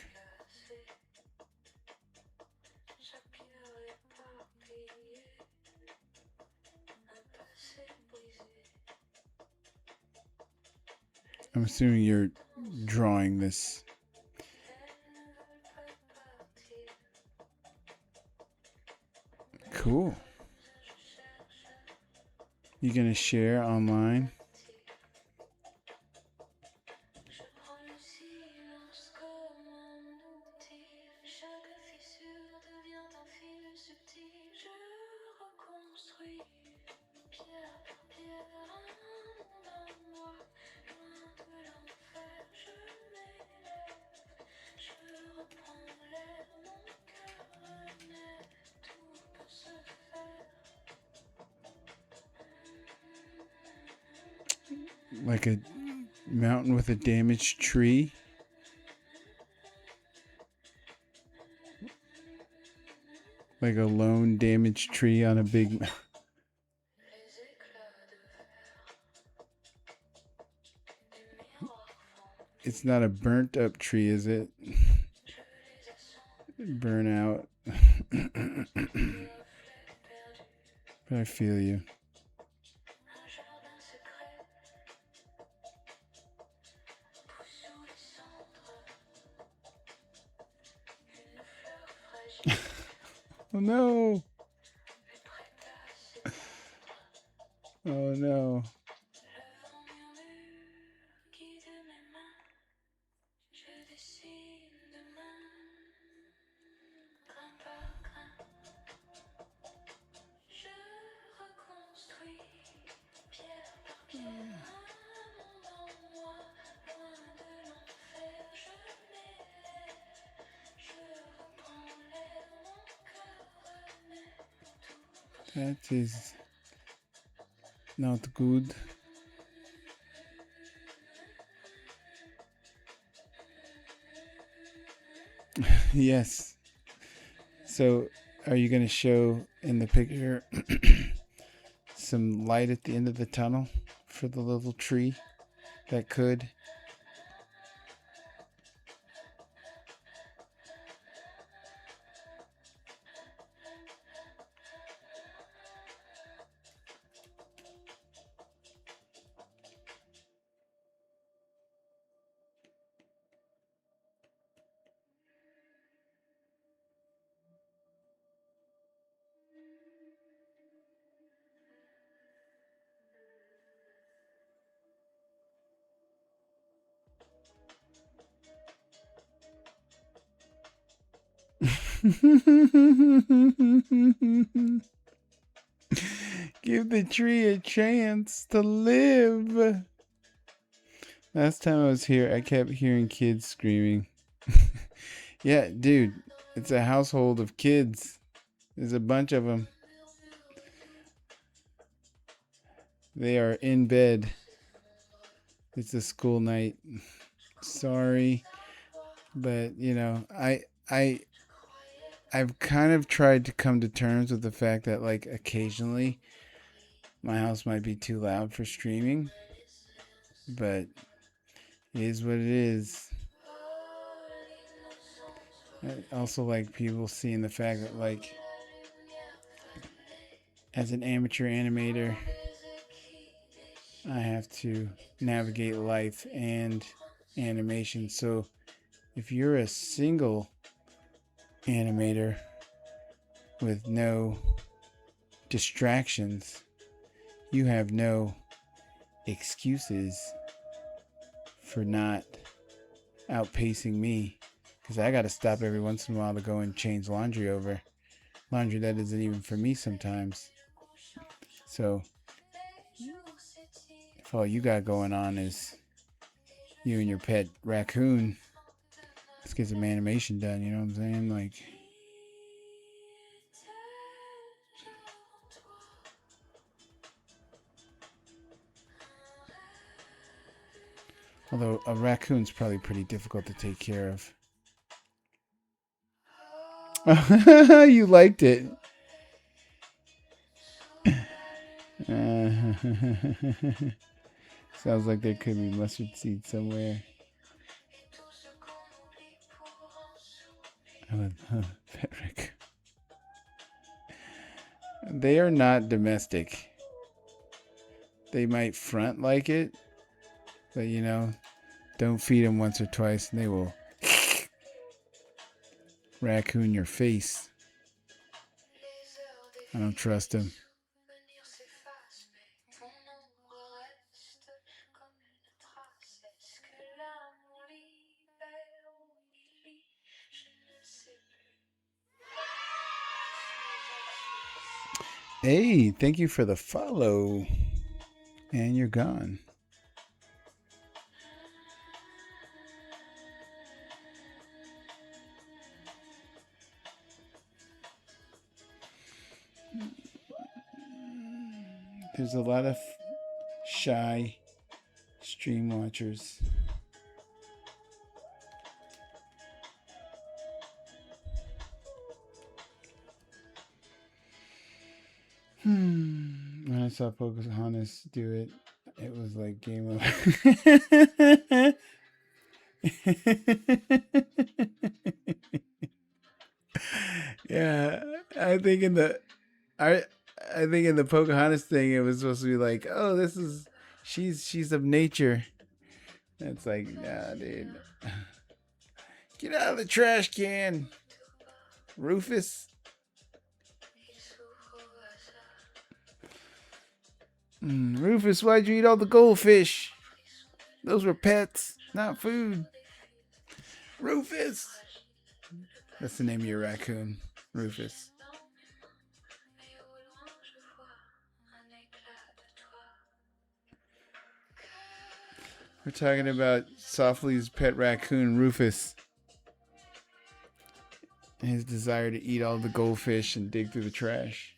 I'm assuming you're drawing this. Cool. You gonna share online? Like a mountain with a damaged tree? Like a lone damaged tree on a big... It's not a burnt up tree, is it? Burn out. But I feel you. Oh no. Oh no. That is not good. Yes. So, are you going to show in the picture some light at the end of the tunnel for the little tree that could? Give the tree a chance to live. Last time I was here, I kept hearing kids screaming. Yeah, dude, it's a household of kids. There's a bunch of them. They are in bed. It's a school night. Sorry, but I've kind of tried to come to terms with the fact that like occasionally my house might be too loud for streaming, but it is what it is. I also like people seeing the fact that like as an amateur animator, I have to navigate life and animation. So if you're a single animator with no distractions, you have no excuses for not outpacing me, because I got to stop every once in a while to go and change laundry over. Laundry that isn't even for me sometimes. So if all you got going on is you and your pet raccoon, let's get some animation done, you know what I'm saying? Like, although a raccoon's probably pretty difficult to take care of. You liked it. Sounds like there could be mustard seed somewhere. Pet raccoon. They are not domestic. They might front like it, but don't feed them once or twice and they will raccoon your face. I don't trust them. Hey, thank you for the follow. And you're gone. There's a lot of shy stream watchers. When I saw Pocahontas do it, it was like game over. Yeah, I think in the Pocahontas thing, it was supposed to be like, oh, she's of nature. It's like, nah, dude, get out of the trash can, Rufus. Rufus, why'd you eat all the goldfish? Those were pets, not food. Rufus. That's the name of your raccoon, Rufus. We're talking about Softly's pet raccoon, Rufus. And his desire to eat all the goldfish and dig through the trash.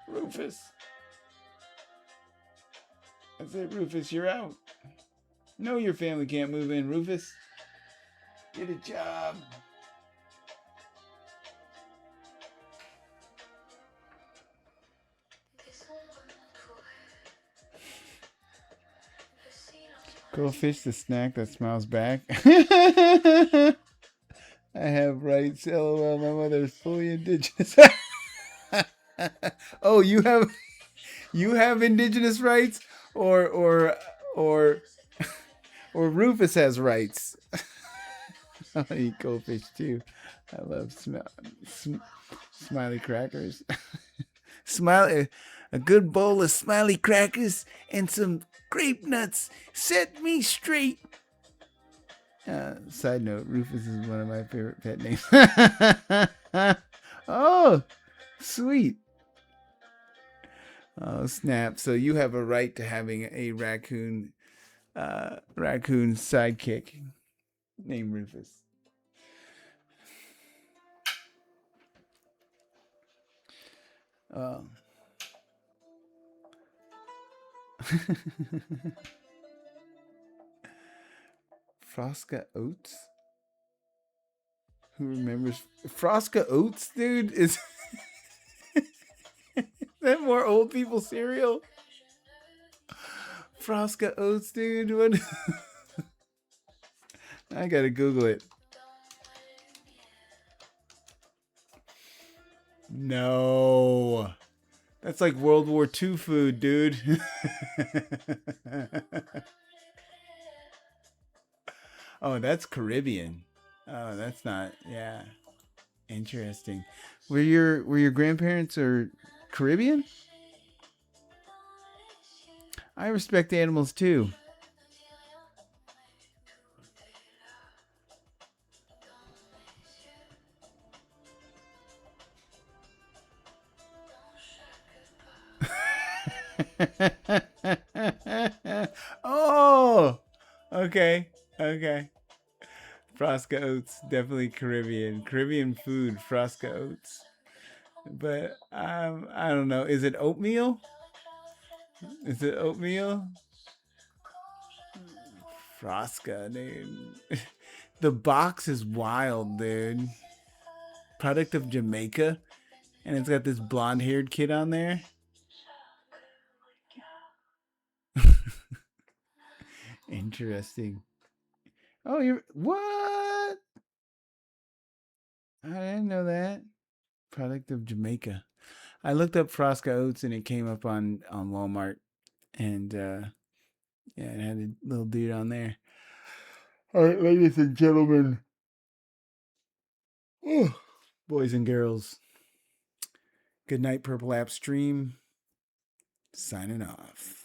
Rufus. I said, Rufus, you're out. No, your family can't move in, Rufus. Get a job. Goldfish, the snack that smiles back. I have rights. LOL, my mother is fully indigenous. Oh, you have indigenous rights, or Rufus has rights. I eat goldfish too. I love smiley crackers. Smiley, a good bowl of smiley crackers and some grape nuts set me straight. Side note, Rufus is one of my favorite pet names. Oh, sweet. Oh, snap. So you have a right to having a raccoon sidekick named Rufus. Oh. Frosca Oats? Who remembers Frosca Oats, dude? Is that more old people cereal? Frosca Oats, dude. What? I gotta Google it. No. That's like World War II food, dude. Oh, that's Caribbean. Oh, that's not. Yeah. Interesting. Were your grandparents or Caribbean? I respect animals too. Oh, okay, okay. Frosca oats, definitely Caribbean. Caribbean food, Frosca oats. But I don't know. Is it oatmeal? Is it oatmeal? Frosca, dude. The box is wild, dude. Product of Jamaica, and it's got this blonde-haired kid on there. Interesting. Oh, you're what? I didn't know that. Product of Jamaica. I looked up Frosca Oats and it came up on Walmart, and yeah, it had a little dude on there. All right, ladies and gentlemen, boys and girls. Good night, Purple App Stream. Signing off.